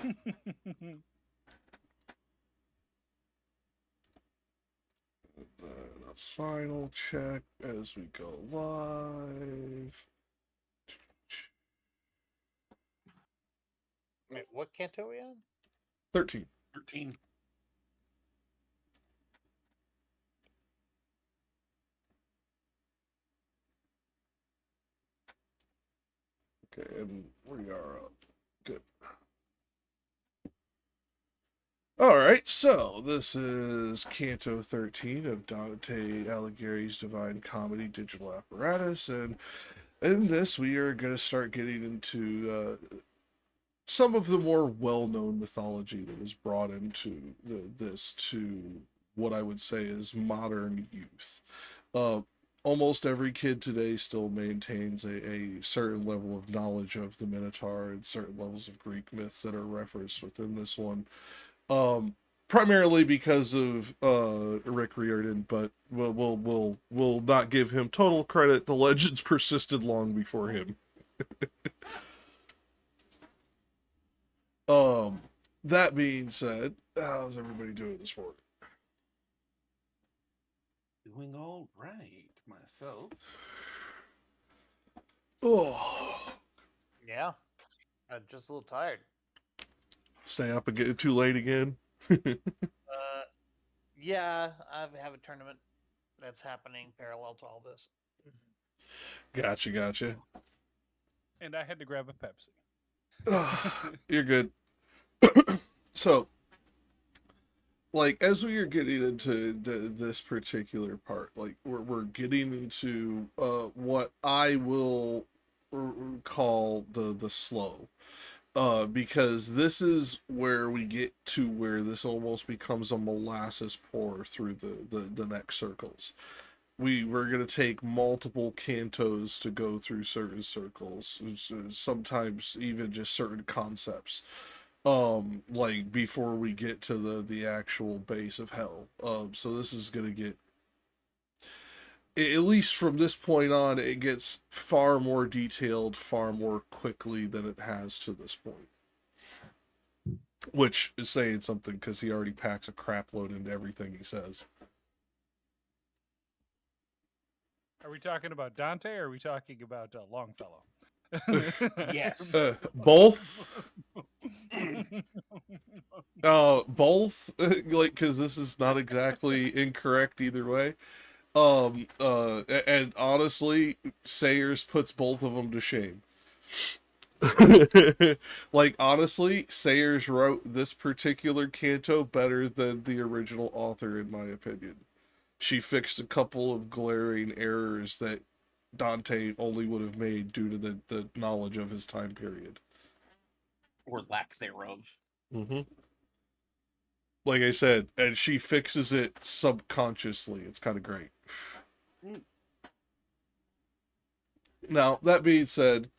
A final check as we go live. Wait, what canto are we on? 13. 13. Okay, and we are up. Good. All right, so this is Canto 13 of Dante Alighieri's Divine Comedy digital apparatus, and in this we are going to start getting into some of the more well-known mythology that was brought into this to what I would say is modern youth. Almost every kid today still maintains a certain level of knowledge of the Minotaur and certain levels of Greek myths that are referenced within this one. Primarily because of Rick Riordan, but we'll not give him total credit. The legends persisted long before him. That being said, how's everybody doing this morning? Doing all right myself. Oh, Yeah, I'm just a little tired. stay up and get too late again. Yeah, I have a tournament that's happening parallel to all this. Gotcha. And I had to grab a Pepsi. You're good. So, like, as we are getting into this particular part, like, we're getting into what I will call the slow. Because this is where we get to where this almost becomes a molasses pour through the next circles. We're going to take multiple cantos to go through certain circles, sometimes even just certain concepts, like before we get to the actual base of hell. So this is going to get, at least from this point on, it gets far more detailed far more quickly than it has to this point, which is saying something because he already packs a crap load into everything he says. Are we talking about Dante or are we talking about Longfellow? Yes. Both. Both. Like, because this is not exactly incorrect either way. And honestly, Sayers puts both of them to shame. Like, honestly, Sayers wrote this particular canto better than the original author, in my opinion. She fixed a couple of glaring errors that Dante only would have made due to the knowledge of his time period. Or lack thereof. Mm-hmm. Like I said, and she fixes it subconsciously. It's kind of great. Now, that being said,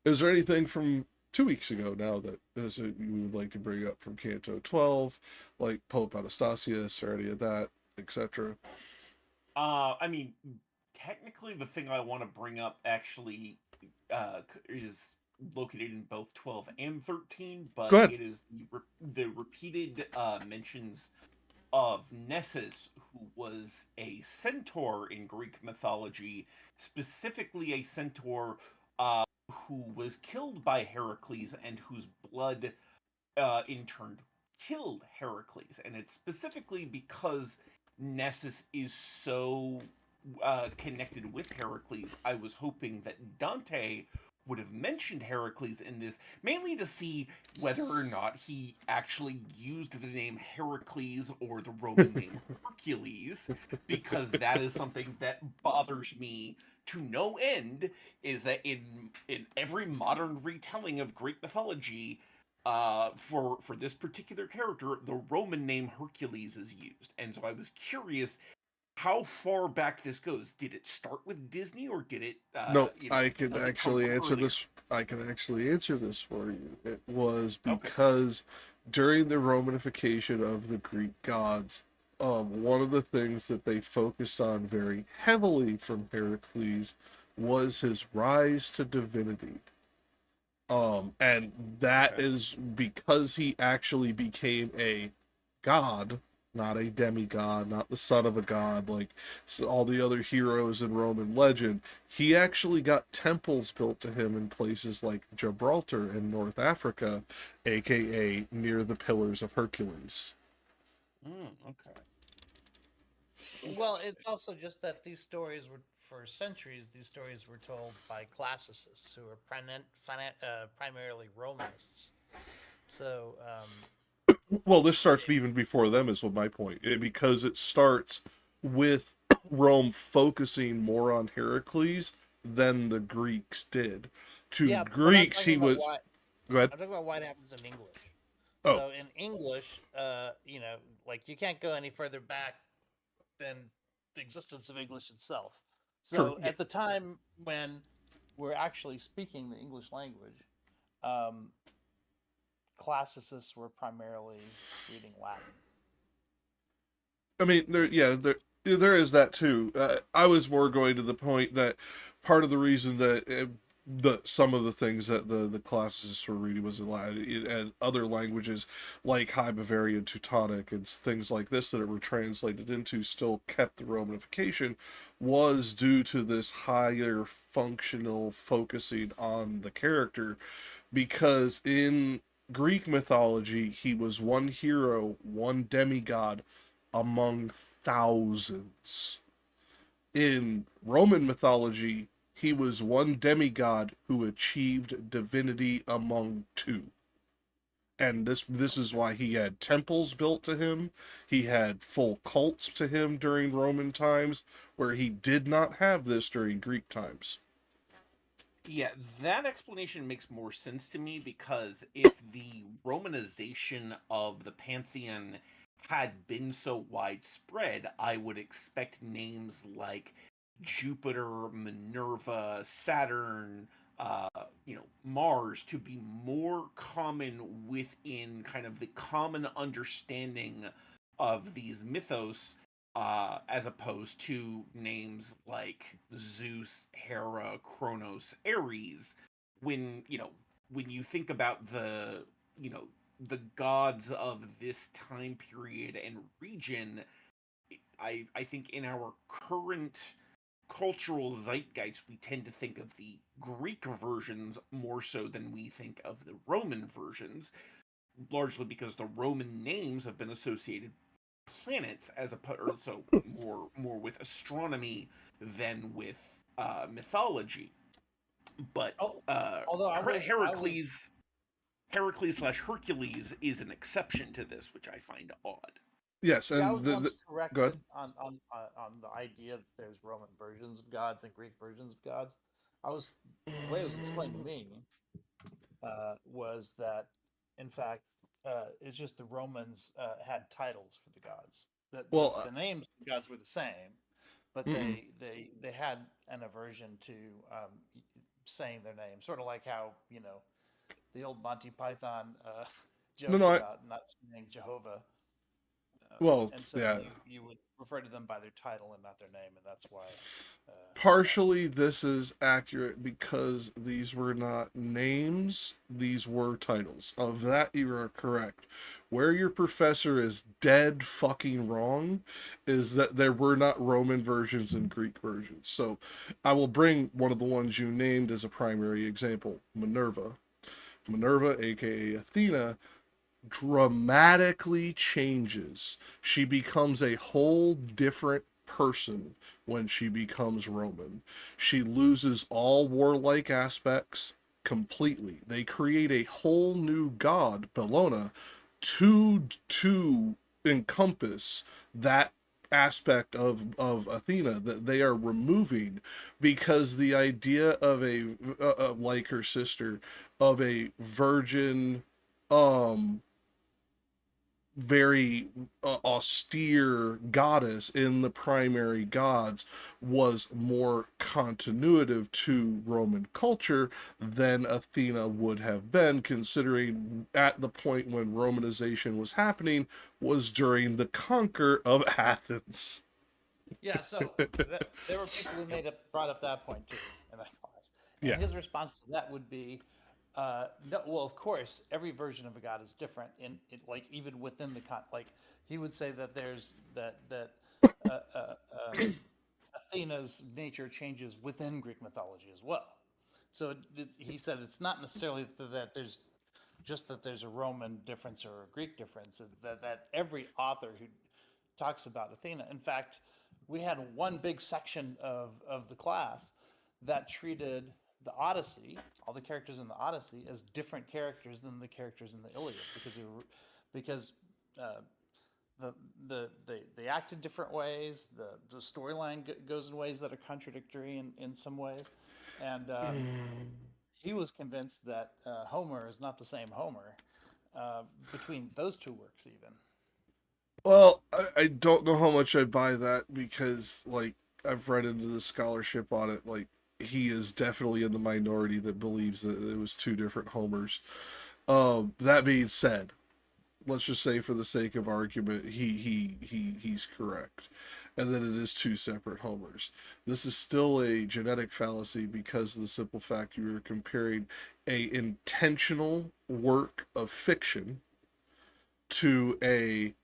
is there anything from 2 weeks ago now that you would like to bring up from Canto 12, like Pope Anastasius or any of that, etc.? I mean, technically, the thing I want to bring up actually is located in both 12 and 13, but it is the repeated mentions of Nessus, who was a centaur in Greek mythology, specifically a centaur who was killed by Heracles and whose blood in turn killed Heracles. And it's specifically because Nessus is so connected with Heracles. I was hoping that Dante would have mentioned Heracles in this, mainly to see whether or not he actually used the name Heracles or the Roman name Hercules, because that is something that bothers me to no end, is that in every modern retelling of Greek mythology, for this particular character, the Roman name Hercules is used. And so I was curious how far back this goes. Did it start with Disney, or did it? No, I can actually answer earlier? this. I can actually answer this for you. It was because during the Romanification of the Greek gods, one of the things that they focused on very heavily from Heracles was his rise to divinity. And that Okay. is because he actually became a god, not a demigod, not the son of a god like all the other heroes in Roman legend. He actually got temples built to him in places like Gibraltar in North Africa, aka near the Pillars of Hercules. Okay. Well, it's also just that these stories were, for centuries, these stories were told by classicists who were primarily Romanists. So, Well, this starts even before them, is what my point. Because it starts with Rome focusing more on Heracles than the Greeks did. To yeah, but I'm Greeks, talking he about was. why. Go ahead. I'm talking about why it happens in English. Oh, So in English, like you can't go any further back than the existence of English itself. true. So at the time when we're actually speaking the English language, um, classicists were primarily reading Latin. I mean, there is that too. I was more going to the point that part of the reason that some of the things that the classicists were reading was in Latin, and other languages like High Bavarian, Teutonic, and things like this that it were translated into still kept the Romanification, was due to this higher functional focusing on the character, because in Greek mythology he was one hero, one demigod among thousands. In Roman mythology, he was one demigod who achieved divinity among two. And this is why he had temples built to him. He had full cults to him during Roman times, where he did not have this during Greek times. Yeah, that explanation makes more sense to me because if the Romanization of the pantheon had been so widespread, I would expect names like Jupiter, Minerva, Saturn, uh, Mars to be more common within kind of the common understanding of these mythos, as opposed to names like Zeus, Hera, Kronos, Ares. When you think about the gods of this time period and region, I think in our current cultural zeitgeist, we tend to think of the Greek versions more so than we think of the Roman versions, largely because the Roman names have been associated planets as opposed, so more with astronomy than with mythology. But Oh, although Heracles slash Hercules is an exception to this, which I find odd. Yes, I was and once go ahead. corrected on the idea that there's Roman versions of gods and Greek versions of gods. The way it was explained to me was that, in fact, it's just the Romans had titles for the gods. Well, The names of the gods were the same, but mm-mm. they had an aversion to saying their name, sort of like how the old Monty Python No, joke no, about not saying Jehovah. well, And so yeah. you would refer to them by their title and not their name, and that's why. Partially, this is accurate because these were not names, these were titles. Of that, you are correct. Where your professor is dead fucking wrong is that there were not Roman versions and Greek versions. So I will bring one of the ones you named as a primary example, Minerva. Minerva, aka Athena, dramatically changes. She becomes a whole different person when she becomes Roman. She loses all warlike aspects completely. They create a whole new god, Bellona, to encompass that aspect of Athena that they are removing, because the idea of a like her sister, of a virgin, um very austere goddess in the primary gods, was more continuative to Roman culture than Athena would have been, considering at the point when Romanization was happening was during the conquer of Athens. Yeah, so there were people who brought up that point too in that class, and Yeah. his response to that would be, No, well, of course, every version of a god is different. Like even within the like he would say that there's that uh, uh, um, Athena's nature changes within Greek mythology as well. So he said it's not necessarily that there's just that there's a Roman difference or a Greek difference. That every author who talks about Athena, in fact, we had one big section of the class that treated the Odyssey, all the characters in the Odyssey, as different characters than the characters in the Iliad because uh, they act in different ways. The storyline goes in ways that are contradictory in some ways, and he was convinced that Homer is not the same Homer between those two works even. Well, I don't know how much I buy that because, like, I've read into the scholarship on it. Like, he is definitely in the minority that believes that it was two different Homers. That being said, let's just say for the sake of argument, he's correct, and that it is two separate Homers. This is still a genetic fallacy because of the simple fact you are comparing a intentional work of fiction to a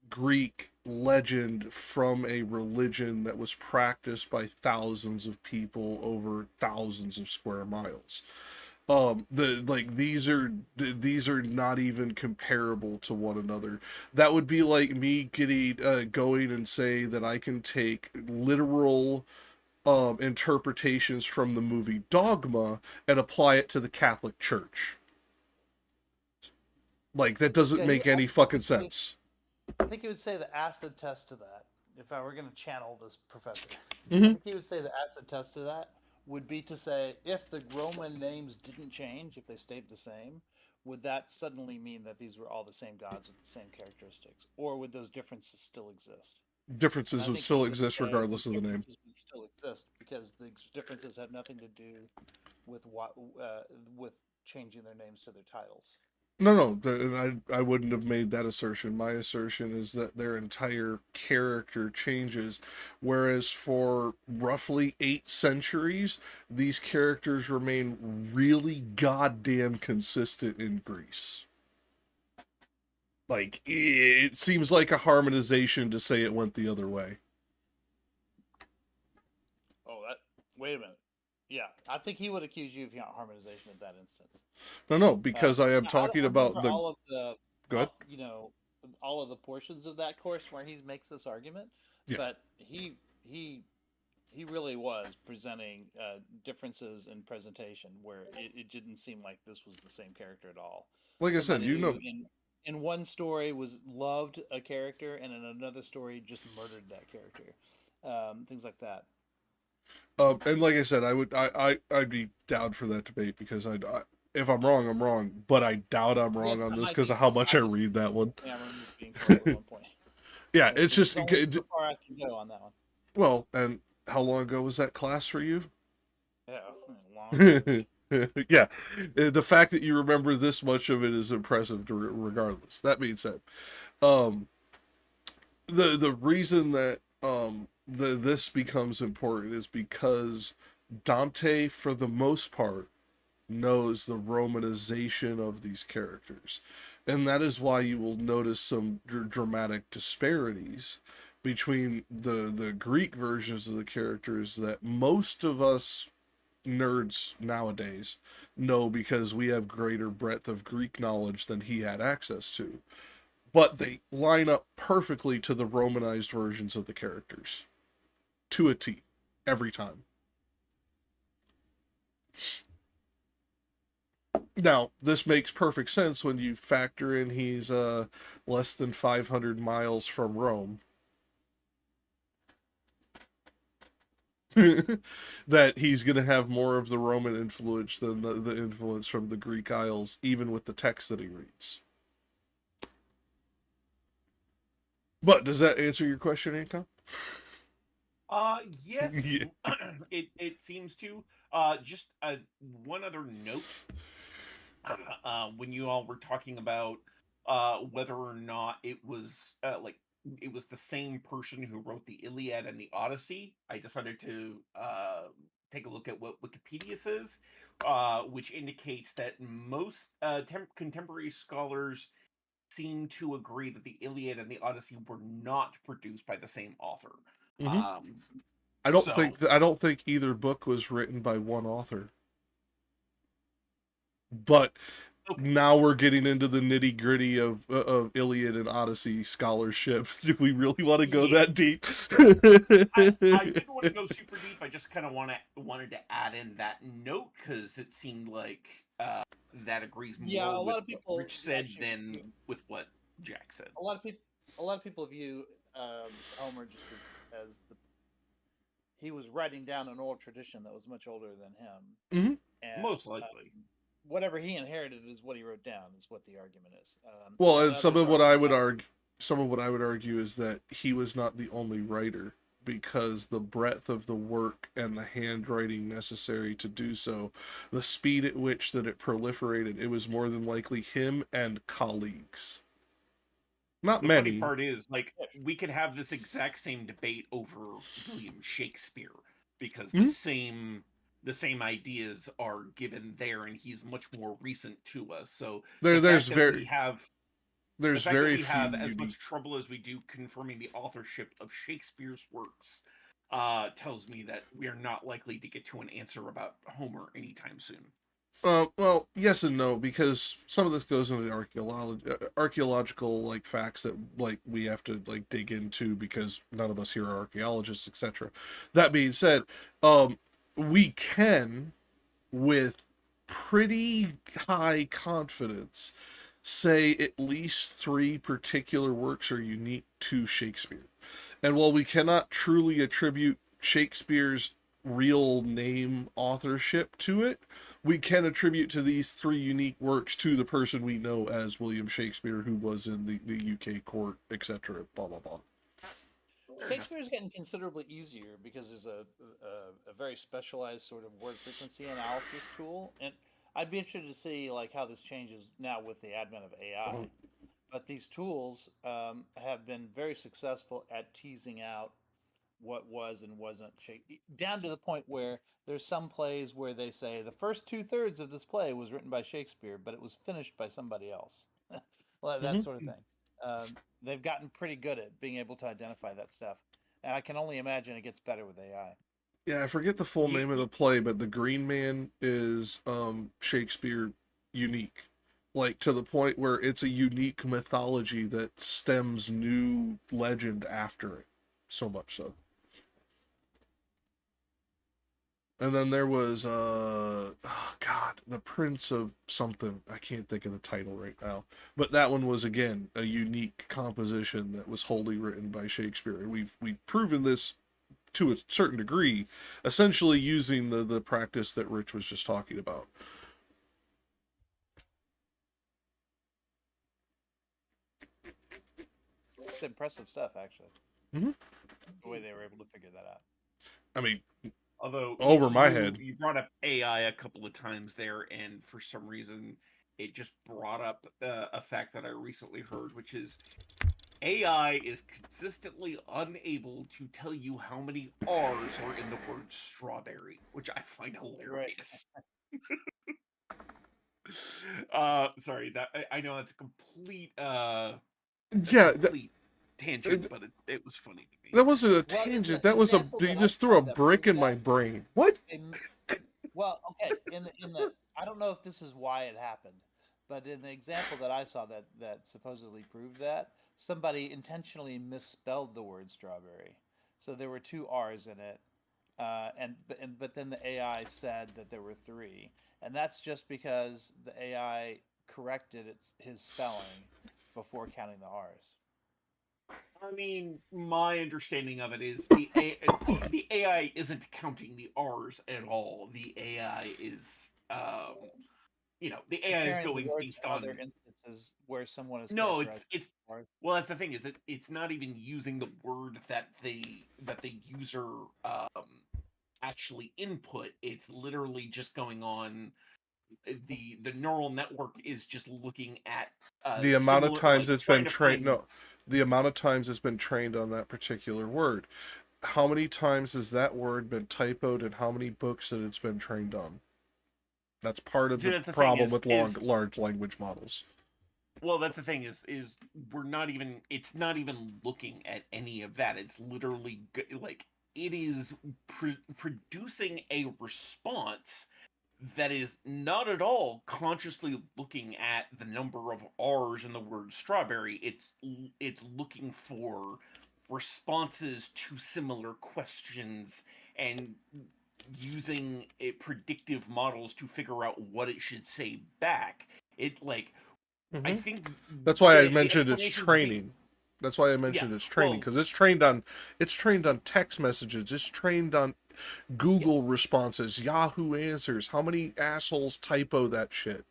Greek legend from a religion that was practiced by thousands of people over thousands of square miles. These are not even comparable to one another. That would be like me going and say that I can take literal interpretations from the movie Dogma and apply it to the Catholic Church. Like, that doesn't Yeah, make any fucking sense. I think he would say the acid test to that. If I were going to channel this professor, I Mm-hmm. think he would say the acid test to that would be to say if the Roman names didn't change, if they stayed the same, would that suddenly mean that these were all the same gods with the same characteristics, or would those differences still exist? And Differences I would think he still would exist say the regardless of the name. differences would still exist because the differences have nothing to do with with changing their names to their titles. No, I wouldn't have made that assertion. My assertion is that their entire character changes, whereas for roughly 8 centuries, these characters remain really goddamn consistent in Greece. Like, it seems like a harmonization to say it went the other way. Oh, that. Wait a minute. Yeah, I think he would accuse you of harmonization in that instance. No, because I am Now, I talking don't remember about the. all of the, Good. all of the portions of that course where he makes this argument, Yeah. but he really was presenting differences in presentation where it didn't seem like this was the same character at all. Like I said, Somebody who in one story was loved a character and in another story just murdered that character. Things like that. And like I said, I'd be down for that debate because if I'm wrong, I'm wrong. But I doubt I'm wrong on this because of how much I read that one. Hammered being correct at one point. Yeah, it's just only so far I can go on that one. well. And how long ago was that class for you? Yeah, long. Yeah, the fact that you remember this much of it is impressive. Regardless, that being said, um, the reason that this becomes important is because Dante, for the most part, knows the romanization of these characters, and that is why you will notice some dramatic disparities between the Greek versions of the characters that most of us nerds nowadays know because we have greater breadth of Greek knowledge than he had access to, but they line up perfectly to the romanized versions of the characters to a T every time. Now, this makes perfect sense when you factor in he's less than 500 miles from Rome. That he's going to have more of the Roman influence than the influence from the Greek Isles, even with the text that he reads. But does that answer your question, Ancom? Yes. Yeah. It seems to. Just one other note. When you all were talking about whether or not it was it was the same person who wrote the Iliad and the Odyssey, I decided to take a look at what Wikipedia says, which indicates that most contemporary scholars seem to agree that the Iliad and the Odyssey were not produced by the same author. Mhm. Um, I don't think either book was written by one author. But Okay. now we're getting into the nitty gritty of Iliad and Odyssey scholarship. Do we really want to go that deep? I didn't want to go super deep. I just kind of wanted to add in that note because it seemed like that agrees more Yeah, a with lot of what people Rich said actually than with what Jack said. a lot of people view Homer just as he was writing down an old tradition that was much older than him, Mhm. and Most likely. whatever he inherited is what he wrote down. Is what the argument is. Well, and others some of what argue I would that- argue, some of what I would argue is that he was not the only writer, because the breadth of the work and the handwriting necessary to do so, the speed at which that it proliferated, it was more than likely him and colleagues. Not The many. funny part is, like, we could have this exact same debate over William Shakespeare because the same ideas are given there, and he's much more recent to us. So There's we very have there's the fact that very we few have as unique. much trouble as we do confirming the authorship of Shakespeare's works tells me that we are not likely to get to an answer about Homer anytime soon. Well, yes and no, because some of this goes into archaeological like facts that like we have to like dig into, because none of us here are archaeologists, etc. That being said, we can, with pretty high confidence, say at least 3 particular works are unique to Shakespeare. And while we cannot truly attribute Shakespeare's real name authorship to it, we can attribute to these 3 unique works to the person we know as William Shakespeare, who was in the UK court, etc. Blah blah blah. Shakespeare's getting considerably easier because there's a very specialized sort of word frequency analysis tool, and I'd be interested to see like how this changes now with the advent of AI. But these tools have been very successful at teasing out what was and wasn't down to the point where there's some plays where they say the first 2/3 of this play was written by Shakespeare, but it was finished by somebody else. Well, that sort of thing. They've gotten pretty good at being able to identify that stuff, and I can only imagine it gets better with AI. Yeah, I forget the full name of the play, but the Green Man is Shakespeare unique. Like to the point where it's a unique mythology that stems new legend after it. So much so. And then there was God, the Prince of something. I can't think of the title right now. But that one was again a unique composition that was wholly written by Shakespeare. And we've proven this to a certain degree, essentially using the practice that Rich was just talking about. It's impressive stuff, actually. Mm-hmm. The way they were able to figure that out. I mean, although over my head, you brought up AI a couple of times there, and for some reason, it just brought up a fact that I recently heard, which is AI is consistently unable to tell you how many R's are in the word strawberry, which I find hilarious. Sorry, that I know that's a complete complete tangent, but it was funny to me. That wasn't a tangent. That was you just threw a brick in my brain. What? Well, okay. In the I don't know if this is why it happened, but in the example that I saw that supposedly proved that, somebody intentionally misspelled the word strawberry, so there were 2 R's in it, but then the AI said that there were 3, and that's just because the AI corrected his spelling before counting the R's. I mean, my understanding of it is the AI isn't counting the R's at all. The AI is, the AI is going based on other instances where someone is no, it's well, that's the thing is it's not even using the word that the user actually input. It's literally just going on the neural network is just looking at the amount of times like, it's been trained. No, the amount of times it's been trained on that particular word. How many times has that word been typoed, and how many books that it's been trained on? That's part of See, the that's the thing problem is- with is- large language models. Well, that's the thing is we're not even. It's not even looking at any of that. It's literally like it is producing a response that is not at all consciously looking at the number of R's in the word strawberry. It's looking for responses to similar questions and using predictive models to figure out what it should say back. It like I think That's why I the mentioned it's explanations training. That's why I mentioned it's training, well- because it's trained on text messages. It's trained on Google Yes. responses, Yahoo answers. How many assholes typo that shit?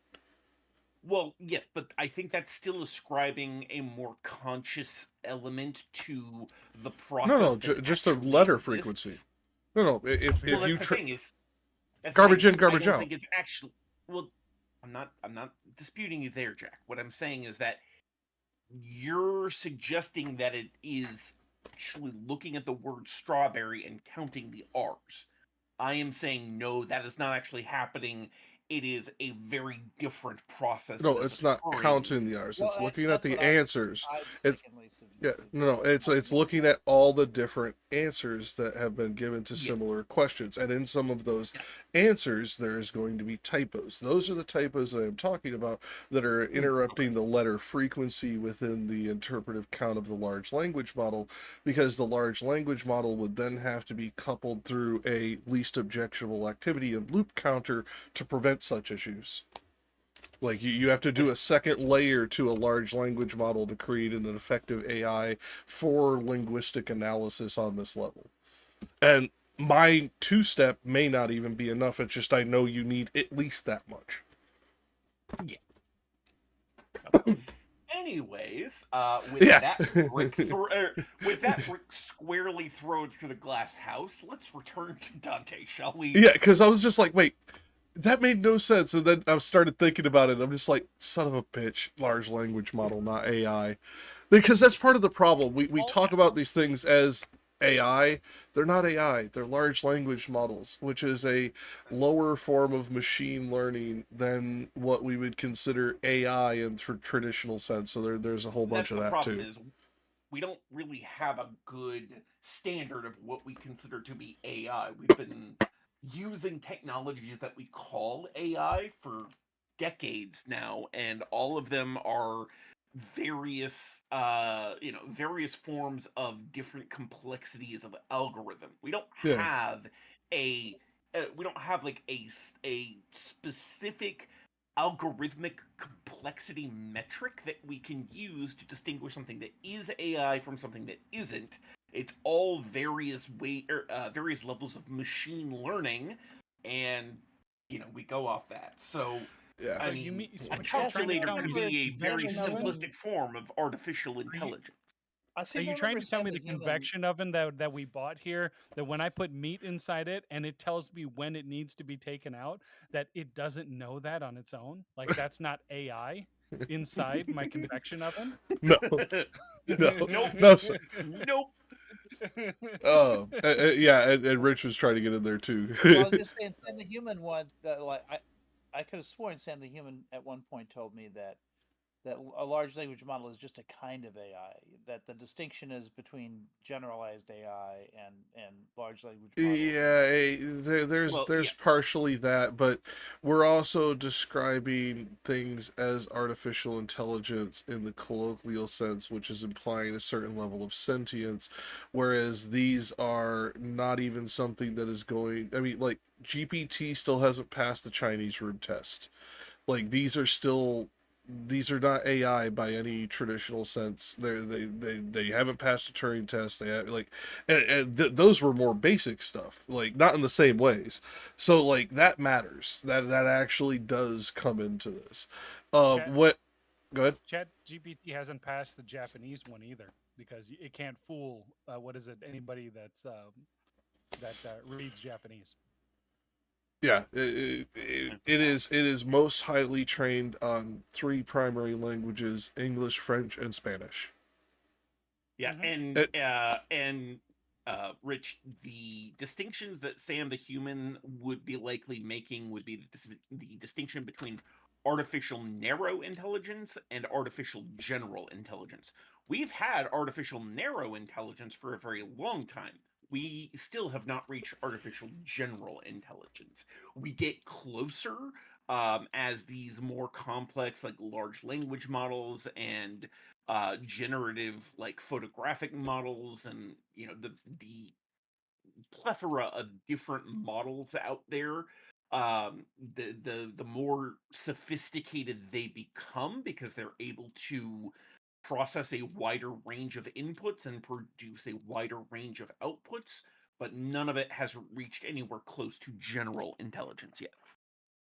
Well, yes, but I think that's still ascribing a more conscious element to the process. No, that just the actually letter exists. frequency. No, if Well, that's you the tra- thing is, that's the Garbage thing in, is, garbage I don't out. think it's actually. Well, I'm not disputing you there, Jack. What I'm saying is that you're suggesting that it is actually looking at the word strawberry and counting the R's. I am saying no, that is not actually happening. It is a very different process. No, that is it's not occurring. counting the R's. It's looking at the answers. I It's mistakenly Yeah, suggested no, it's looking at all the different answers that have been given to Yes. similar questions, and in some of those answers, there is going to be typos. Those are the typos that I'm talking about that are interrupting the letter frequency within the interpretive count of the large language model, because the large language model would then have to be coupled through a least objectionable activity and loop counter to prevent such issues. Like you have to do a second layer to a large language model to create an effective AI for linguistic analysis on this level. And my two-step may not even be enough. It's just I know you need at least that much. Anyways, with Yeah. with that brick squarely thrown through the glass house, let's return to Dante, shall we? Yeah, because I was just like, wait, that made no sense. And then I started thinking about it. I'm just like, son of a bitch, large language model, not AI. Because that's part of the problem. We talk about these things as AI. They're not AI. They're large language models, which is a lower form of machine learning than what we would consider AI in traditional sense. So there's a whole bunch of That's the that problem too. is we don't really have a good standard of what we consider to be AI. We've been using technologies that we call AI for decades now, and all of them are various various forms of different complexities of algorithm. We don't Yeah. have a we don't have like a specific algorithmic complexity metric that we can use to distinguish something that is AI from something that isn't. It's all various various levels of machine learning, and we go off that. So Yeah. I So you mean, mean- so a what you're trying to calculator tell could me be a is very convection oven? simplistic form of artificial intelligence. Are you trying to tell me the convection oven that we bought here, that when I put meat inside it and it tells me when it needs to be taken out, that it doesn't know that on its own? Like that's not AI inside my convection oven? No. No. Nope. No. Sir. Nope. Oh, yeah, and Rich was trying to get in there too. Well, I was just saying, Sam the Human one. I could have sworn Sam the Human at one point told me that a large language model is just a kind of AI. That the distinction is between generalized AI and large language models. Yeah, Well, there's partially that, but we're also describing things as artificial intelligence in the colloquial sense, which is implying a certain level of sentience, whereas these are not even something that is going. I mean, like GPT still hasn't passed the Chinese room test. Like these are not AI by any traditional sense. They haven't passed a Turing test. They have, like, and those were more basic stuff, like not in the same ways. So like that matters. That actually does come into this. What? Go ahead. Chat GPT hasn't passed the Japanese one either because it can't fool anybody that reads Japanese. Yeah, it is most highly trained on three primary languages: English, French, and Spanish. Yeah, Mhm. and Rich, the distinctions that Sam the human would be likely making would be the distinction between artificial narrow intelligence and artificial general intelligence. We've had artificial narrow intelligence for a very long time. We still have not reached artificial general intelligence. We get closer as these more complex, like large language models and generative, like photographic models, and the plethora of different models out there. The more sophisticated they become because they're able to process a wider range of inputs and produce a wider range of outputs, but none of it has reached anywhere close to general intelligence yet.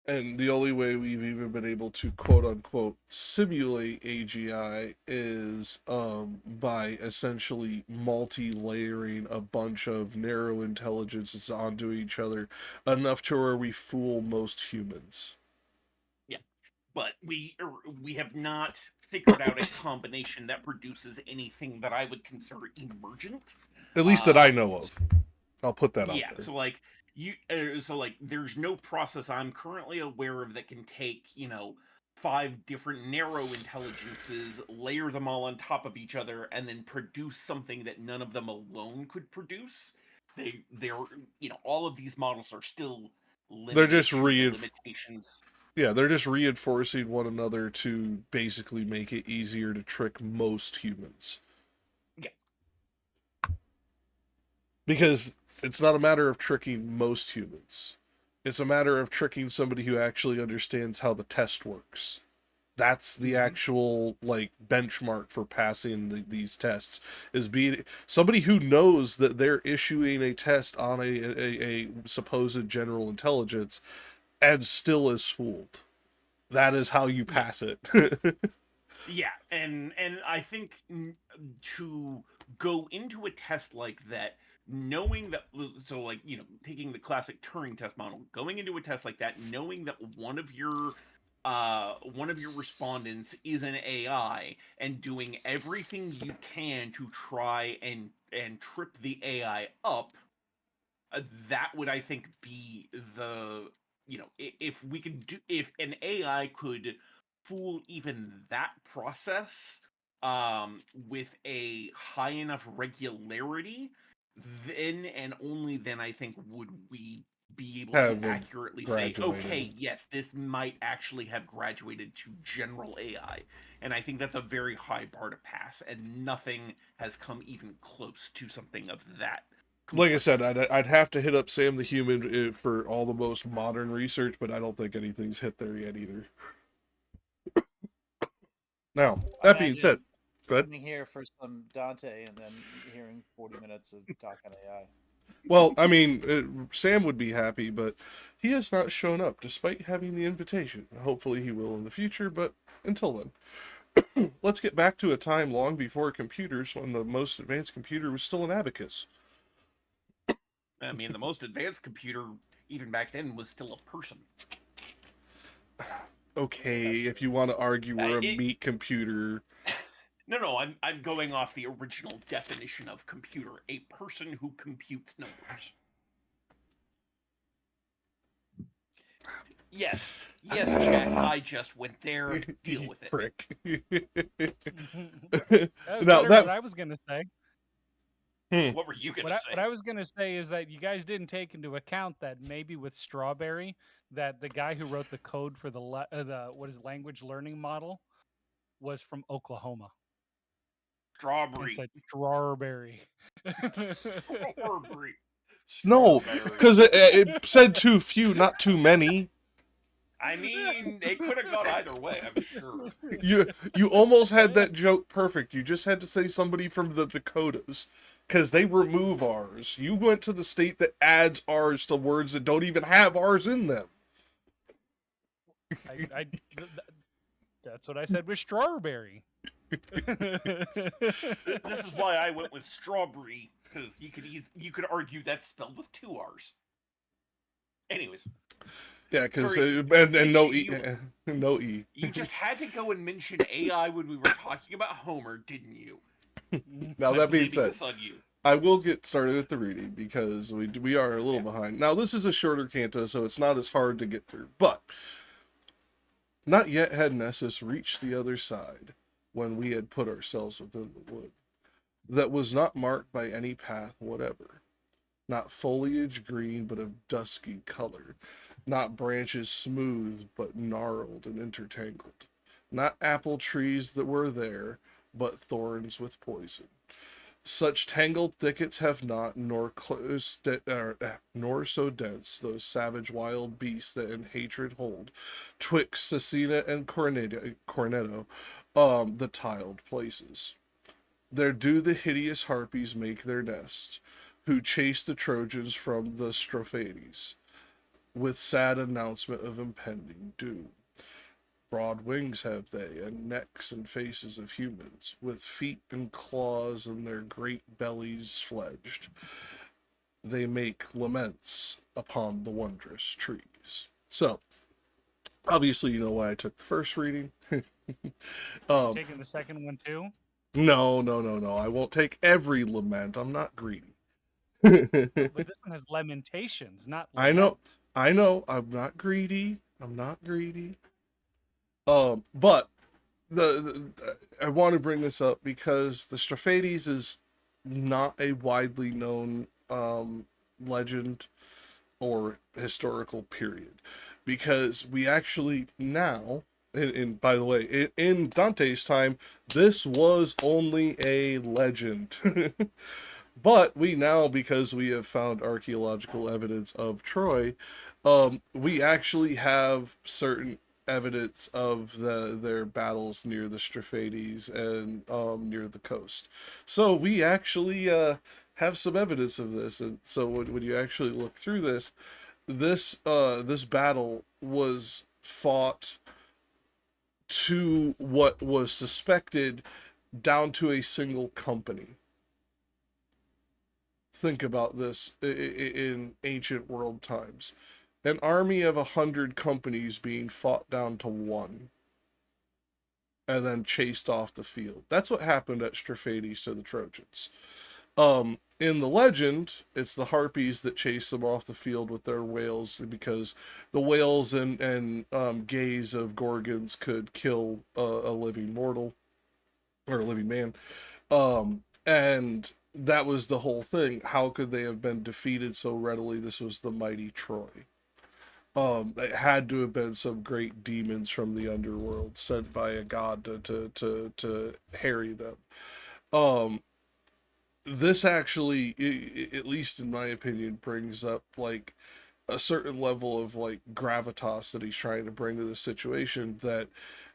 And the only way we've even been able to quote unquote simulate AGI is by essentially multi-layering a bunch of narrow intelligences onto each other enough to where we fool most humans. Yeah, but we have not figured out a combination that produces anything that I would consider emergent. At least that I know of. I'll put that out Yeah, there. so like there's no process I'm currently aware of that can take 5 different narrow intelligences, layer them all on top of each other, and then produce something that none of them alone could produce. They're all of these models are still limited. They're just to the limitations. Yeah, they're just reinforcing one another to basically make it easier to trick most humans. Yeah. Because it's not a matter of tricking most humans. It's a matter of tricking somebody who actually understands how the test works. That's the actual benchmark for passing these tests, is being somebody who knows that they're issuing a test on a supposed general intelligence and still is fooled. That is how you pass it. Yeah, and I think to go into a test like that, knowing that, taking the classic Turing test model, going into a test like that, knowing that one of your respondents is an AI, and doing everything you can to try and trip the AI up, that would, I think, be the if an AI could fool even that process with a high enough regularity, then and only then I think would we be able to accurately say, okay, yes, this might actually have graduated to general AI. And I think that's a very high bar to pass, and nothing has come even close to something of that. Like I said, I'd have to hit up Sam the Human for all the most modern research, but I don't think anything's hit there yet either. Now, that being said, go ahead. Coming here for some Dante and then hearing 40 minutes of talking AI. Well, I mean, Sam would be happy, but he has not shown up despite having the invitation. Hopefully he will in the future, but until then. Let's get back to a time long before computers, when the most advanced computer was still an abacus. I mean, the most advanced computer, even back then, was still a person. Okay, if you want to argue we're a meat computer. No, I'm going off the original definition of computer: a person who computes numbers. Yes, Jack, I just went there. Deal with it. Frick. That's what I was gonna say. What were you gonna say? What I was gonna say is that you guys didn't take into account that maybe with Strawberry, that the guy who wrote the code for the language learning model was from Oklahoma. Strawberry. It's Strawberry. Strawberry. No, because it said too few, not too many. I mean, it could have gone either way, I'm sure. You almost had that joke perfect. You just had to say somebody from the Dakotas, because they remove R's. You went to the state that adds R's to words that don't even have R's in them. That's what I said with Strawberry. This is why I went with strawberry, because you could argue that's spelled with 2 R's. Anyways. Yeah, because and no E, no E. You just had to go and mention AI when we were talking about Homer, didn't you? Now that being said, I will get started with the reading because we are a little behind. Now, this is a shorter canto, so it's not as hard to get through. But not yet had Nessus reached the other side when we had put ourselves within the wood, that was not marked by any path whatever, not foliage green but of dusky color, not branches smooth but gnarled and intertangled, not apple trees that were there, but thorns with poison. Such tangled thickets have not, nor nor so dense those savage wild beasts that in hatred hold, twixt Cecina and Cornetto, the tiled places. There do the hideous harpies make their nest, who chase the Trojans from the Strophades, with sad announcement of impending doom. Broad wings have they, and necks and faces of humans, with feet and claws and their great bellies fledged. They make laments upon the wondrous trees. So, obviously you know why I took the first reading. Taking the second one too? No. I won't take every lament. I'm not greedy. But this one has lamentations, not lament. I know. I'm not greedy. But I want to bring this up because the Strophades is not a widely known legend or historical period, because we actually now, and by the way, in Dante's time, this was only a legend. But we now, because we have found archaeological evidence of Troy, we actually have certain evidence of their battles near the Strophades and near the coast. So we actually have some evidence of this. And so when you actually look through this battle was fought to what was suspected down to a single company. Think about this in ancient world times. An army of 100 companies being fought down to one and then chased off the field. That's what happened at Strophades to the Trojans. In the legend, it's the harpies that chase them off the field with their wails, because the wails and gaze of gorgons could kill a living mortal or a living man. And that was the whole thing. How could they have been defeated so readily? This was the mighty Troy. It had to have been some great demons from the underworld sent by a god to harry them. This actually, at least in my opinion, brings up like a certain level of like gravitas that he's trying to bring to the situation that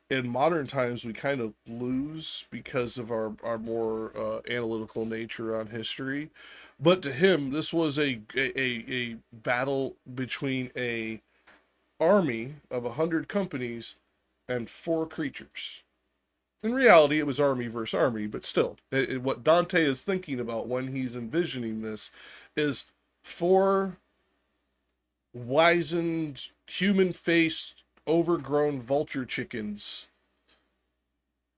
in modern times we kind of lose because of our more analytical nature on history. But to him, this was a battle between a army of 100 companies and 4 creatures. In reality, it was army versus army, but still, what Dante is thinking about when he's envisioning this is 4 wizened, human-faced, overgrown vulture chickens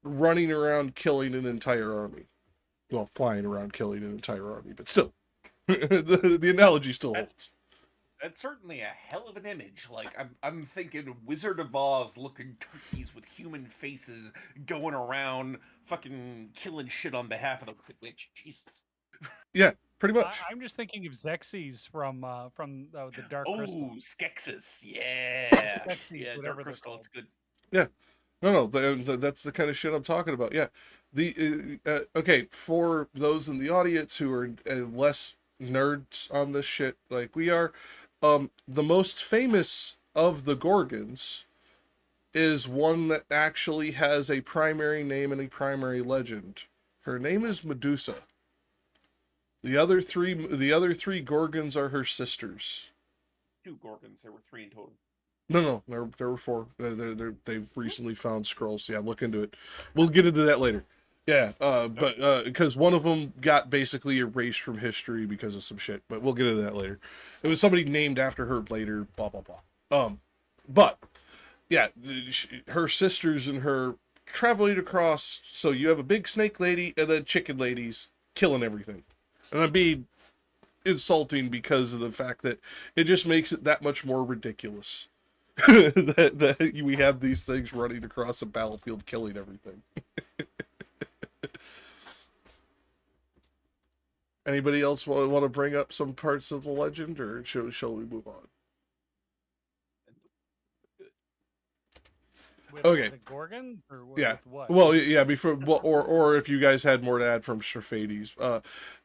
running around killing an entire army. Well, flying around killing an entire army, but still, the analogy still holds. That's certainly a hell of an image. Like I'm thinking Wizard of Oz looking turkeys with human faces going around fucking killing shit on behalf of the witch. Jesus. Yeah, pretty much. I'm just thinking of Xerxes from the Dark Crystal. Oh, Skeksis. Yeah. Skeksis, yeah, whatever Dark they're Crystal, called. it's good. Yeah. No, that's the kind of shit I'm talking about. Yeah. Okay, for those in the audience who are less nerds on this shit like we are, the most famous of the Gorgons is one that actually has a primary name and a primary legend. Her name is Medusa. The other three Gorgons are her sisters. 2 Gorgons. There were 3 in total. No, there were 4. They've recently found scrolls. Yeah, look into it. We'll get into that later. Yeah, but because one of them got basically erased from history because of some shit. But we'll get into that later. It was somebody named after her later. Blah blah blah. But yeah, her sisters and her traveling across. So you have a big snake lady and then chicken ladies killing everything. And I'm being insulting because of the fact that it just makes it that much more ridiculous that we have these things running across a battlefield killing everything. Anybody else want to bring up some parts of the legend, or shall we move on? With Okay. the Gorgons, or Yeah. with what? Well, yeah. Before, well, or if you guys had more to add from Strafades.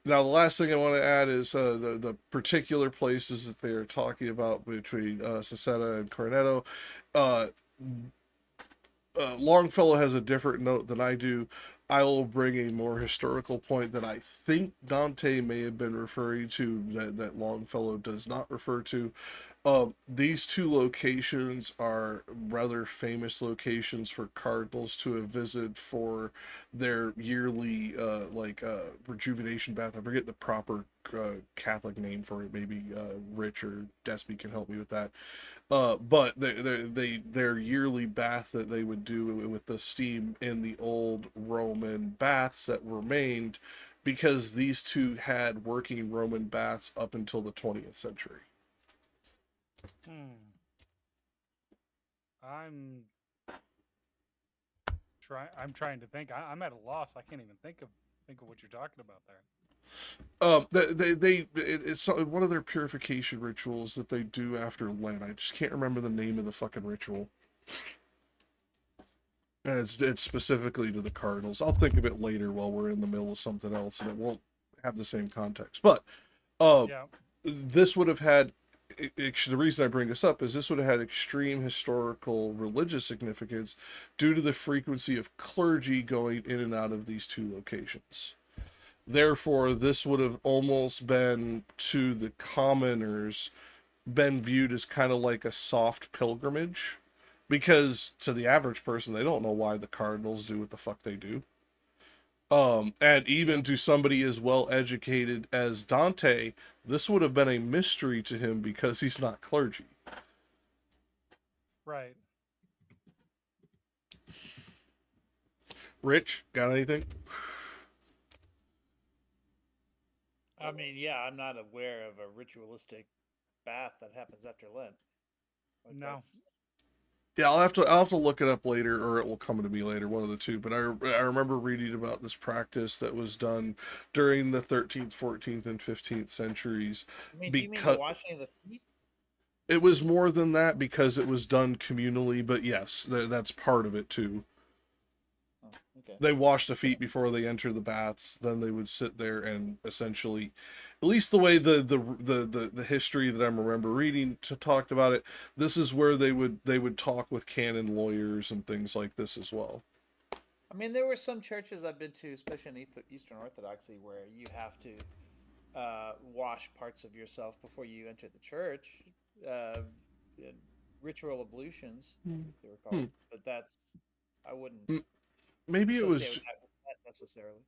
Now the last thing I want to add is the particular places that they are talking about between Sacetta and Cornetto. Longfellow has a different note than I do. I will bring a more historical point that I think Dante may have been referring to that Longfellow does not refer to. These two locations are rather famous locations for cardinals to have visited for their yearly rejuvenation bath. I forget the proper Catholic name for it. Maybe Rich or Despy can help me with that. But their yearly bath that they would do with the steam in the old Roman baths that remained, because these two had working Roman baths up until the 20th century. I'm trying to think. I'm at a loss. I can't even think of what you're talking about there. It's one of their purification rituals that they do after Lent. I just can't remember the name of the fucking ritual. And it's specifically to the cardinals. I'll think of it later while we're in the middle of something else, and it won't have the same context. But this would have had, the reason I bring this up is this would have had extreme historical religious significance due to the frequency of clergy going in and out of these two locations. Therefore, this would have almost been, to the commoners, been viewed as kind of like a soft pilgrimage. Because to the average person, they don't know why the cardinals do what the fuck they do. And even to somebody as well educated as Dante, this would have been a mystery to him because he's not clergy. Right. Rich, got anything? I mean, yeah, I'm not aware of a ritualistic bath that happens after Lent. Like No. Yeah, I'll have to look it up later, or it will come to me later, one of the two. But I remember reading about this practice that was done during the 13th, 14th, and 15th centuries. I mean, do you mean the washing of the feet? It was more than that because it was done communally, but yes, that's part of it too. Oh, okay. They washed the feet before they enter the baths. Then they would sit there and essentially, at least the way the history that I remember reading talked about it, this is where they would talk with canon lawyers and things like this as well. I mean, there were some churches I've been to, especially in Eastern Orthodoxy, where you have to wash parts of yourself before you enter the church. Ritual ablutions, they were called. But that's, I wouldn't. Maybe it was that necessarily.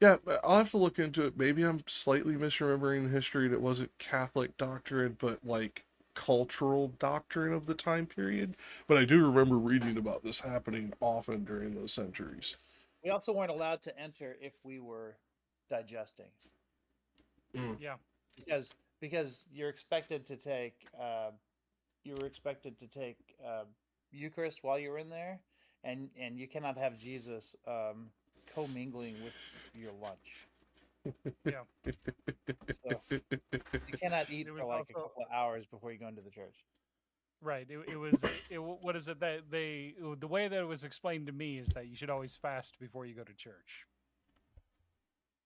Yeah, I'll have to look into it. Maybe I'm slightly misremembering the history, and it wasn't Catholic doctrine, but like cultural doctrine of the time period. But I do remember reading about this happening often during those centuries. We also weren't allowed to enter if we were digesting. Yeah. Because you're expected to take Eucharist while you're in there, and you cannot have Jesus commingling with your lunch. Yeah. So you cannot eat for like a couple of hours before you go into the church. Right. What is it that the way that it was explained to me is that you should always fast before you go to church.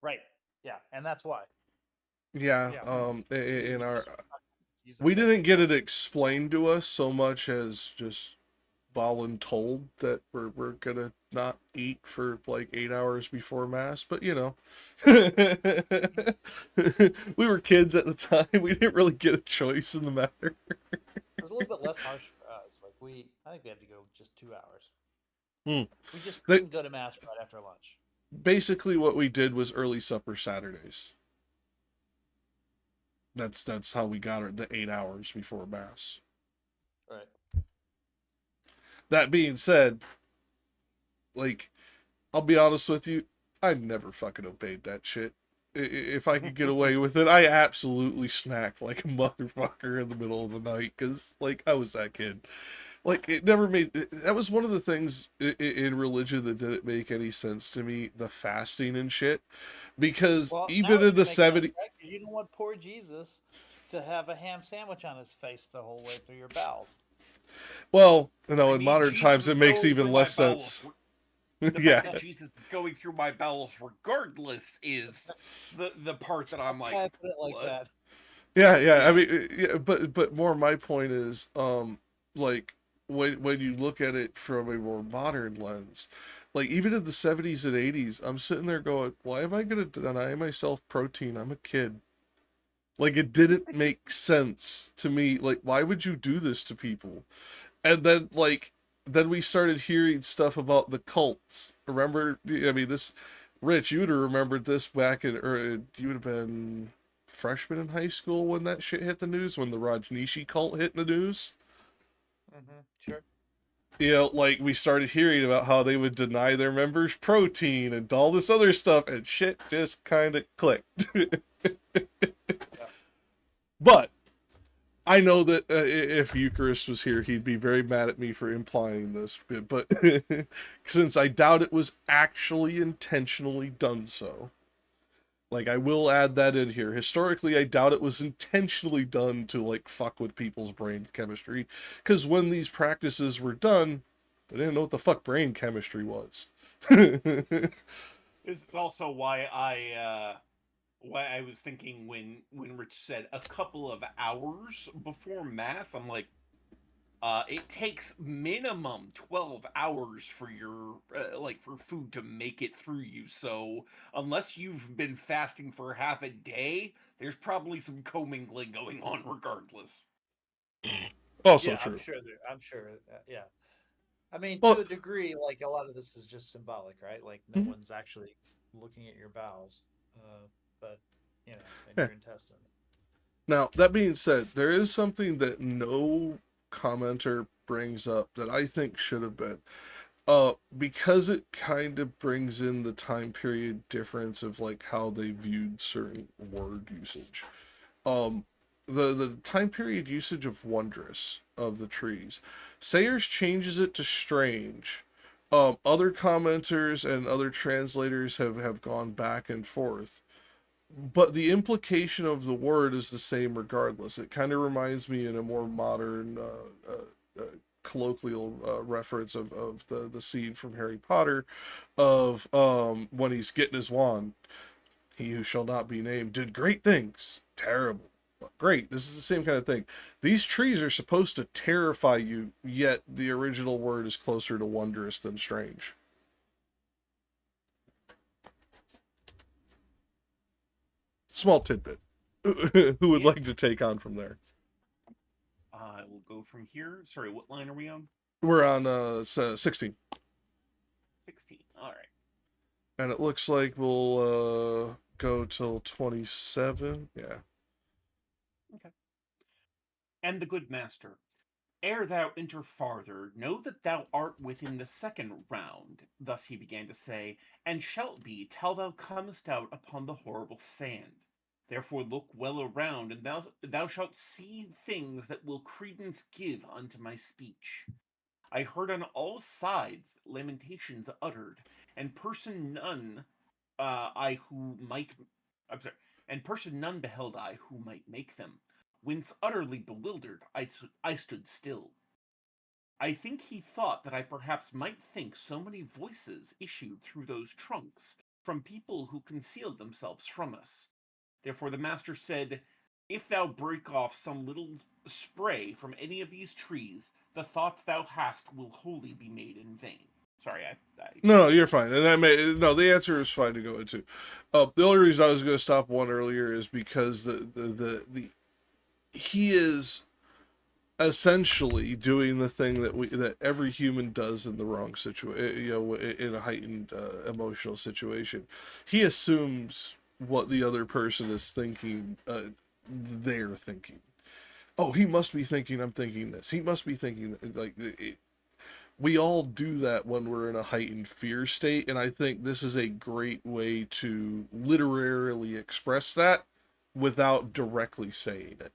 Right. Yeah, and that's why. Yeah. In our, we didn't get it explained to us so much as just voluntold that we're gonna not eat for like 8 hours before mass, but you know, we were kids at the time. We didn't really get a choice in the matter. It was a little bit less harsh for us. Like I think we had to go just 2 hours. We just couldn't go to mass right after lunch. Basically, what we did was early supper Saturdays. That's how we got the 8 hours before mass. Right. That being said, like, I'll be honest with you, I never fucking obeyed that shit. if I could get away with it, I absolutely snacked like a motherfucker in the middle of the night because, like, I was that kid. Like, it never made. That was one of the things in religion that didn't make any sense to me, the fasting and shit. Because Well, now even it in the should make sense, 70s. right? 'Cause you don't want poor Jesus to have a ham sandwich on his face the whole way through your bowels. Well, I in mean, modern Jesus times, is it makes going even through less my bowels. sense. The fact Yeah. that Jesus is going through my bowels regardless is the part that I'm like, Why I put it like what? that? Yeah. I Yeah. mean, yeah, but more my point is, like when you look at it from a more modern lens, like even in the 70s and 80s, I'm sitting there going, why am I gonna deny myself protein? I'm a kid. Like, it didn't make sense to me. Like, why would you do this to people? And then, like, then we started hearing stuff about the cults. Remember? I mean, this, Rich, you would have remembered this back in, or you would have been freshman in high school when that shit hit the news, when the Rajneeshi cult hit the news. Sure. You know, like, we started hearing about how they would deny their members protein and all this other stuff, and shit just kind of clicked. But I know that if Eucharist was here, he'd be very mad at me for implying this, but since I doubt it was actually intentionally done so, like, I will add that in here. Historically, I doubt it was intentionally done to, like, fuck with people's brain chemistry, because when these practices were done, they didn't know what the fuck brain chemistry was. This is also why I was thinking when Rich said a couple of hours before mass, I'm like, it takes minimum 12 hours for your for food to make it through you. So unless you've been fasting for half a day, there's probably some commingling going on regardless. Also Yeah, true. I'm sure. Yeah. I mean, Well, to a degree, like, a lot of this is just symbolic, right? Like, no one's actually looking at your bowels, but and Yeah. your intestines. Now, that being said, there is something that no commenter brings up that I think should have been. Because it kind of brings in the time period difference of, like, how they viewed certain word usage. The time period usage of wondrous of the trees. Sayers changes it to strange. Other commenters and other translators have gone back and forth. But the implication of the word is the same regardless. It kind of reminds me in a more modern colloquial reference of the scene from Harry Potter of when he's getting his wand. He who shall not be named did great things. Terrible. But great. This is the same kind of thing. These trees are supposed to terrify you, yet the original word is closer to wondrous than strange. Small tidbit. Who would like to take on from there? I will go from here. Sorry, what line are we on? We're on 16. 16. All right. And it looks like we'll go till 27. Yeah. Okay. And the good master, ere thou enter farther, know that thou art within the second round, thus he began to say, and shalt be till thou comest out upon the horrible sand. Therefore look well around, and thou shalt see things that will credence give unto my speech. I heard on all sides lamentations uttered, and person none beheld I who might make them, whence utterly bewildered I stood still. I think he thought that I perhaps might think so many voices issued through those trunks from people who concealed themselves from us. Therefore the master said, if thou break off some little spray from any of these trees, the thoughts thou hast will wholly be made in vain. Sorry, No, you're fine. And the answer is fine to go into. The only reason I was going to stop one earlier is because the he is essentially doing the thing that every human does in the wrong situation, in a heightened emotional situation. He assumes what the other person is thinking, they're thinking. Oh, he must be thinking I'm thinking this. He must be thinking that, like, we all do that when we're in a heightened fear state, and I think this is a great way to literarily express that without directly saying it,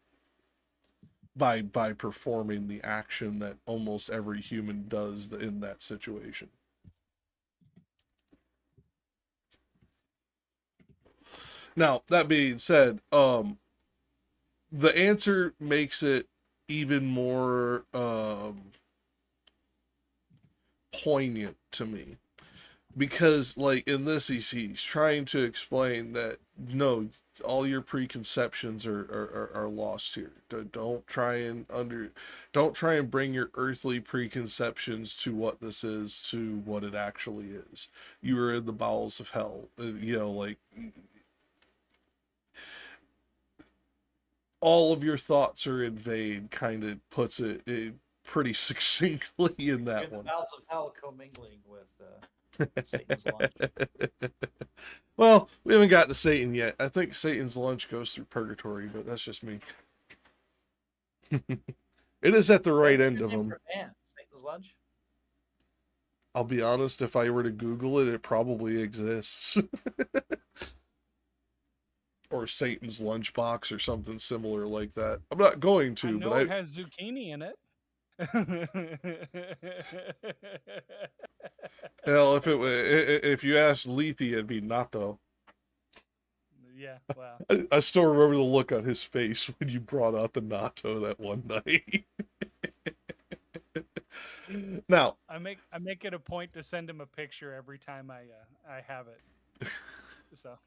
by performing the action that almost every human does in that situation. Now, that being said, the answer makes it even more poignant to me, because like in this he's trying to explain that no, all your preconceptions are lost here. Don't try and bring your earthly preconceptions to what this is to what it actually is. You are in the bowels of hell, like all of your thoughts are in vain, kind of puts it pretty succinctly in that one. The bowels of hell commingling with Satan's lunch. Well, we haven't got to Satan yet. I think Satan's lunch goes through purgatory, but that's just me. It is at the right end of them. Satan's lunch? I'll be honest, if I were to Google it, it probably exists. Or Satan's lunchbox or something similar like that. I'm not going to, but it has zucchini in it. Well, if you asked Lethe, it'd be natto. Yeah, wow. I still remember the look on his face when you brought out the natto that one night. Now, I make it a point to send him a picture every time I have it. So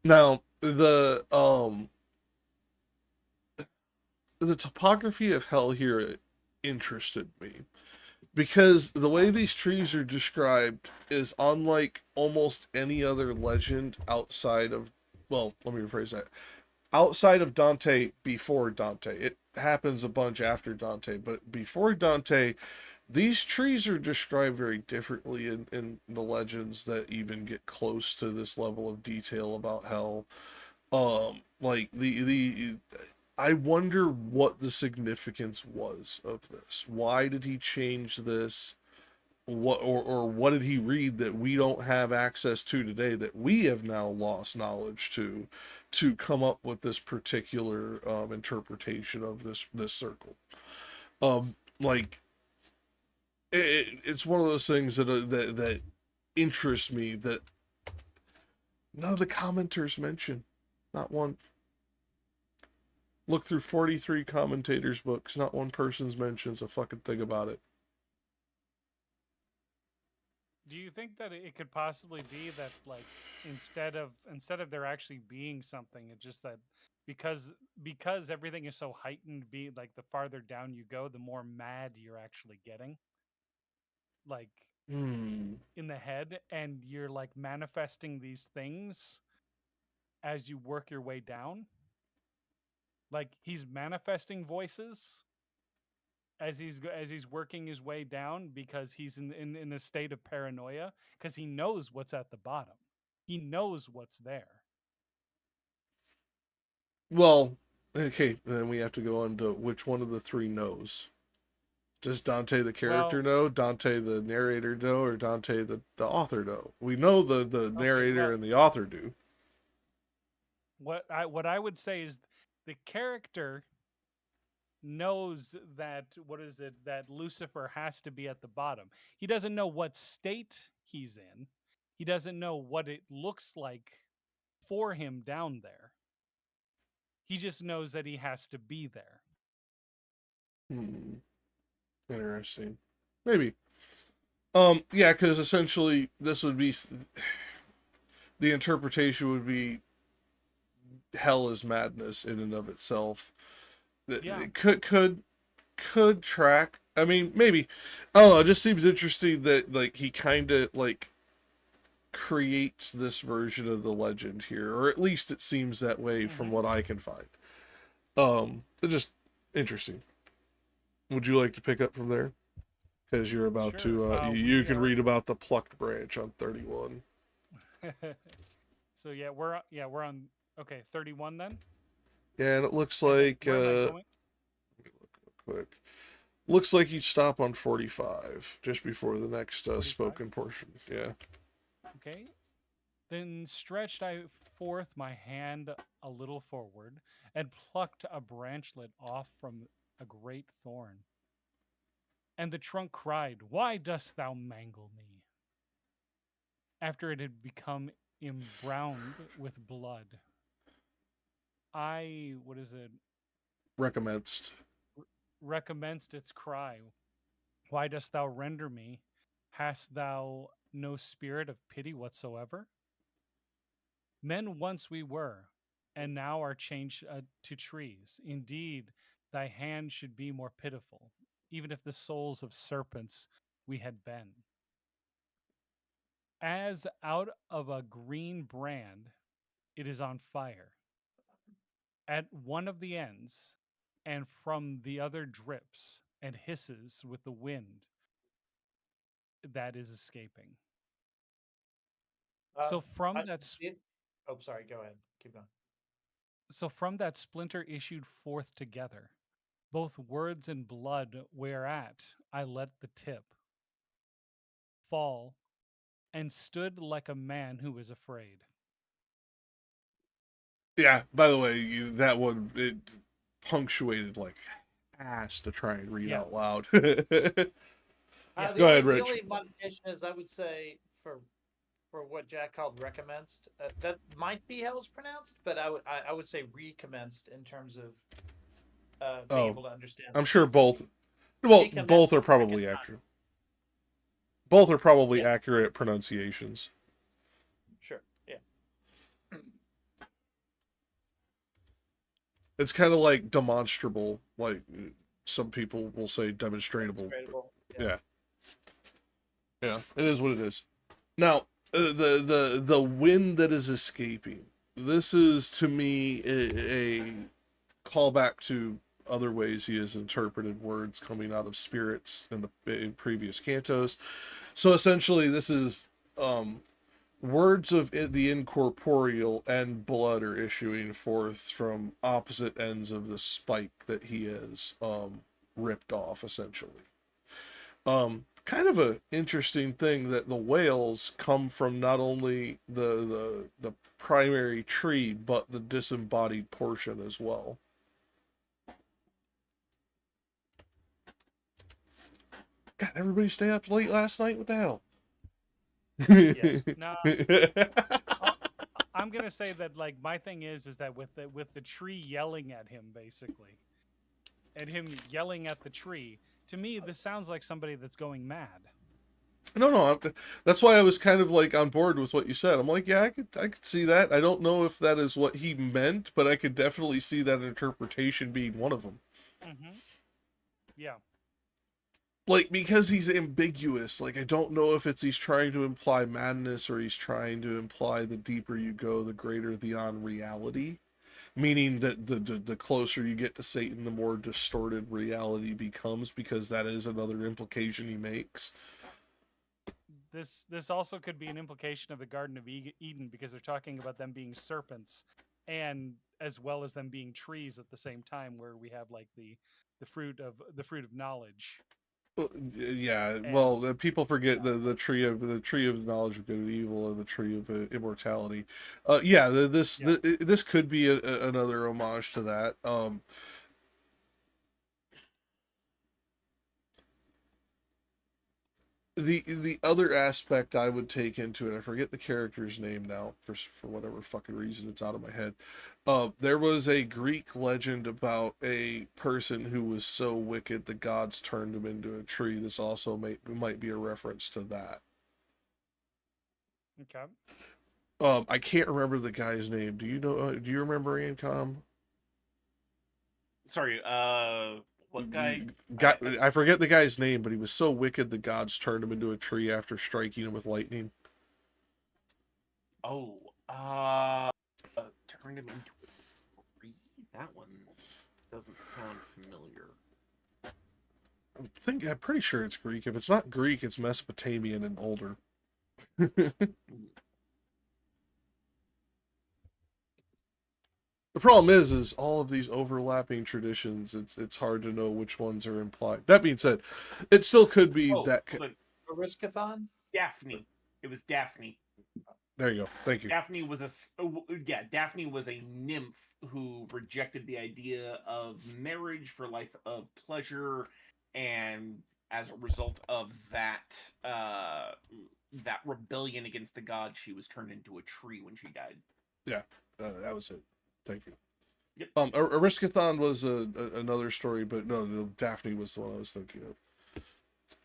now the topography of hell here interested me, because the way these trees are described is unlike almost any other legend outside of, well, let me rephrase that. Outside of Dante, before Dante. It happens a bunch after Dante, but before Dante, these trees are described very differently in the legends that even get close to this level of detail about hell. Like I wonder what the significance was of this. Why did he change this? What or what did he read that we don't have access to today, that we have now lost knowledge to come up with this particular interpretation of this circle? Like it's one of those things that interests me that none of the commenters mention, not one. Look through 43 commentators' books, not one person's mentions a fucking thing about it. Do you think that it could possibly be that, like, instead of there actually being something, it's just that because everything is so heightened, be like the farther down you go, the more mad you're actually getting, like in the head, and you're like manifesting these things as you work your way down. Like he's manifesting voices as he's working his way down, because he's in a state of paranoia, because he knows what's at the bottom. He knows what's there. Well, okay, then we have to go on to which one of the three knows. Does Dante the character know, Dante the narrator know, or Dante the author know? We know the narrator and the author do. What I would say is the character knows that that Lucifer has to be at the bottom. He doesn't know what state he's in. He doesn't know what it looks like for him down there. He just knows that he has to be there. Interesting. Maybe. Yeah, because essentially this would be the interpretation would be hell is madness in and of itself. Yeah. It could track. I mean, maybe. I don't know. It just seems interesting that like he kind of like creates this version of the legend here, or at least it seems that way from what I can find. It's just interesting. Would you like to pick up from there? Because you're about to. You can read about the plucked branch on 31. So we're on. Okay, 31 then. Yeah, and it looks like. Where am I going? Let me look real quick. Looks like you stop on 45, just before the next 45? spoken portion. Yeah. Okay. Then stretched I forth my hand a little forward, and plucked a branchlet off from a great thorn. And the trunk cried, "Why dost thou mangle me?" After it had become embrowned with blood, what is it, Recommenced. recommenced its cry, "Why dost thou render me? Hast thou no spirit of pity whatsoever? Men once we were, and now are changed to trees. Indeed, thy hand should be more pitiful, even if the souls of serpents we had been. As out of a green brand, it is on fire at one of the ends, and from the other drips and hisses with the wind that is escaping." So from that oh, sorry. Go ahead. Keep going. So from that splinter issued forth together, both words and blood, whereat I let the tip fall, and stood like a man who is afraid. Yeah, by the way, that one, it punctuated like ass to try and read Yeah. out loud. Yeah. Go ahead, The Rich. only modification is, I would say, for what Jack called recommenced, that might be how it's pronounced, but I would say recommenced in terms of being able to understand. I'm sure both. Well, both are probably accurate. Both are probably accurate pronunciations. Sure. Yeah. It's kind of like demonstrable. Like some people will say demonstratable. Yeah. Yeah, it is what it is. Now, the wind that is escaping. This is to me a callback to other ways he has interpreted words coming out of spirits in previous cantos. So essentially, this is words of the incorporeal and blood are issuing forth from opposite ends of the spike that he has ripped off, essentially. Kind of a interesting thing that the whales come from not only the primary tree, but the disembodied portion as well. God, everybody stay up late last night? What the hell? Yes. No, I'm gonna say that, like, my thing is that with the tree yelling at him, basically, and him yelling at the tree, to me this sounds like somebody that's going mad. No, that's why I was kind of like on board with what you said. I'm like, yeah, I could see that. I don't know if that is what he meant, but I could definitely see that interpretation being one of them. Mm-hmm. Yeah. Like, because he's ambiguous. Like, I don't know if he's trying to imply madness or he's trying to imply the deeper you go, the greater the unreality. Meaning that the closer you get to Satan, the more distorted reality becomes, because that is another implication he makes. This also could be an implication of the Garden of Eden, because they're talking about them being serpents, and as well as them being trees at the same time, where we have like the fruit of knowledge. Yeah, well, people forget the tree of knowledge of good and evil and the tree of immortality. This could be another homage to that. The other aspect I would take into it, I forget the character's name now for whatever fucking reason, it's out of my head. There was a Greek legend about a person who was so wicked the gods turned him into a tree. This also might be a reference to that. Okay. I can't remember the guy's name. Do you know? Do you remember, Ancom? Sorry, what guy? I forget the guy's name, but he was so wicked the gods turned him into a tree after striking him with lightning. Oh, turned him into a tree? That one doesn't sound familiar. I'm pretty sure it's Greek. If it's not Greek, it's Mesopotamian and older. The problem is all of these overlapping traditions. It's hard to know which ones are implied. That being said, it still could be that. But Ariskathon? Daphne. It was Daphne. There you go. Thank you. Daphne was Daphne was a nymph who rejected the idea of marriage for life of pleasure, and as a result of that that rebellion against the gods, she was turned into a tree when she died. Yeah, that was it. Thank you. Yep. Ariskathon was another story, but no, Daphne was the one I was thinking of.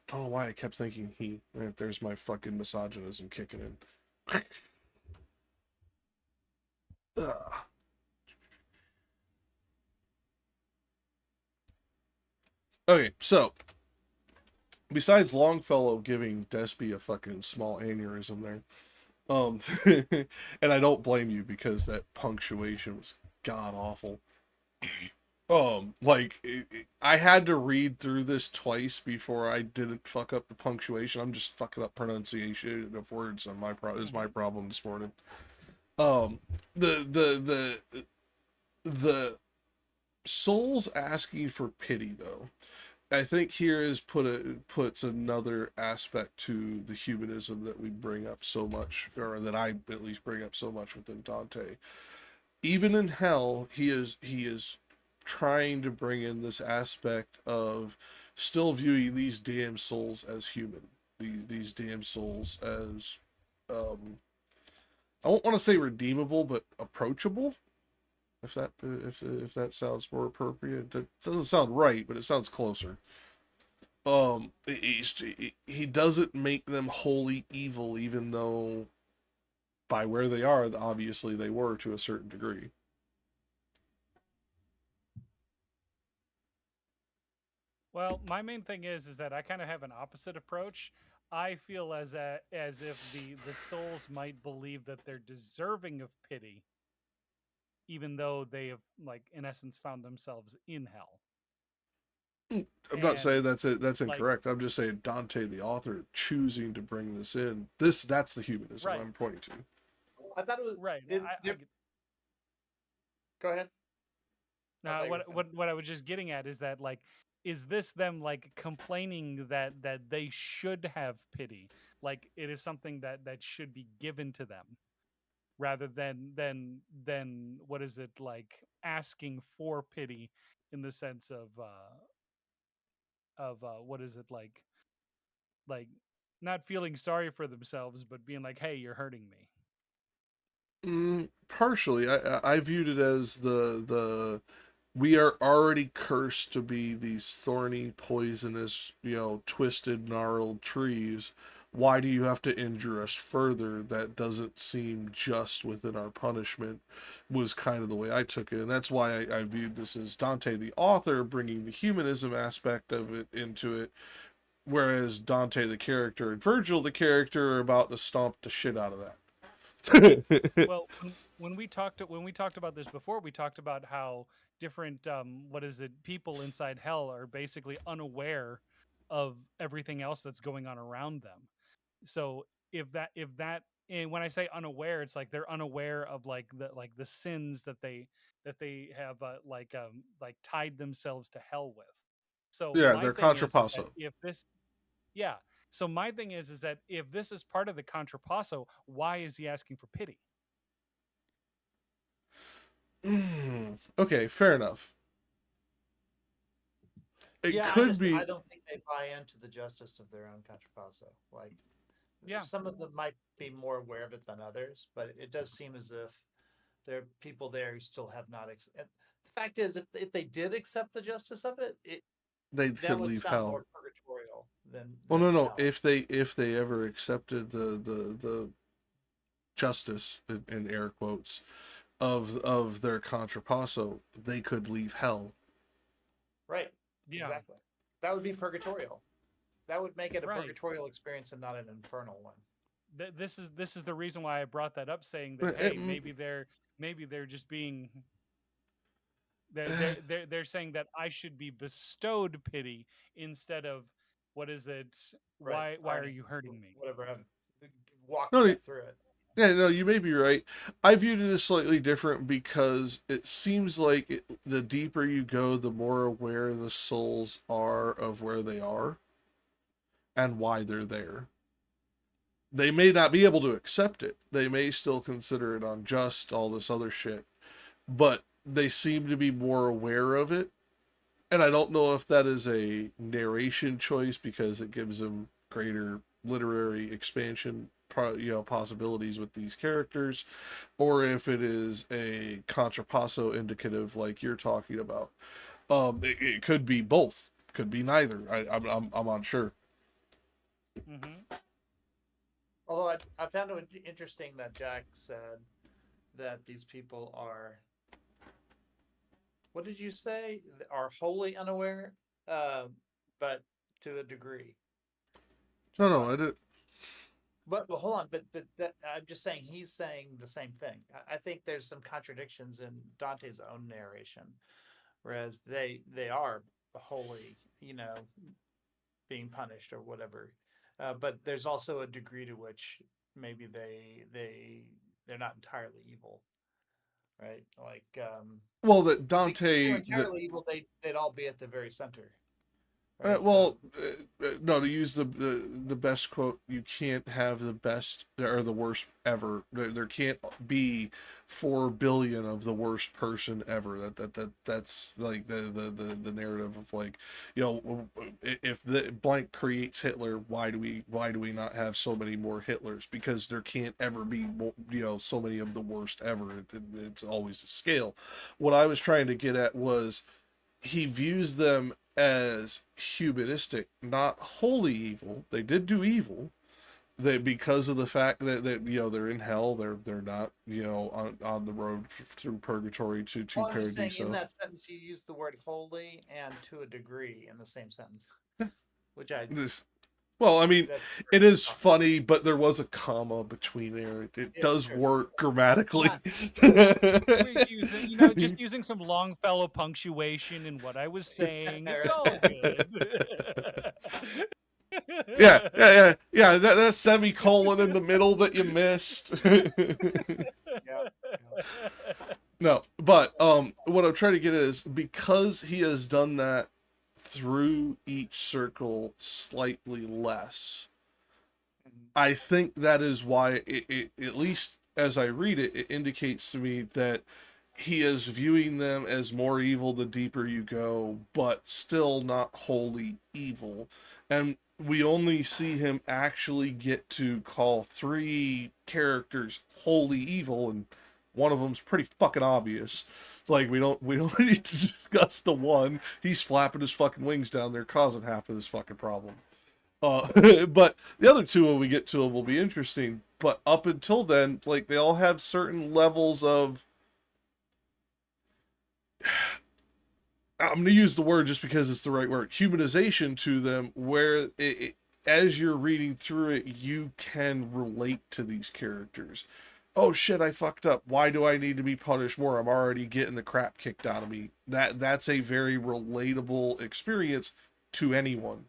Don't know why I kept thinking he. There's my fucking misogynism kicking in. Okay, so besides Longfellow giving Despi a fucking small aneurysm there, and I don't blame you because that punctuation was god awful. I had to read through this twice before I didn't fuck up the punctuation. I'm just fucking up pronunciation of words on my problem this morning. The soul's asking for pity though. I think here is puts another aspect to the humanism that we bring up so much, or that I at least bring up so much within Dante. Even in hell, he is trying to bring in this aspect of still viewing these damn souls as human. These damn souls as I don't want to say redeemable, but approachable. If that sounds more appropriate, that doesn't sound right, but it sounds closer. He doesn't make them wholly evil, even though by where they are, obviously they were to a certain degree. Well, my main thing is that I kind of have an opposite approach. I feel as if the souls might believe that they're deserving of pity, even though they have, like, in essence, found themselves in hell. I'm not saying that's incorrect. I'm just saying Dante, the author, choosing to bring this in. That's the humanism right. I'm pointing to. I thought it was right. Go ahead. What I was just getting at is that, like, is this them, like, complaining that they should have pity, like it is something that should be given to them, rather than what is it, like, asking for pity in the sense of what is it, like not feeling sorry for themselves, but being like, hey, you're hurting me. Partially, I viewed it as the we are already cursed to be these thorny, poisonous, twisted, gnarled trees. Why do you have to injure us further? That doesn't seem just within our punishment, was kind of the way I took it. And that's why I viewed this as Dante, the author, bringing the humanism aspect of it into it, whereas Dante, the character, and Virgil, the character, are about to stomp the shit out of that. Well, when we talked about this before, we talked about how different people inside hell are basically unaware of everything else that's going on around them. So if that and when I say unaware, it's like they're unaware of the sins that they have tied themselves to hell with. So yeah, my they're thing is that contrapasso. if this yeah so my thing is that if this is part of the contrapasso, why is he asking for pity? Okay, fair enough. It could be. I don't think they buy into the justice of their own contrapasso. Like, some of them might be more aware of it than others, but it does seem as if there are people there who still have not. The fact is, if they did accept the justice of it, they could leave hell. More purgatorial than no. hell. If they ever accepted the justice, in air quotes, of their contrapasso, they could leave hell. Right. Yeah. Exactly. That would be purgatorial. That would make it a Right. purgatorial experience and not an infernal one. This is the reason why I brought that up, saying that hey, maybe they're just being they're saying that I should be bestowed pity instead of what is it? Right. Why are you hurting me? Whatever. Walk me through it. Yeah, no, you may be right. I viewed it as slightly different because it seems like the deeper you go, the more aware the souls are of where they are and why they're there. They may not be able to accept it. They may still consider it unjust, all this other shit, but they seem to be more aware of it. And I don't know if that is a narration choice because it gives them greater literary expansion, possibilities with these characters, or if it is a contrapasso indicative like you're talking about. It could be both. Could be neither. I'm unsure. Mm-hmm. Although I found it interesting that Jack said that these people are, what did you say? Are wholly unaware, but to a degree. To No, no, what? I did. But well, hold on. But that, I'm just saying he's saying the same thing. I think there's some contradictions in Dante's own narration, whereas they are wholly, being punished or whatever. But there's also a degree to which maybe they're not entirely evil, right? Like Well, that because if they're Dante, that entirely evil, they'd all be at the very center, Uh, right? So well, no, to use the best quote, you can't have the best or the worst ever. There can't be 4 billion of the worst person ever. That's like the narrative of like, if the blank creates Hitler, why do we not have so many more Hitlers? Because there can't ever be so many of the worst ever. It's always a scale. What I was trying to get at was he views them as humanistic, not wholly evil. They did do evil. They because of the fact that they're in hell. They're not on the road through purgatory to well, I'm just saying in paradiso. that sentence you use the word wholly and to a degree in the same sentence, which I Well, I mean, that's it is funny, but there was a comma between there. It it's does true. work It's grammatically. not We're using, just using some Longfellow punctuation in what I was saying. It's Right. all good. Yeah. That semicolon in the middle that you missed. Yeah. No, but what I'm trying to get is because he has done that through each circle slightly less. Mhm. I think that is why it at least as I read it, it indicates to me that he is viewing them as more evil the deeper you go, but still not wholly evil. And we only see him actually get to call 3 characters wholly evil, and one of them's pretty fucking obvious. Like we don't need to discuss the one. He's flapping his fucking wings down there, causing half of this fucking problem. But the other two, when we get to them, will be interesting. But up until then, like they all have certain levels of. I'm going to use the word just because it's the right word. Humanization to them, where as you're reading through it, you can relate to these characters. Oh shit, I fucked up. Why do I need to be punished more? I'm already getting the crap kicked out of me. That's a very relatable experience to anyone.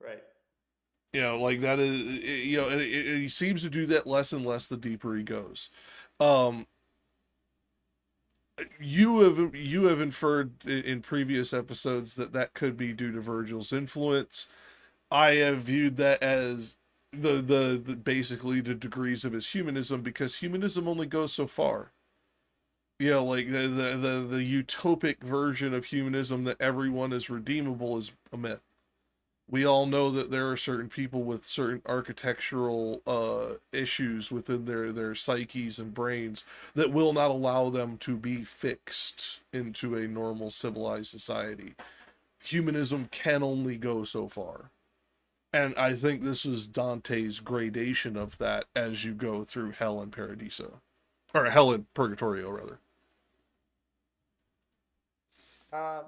Right. Like that is, and he seems to do that less and less the deeper he goes. Um, you have inferred in previous episodes that could be due to Virgil's influence. I have viewed that as the basically the degrees of his humanism because humanism only goes so far. Like the utopic version of humanism that everyone is redeemable is a myth. We all know that there are certain people with certain architectural issues within their psyches and brains that will not allow them to be fixed into a normal civilized society. Humanism can only go so far. And I think this is Dante's gradation of that as you go through hell and paradiso. Or hell and purgatorio, rather.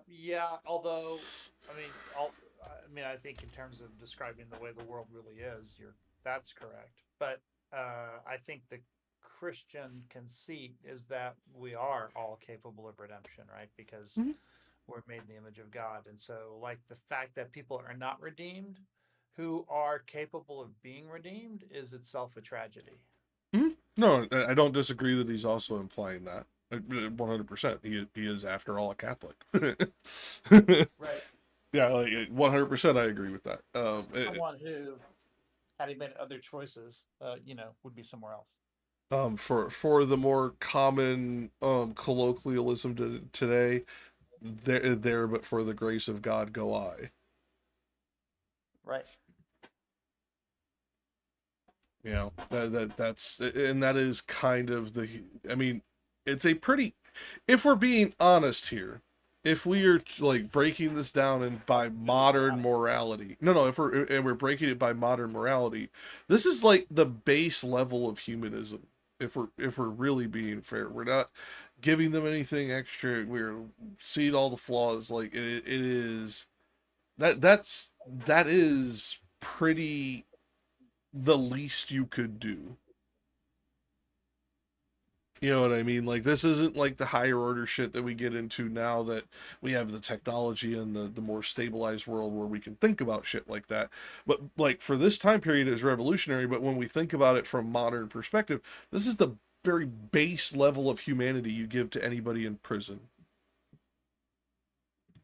Yeah. Although, I think in terms of describing the way the world really is, that's correct. But I think the Christian conceit is that we are all capable of redemption, right? Because Mhm. we're made in the image of God, and so like the fact that people are not redeemed, who are capable of being redeemed is itself a tragedy. No, I don't disagree that he's also implying that. 100%. He is, after all, a Catholic. Right. Yeah, like 100%. I agree with that. Someone who, had he made other choices, would be somewhere else. For the more common colloquialism today, there, but for the grace of God go I. Right. You know, that's, and that is kind of the, I mean, it's a pretty, if we're being honest here, if we are like breaking this down and by modern morality, if we're breaking it by modern morality, this is like the base level of humanism. If we're really being fair, we're not giving them anything extra. We're seeing all the flaws. Like it is that is pretty the least you could do. You know what I mean? Like, this isn't like the higher order shit that we get into now that we have the technology and the more stabilized world where we can think about shit like that. But, like, for this time period, it's revolutionary, but when we think about it from modern perspective, this is the very base level of humanity you give to anybody in prison.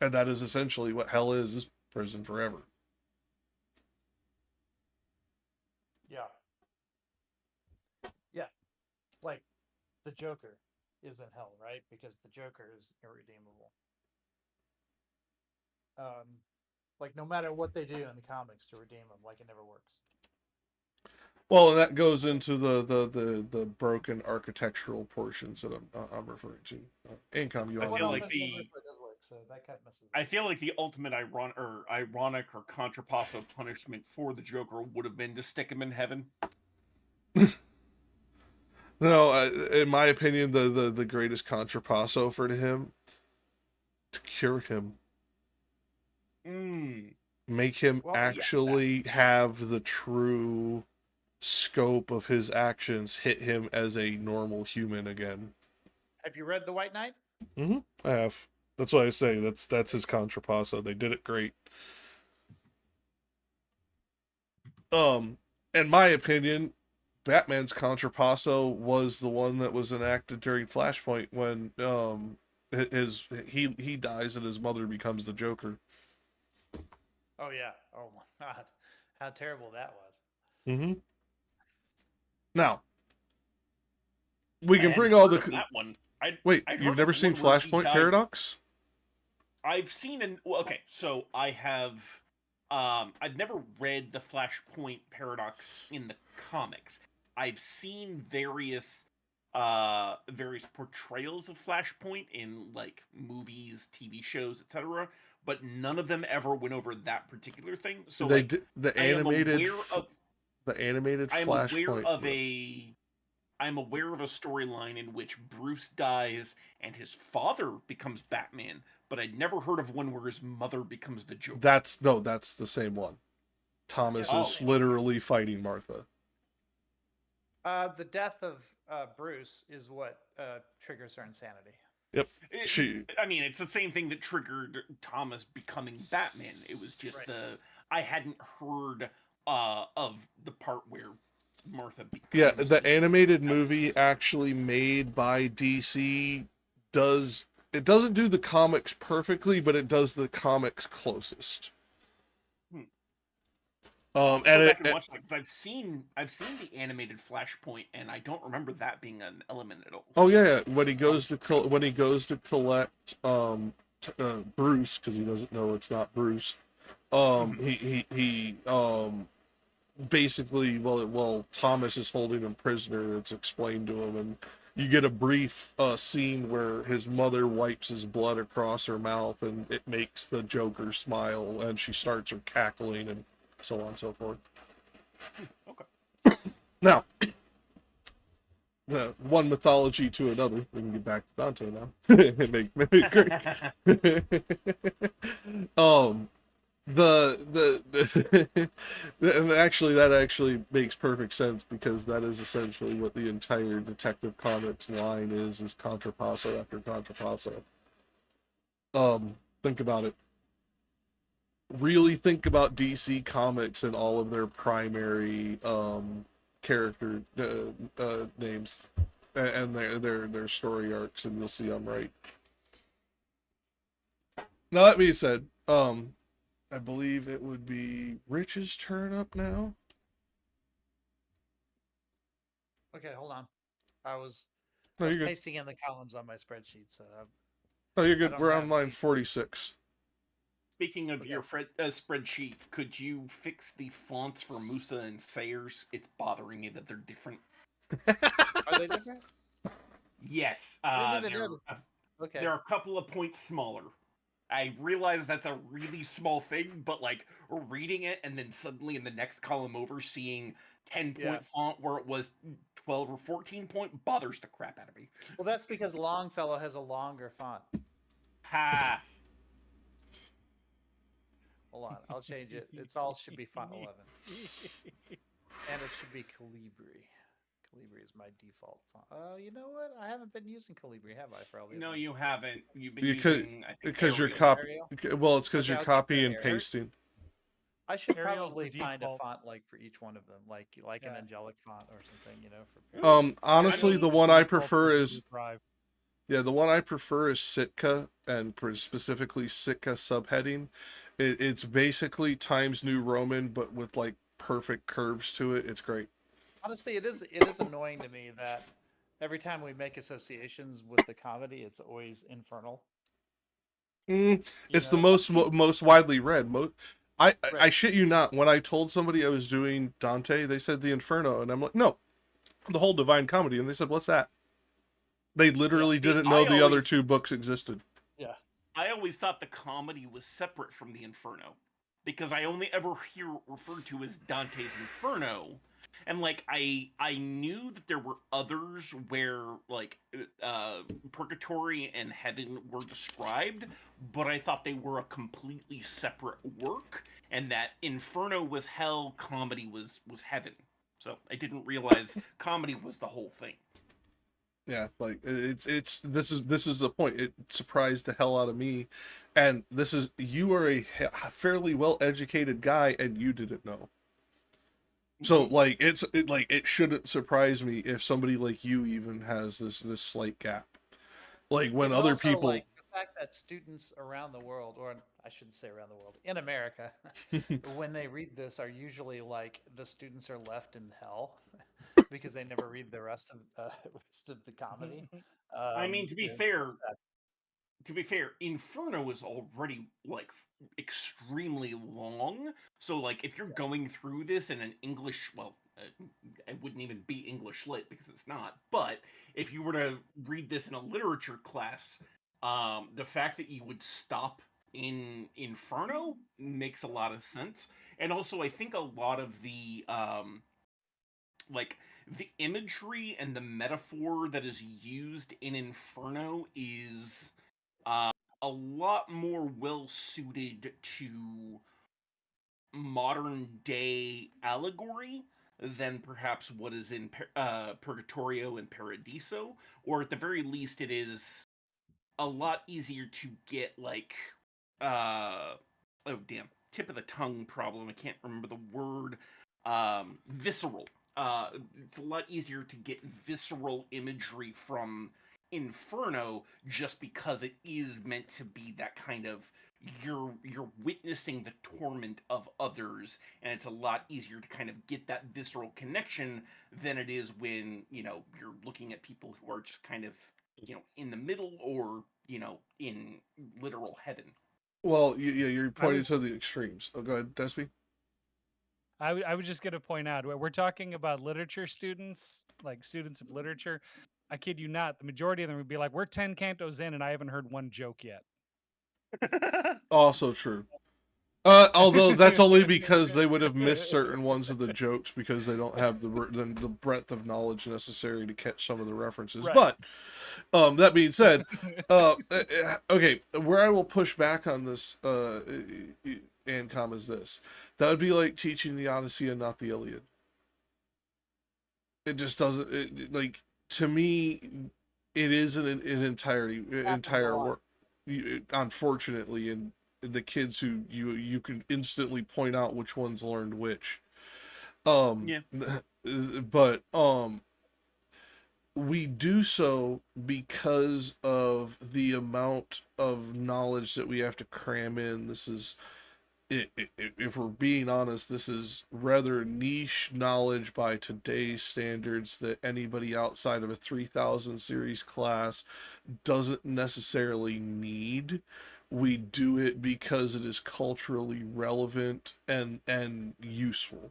And that is essentially what hell is prison forever. Yeah. Yeah. Like, the Joker is in hell, right? Because the Joker is irredeemable. Like, no matter what they do in the comics to redeem him, like, it never works. Well, and that goes into the broken architectural portions that I'm referring to. Income, you I all feel know. like I feel like the ultimate ironic or contrapasso punishment for the Joker would have been to stick him in heaven. No, in my opinion, the greatest contrapasso for him, to cure him. Make him actually have the true scope of his actions hit him as a normal human again. Have you read The White Knight? Mm-hmm. I have. That's why I say that's his contrapasso. They did it great. In my opinion, Batman's contrapasso was the one that was enacted during Flashpoint when he dies and his mother becomes the Joker. Oh yeah. Oh my God, how terrible that was. Mm-hmm. Now, we can bring all the that one. Wait, you've never seen Flashpoint Paradox? I've seen okay, so I have. I've never read the Flashpoint Paradox in the comics. I've seen various portrayals of Flashpoint in like movies, TV shows, etc. But none of them ever went over that particular thing. So they like, did the animated Flashpoint. I'm aware of a storyline in which Bruce dies and his father becomes Batman, but I'd never heard of one where his mother becomes the Joker. That's the same one. Thomas is literally fighting Martha. The death of Bruce is what triggers her insanity. Yep. I mean, it's the same thing that triggered Thomas becoming Batman. It was just I hadn't heard of the part where Martha becomes... Yeah, the animated movie actually made by DC doesn't do the comics perfectly, but it does the comics closest. And watch that, because I've seen the animated Flashpoint, and I don't remember that being an element at all. Oh yeah, when he goes to collect Bruce, because he doesn't know it's not Bruce. He basically, while Thomas is holding him prisoner, it's explained to him, and you get a brief scene where his mother wipes his blood across her mouth, and it makes the Joker smile, and she starts her cackling, and so on and so forth. Okay. Now, one mythology to another. We can get back to Dante now. make it great. And actually, that actually makes perfect sense, because that is essentially what the entire Detective Comics line is contrapasso after contrapasso. Think about it. really think about DC Comics and all of their primary character names and their story arcs, and you'll see I'm right. Now that being said, I believe it would be Rich's turn up now. Okay, hold on. I was No, you're good. pasting in the columns on my spreadsheet, so No, you're I good. don't We're have on line the- 46. Speaking of Okay. your spreadsheet, could you fix the fonts for Musa and Sayers? It's bothering me that they're different. are they different? Yes, I didn't even notice. Okay. they're a couple of points smaller. I realize that's a really small thing, but like reading it and then suddenly in the next column over seeing 10-point Yeah. font where it was 12 or 14-point bothers the crap out of me. Well, that's because Longfellow has a longer font. Ha! Hold on, I'll change it. It's all should be font 11, and it should be Calibri. Calibri is my default font. Oh, you know what? I haven't been using Calibri, have I? For all the No, other you haven't. You've been Because using, I think, because you're Arial. well, it's because Okay, you're I'll keep copy that and Arial. pasting. I should Arial's the probably find a default. font like for each one of them, like an Yeah. angelic font or something, you know. For Honestly, the one I prefer is Drive. the one I prefer is Sitka, and specifically Sitka subheading. It's basically Times New Roman, but with like perfect curves to it. It's great. honestly, it is annoying to me that every time we make associations with the comedy, it's always infernal. It's know? the most widely read. I Right. shit you not. When I told somebody I was doing Dante, they said the Inferno, and I'm like, no, the whole Divine Comedy, and they said, what's that? They literally didn't know the other two books existed. Yeah. I always thought the comedy was separate from the Inferno, because I only ever hear it referred to as Dante's Inferno, and like I knew that there were others where like Purgatory and Heaven were described, but I thought they were a completely separate work, and that Inferno was hell, comedy was heaven. So I didn't realize comedy was the whole thing. Yeah, like this is the point. It surprised the hell out of me, and you are a fairly well educated guy, and you didn't know. So like it shouldn't surprise me if somebody like you even has this slight gap. Like when It's other also, people, like, the fact that students around the world, or I shouldn't say around the world, in America, when they read this, are usually like the students are left in hell because they never read the rest of the comedy. I mean, to be it's fair, sad. Inferno is already like extremely long. So like if you're going through this in an English, well, it wouldn't even be English lit because it's not. But if you were to read this in a literature class, the fact that you would stop in Inferno makes a lot of sense. And also, I think a lot of the like the imagery and the metaphor that is used in Inferno is a lot more well suited to modern day allegory than perhaps what is in Purgatorio and Paradiso, or at the very least, it is a lot easier to get like oh damn, tip of the tongue problem. I can't remember the word. Visceral. It's a lot easier to get visceral imagery from Inferno just because it is meant to be that kind of you're witnessing the torment of others, and it's a lot easier to kind of get that visceral connection than it is when you're looking at people who are just kind of in the middle or in literal heaven. well, you're pointing to the extremes. Oh, go ahead, Despy. I was just going to point out, we're talking about literature students, like students of literature. I kid you not, the majority of them would be like, we're 10 cantos in and I haven't heard one joke yet. Also true. Although that's only because they would have missed certain ones of the jokes because they don't have the breadth of knowledge necessary to catch some of the references. Right. But that being said, okay, where I will push back on this ANCOM is this. That would be like teaching the Odyssey and not the Iliad. It just doesn't like, to me, it is an entire work. Unfortunately, in the kids who you can instantly point out which ones learned which. Yeah. But we do so because of the amount of knowledge that we have to cram in. This is, if we're being honest, this is rather niche knowledge by today's standards that anybody outside of a 3000 series class doesn't necessarily need. We do it because it is culturally relevant and useful.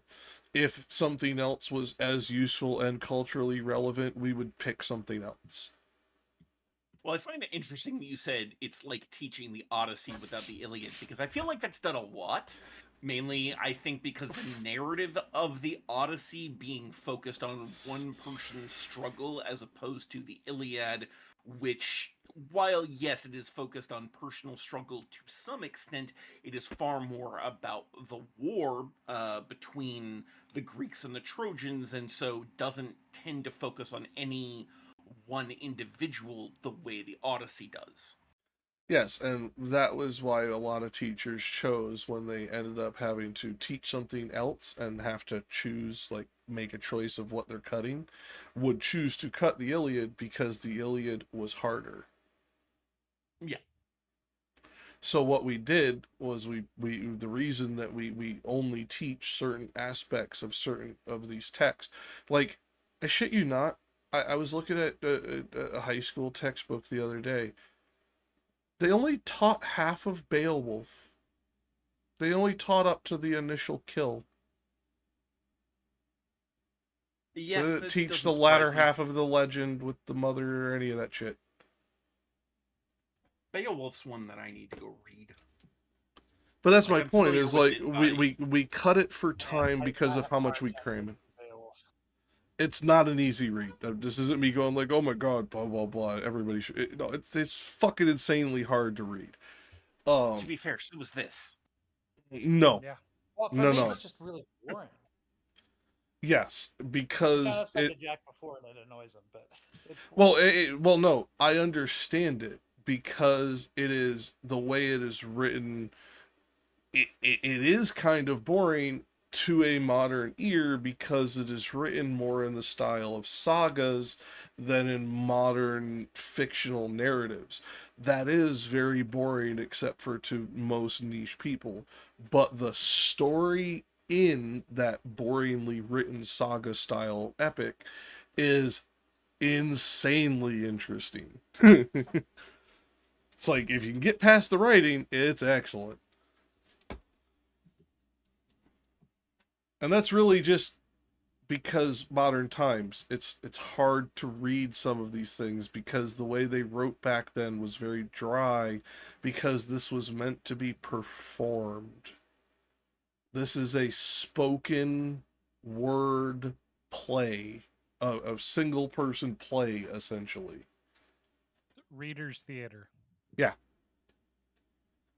If something else was as useful and culturally relevant, we would pick something else. Well, I find it interesting that you said it's like teaching the Odyssey without the Iliad, because I feel like that's done a lot. Mainly, I think because the narrative of the Odyssey being focused on one person's struggle as opposed to the Iliad, which, while yes, it is focused on personal struggle to some extent, it is far more about the war between the Greeks and the Trojans, and so doesn't tend to focus on any one individual the way the Odyssey does. Yes, and that was why a lot of teachers chose, when they ended up having to teach something else and have to choose, like, make a choice of what they're cutting, would choose to cut the Iliad because the Iliad was harder. Yeah. So what we did was we the reason that we only teach certain aspects of certain of these texts, like, I shit you not, I was looking at a high school textbook the other day. They only taught half of Beowulf. They only taught up to the initial kill. Yeah. They didn't this teach doesn't the surprise latter me. half of the legend with the mother or any of that shit. Beowulf's one that I need to go read. But that's Like, my I'm point, familiar is with like it, we cut it for Man, time because I of have how a much hard we time cram with in. Beowulf. It's not an easy read. This isn't me going like, oh my god, blah blah blah. Everybody should. No, it's fucking insanely hard to read. To be fair, so was this. No, Yeah. Well, for no, me, it no. was just really boring. Yes, Kind because of said to it. Jack before, and it annoys him, but it's Well, well, no, I understand it because it is the way it is written. It is kind of boring to a modern ear because it is written more in the style of sagas than in modern fictional narratives. That is very boring, except for to most niche people. But the story in that boringly written saga style epic is insanely interesting. It's like, if you can get past the writing, it's excellent. And that's really just because modern times. It's hard to read some of these things because the way they wrote back then was very dry, because this was meant to be performed. This is a spoken word play, a single person play, essentially. Reader's theater. Yeah.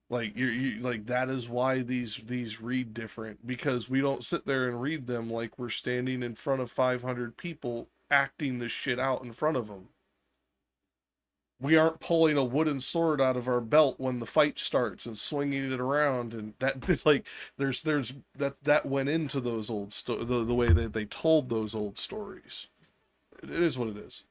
Like you like, that is why these read different, because we don't sit there and read them like we're standing in front of 500 people acting this shit out in front of them. We aren't pulling a wooden sword out of our belt when the fight starts and swinging it around, and that, like, there's that went into those old the way that they told those old stories. It is what it is.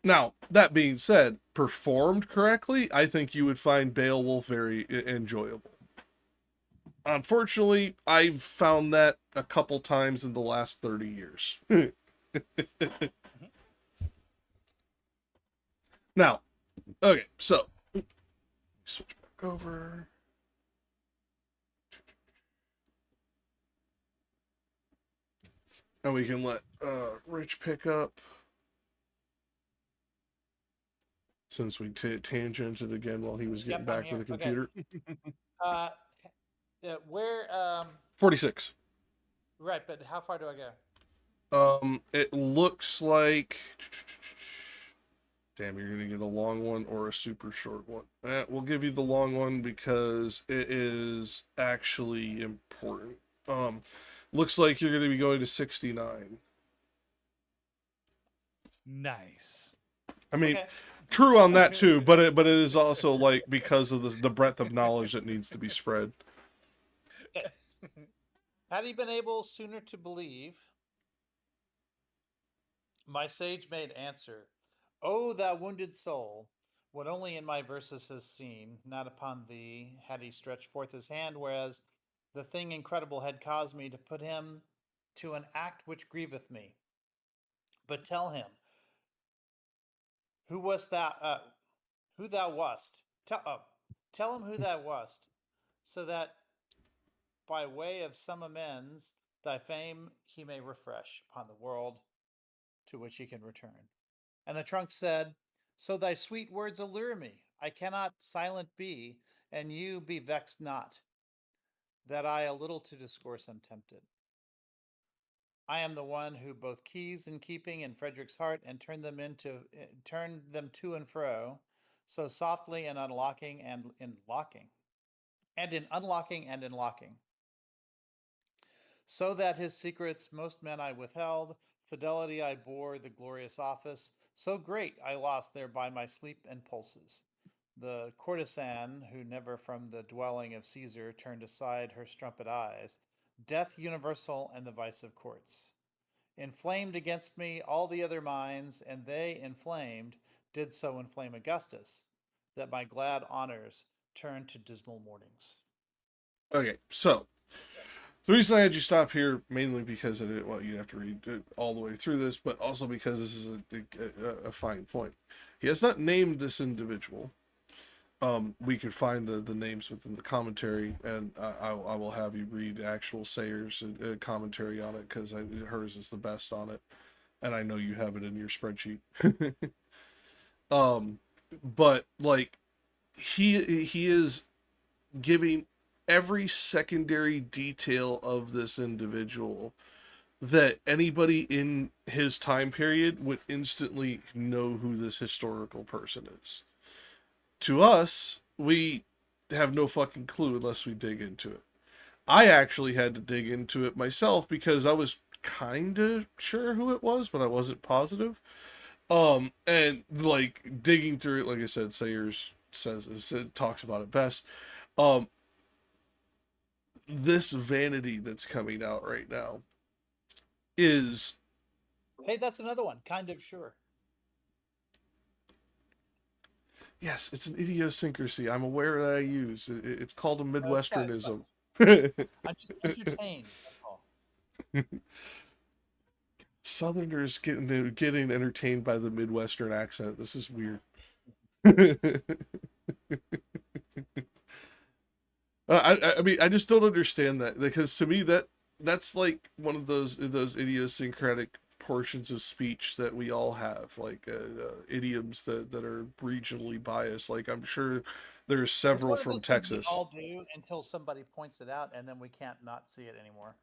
Now, that being said, performed correctly, I think you would find Beowulf very enjoyable. Unfortunately, I've found that a couple times in the last 30 years. Now, okay, so switch back over. And we can let Rich pick up, since we tangented again while he was getting Yep, I'm back to the here. Okay. computer. Where 46. right, but how far do I go? It looks like, damn, you're gonna get a long one or a super short one. We'll give you the long one because it is actually important. Looks like you're gonna be going to 69. Nice. I mean, Okay. True on that too, but it is also like because of the breadth of knowledge that needs to be spread. Had he been able sooner to believe, my sage made answer, "O thou wounded soul, what only in my verses has seen, not upon thee had he stretched forth his hand, whereas the thing incredible had caused me to put him to an act which grieveth me. But tell him, who wast thou? Who thou wast? Tell him who thou wast, so that by way of some amends, thy fame he may refresh upon the world to which he can return." And the trunk said, "So thy sweet words allure me. I cannot silent be, and you be vexed not, that I a little to discourse am tempted. I am the one who both keys in keeping in Frederick's heart and turned them to and fro, so softly in unlocking and in locking, and in unlocking and in locking, so that his secrets most men I withheld, fidelity I bore the glorious office, so great I lost thereby my sleep and pulses. The courtesan who never from the dwelling of Caesar turned aside her strumpet eyes, death universal and the vice of courts. Inflamed against me all the other minds, and they inflamed did so inflame Augustus, that my glad honors turned to dismal mornings." Okay, so the reason I had you stop here mainly because you have to read it all the way through this, but also because this is a fine point. He has not named this individual. We could find the names within the commentary, and I will have you read actual Sayers' commentary on it, because hers is the best on it, and I know you have it in your spreadsheet. But like he is giving every secondary detail of this individual that anybody in his time period would instantly know who this historical person is. To us, we have no fucking clue unless we dig into it. I actually had to dig into it myself because I was kind of sure who it was, but I wasn't positive. And like digging through it, like I said, Sayers talks about it best. This vanity that's coming out right now is... Hey, that's another one. Kind of sure. Yes, it's an idiosyncrasy. I'm aware that I use. It's called a Midwesternism. I'm just entertained. That's all. Southerners getting entertained by the Midwestern accent. This is weird. I mean, I just don't understand that, because to me that's like one of those idiosyncratic portions of speech that we all have, like idioms that are regionally biased. Like I'm sure there's several from Texas. We all do until somebody points it out, and then we can't not see it anymore.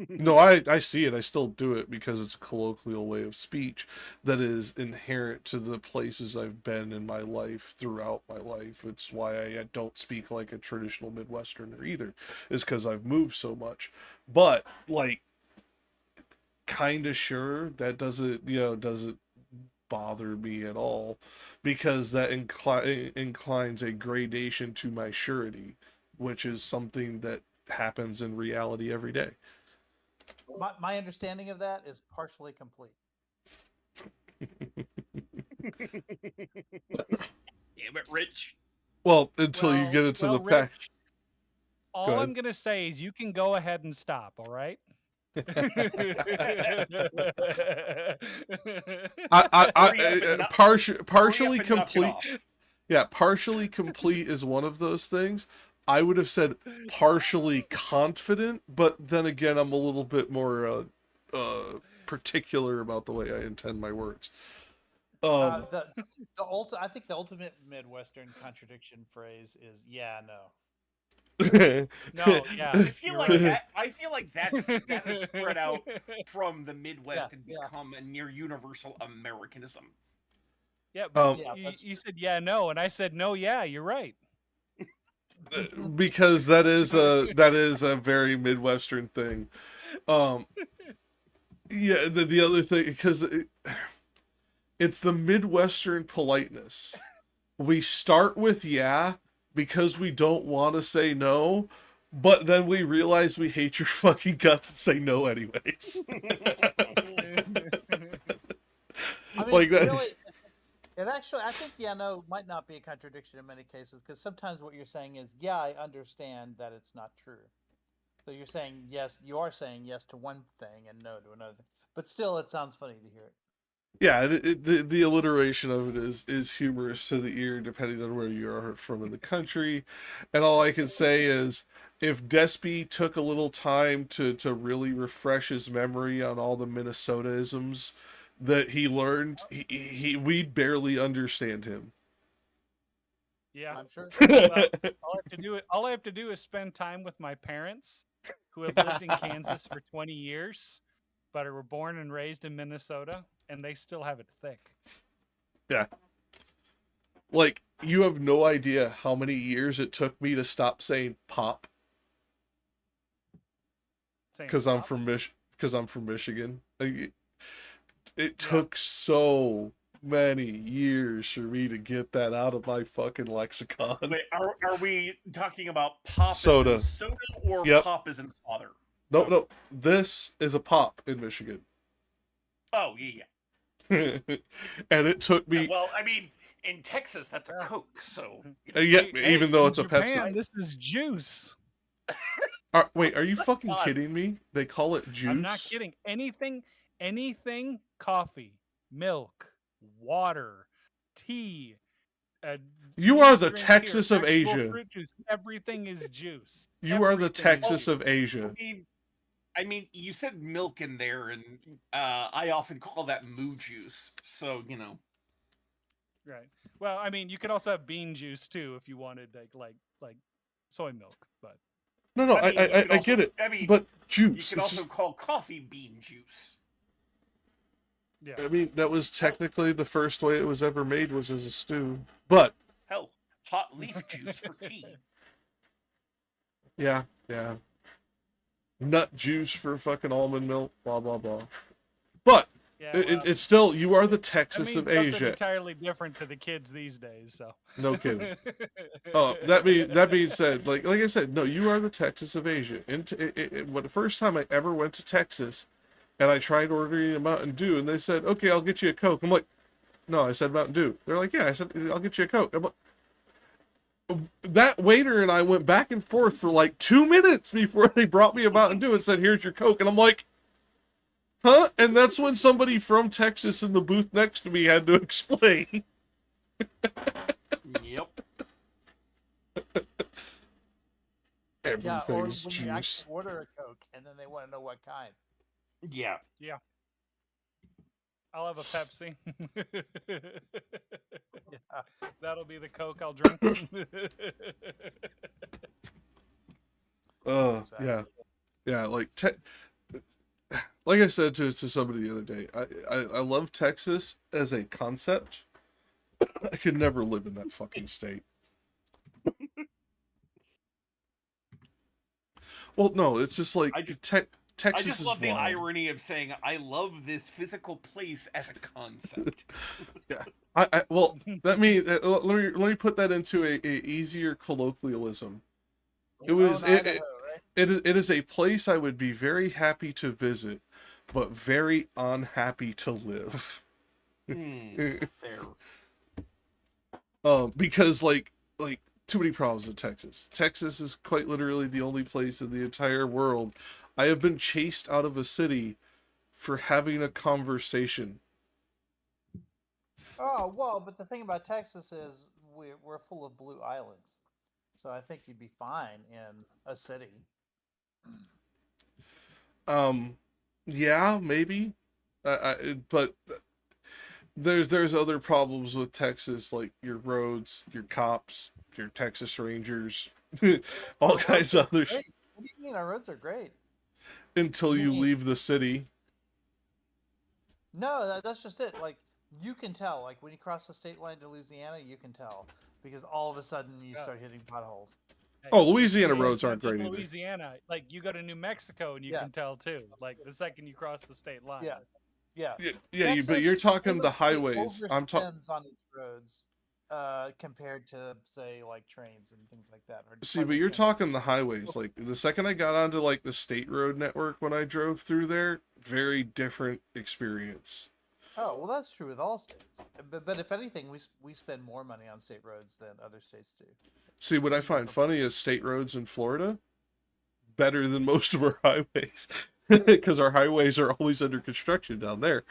No, I see it. I still do it because it's a colloquial way of speech that is inherent to the places I've been in my life throughout my life. It's why I don't speak like a traditional Midwesterner either, is because I've moved so much. But like, kind of sure, that doesn't bother me at all, because that inclines a gradation to my surety, which is something that happens in reality every day. My understanding of that is partially complete. Damn it, Rich. Well, until you get into the fact. All I'm going to say is you can go ahead and stop, all right? Partially complete. Yeah, partially complete is one of those things. I would have said partially confident, but then again, I'm a little bit more particular about the way I intend my words. I think the ultimate Midwestern contradiction phrase is "yeah, no." No, yeah. I feel like that has spread out from the Midwest and become a near universal Americanism. Yeah, but you said yeah, no, and I said no, yeah, you're right. Because that is a very Midwestern thing. Yeah, the other thing, because It's the Midwestern politeness. We start with yeah because we don't want to say no, but then we realize we hate your fucking guts and say no anyways. I mean, Like that. really, it actually, I think, yeah, no, might not be a contradiction in many cases, because sometimes what you're saying is, yeah, I understand that it's not true. So you're saying yes, you are saying yes to one thing and no to another thing, but still, it sounds funny to hear it. Yeah, the alliteration of it is humorous to the ear, depending on where you are from in the country. And all I can say is, if Despy took a little time to really refresh his memory on all the Minnesota-isms that he learned, we'd barely understand him. Yeah, I'm sure. well, all I have to do is spend time with my parents, who have lived in Kansas for 20 years, but were born and raised in Minnesota, and they still have it thick. Yeah. Like, you have no idea how many years it took me to stop saying pop. Because I'm from Michigan. Like, it took so many years for me to get that out of my fucking lexicon. Wait, are we talking about pop Soda. as in soda or Yep. pop as in father? No. This is a pop in Michigan. Oh, yeah. And it took me... Well, I mean, in Texas, that's a Coke, so... yeah, even though in it's a Japan, Pepsi. this is juice. Wait, are you fucking God. kidding me? They call it juice? I'm not kidding. Anything coffee, milk, water, tea. You are the drink Texas here, of actual Asia. fruit juice, everything is juice. You are the Everything is Texas juice. of Asia. I mean, you said milk in there, and I often call that moo juice, so, you know. Right. Well, I mean, you could also have bean juice too if you wanted like soy milk, but No, I mean, you could I also- get it. I mean, But You juice. could it's also just- call coffee bean juice. yeah. I mean, that was technically the first way it was ever made was as a stew. But, Hell, hot leaf juice for tea. yeah. Nut juice for fucking almond milk, blah, blah, blah. But, Yeah, well, it's still, you are the that Texas means of something Asia. entirely different to the kids these days. So No kidding. That being said, like I said, no, you are the Texas of Asia. When the first time I ever went to Texas, and I tried ordering a Mountain Dew, and they said, "Okay, I'll get you a Coke." I'm like, "No," I said Mountain Dew. They're like, "Yeah," I said, "I'll get you a Coke." I'm like, that waiter and I went back and forth for like 2 minutes before they brought me a Mountain Dew and said, "Here's your Coke," and I'm like, "Huh?" And that's when somebody from Texas in the booth next to me had to explain. Yep. Yeah, or Everything's when you juice. actually order a Coke and then they want to know what kind. Yeah. I'll have a Pepsi. Yeah. That'll be the Coke I'll drink. Yeah. Like like I said to somebody the other day, I love Texas as a concept. I could never live in that fucking state. Well, no, it's just like Texas I just is love the wild. irony of saying I love this physical place as a concept. Well, that means let me put that into a easier colloquialism. It was Idaho, right? it is a place I would be very happy to visit, but very unhappy to live. Fair. Because like too many problems in Texas. Texas is quite literally the only place in the entire world I have been chased out of a city for having a conversation. Oh, well, but the thing about Texas is we're full of blue islands. So I think you'd be fine in a city. Yeah, maybe. But there's other problems with Texas, like your roads, your cops, your Texas Rangers, all kinds of other Great. What do you mean? Our roads are great. until you leave the city. No, that's just it. Like, you can tell. Like, when you cross the state line to Louisiana, you can tell. Because all of a sudden, you start hitting potholes. Oh, Louisiana It's roads not aren't just great either. Louisiana, like you go to New Mexico and you Yeah. can tell too. Like the second you cross the state line. Yeah. Yeah. But you're talking the famously highways. I'm talking. overspends on its roads compared to, say, like trains and things like that. Or See, but you're talking the highways. Like the second I got onto like the state road network when I drove through there, very different experience. Oh, well, that's true with all states. But if anything, we spend more money on state roads than other states do. See, what I find funny is state roads in Florida better than most of our highways because our highways are always under construction down there.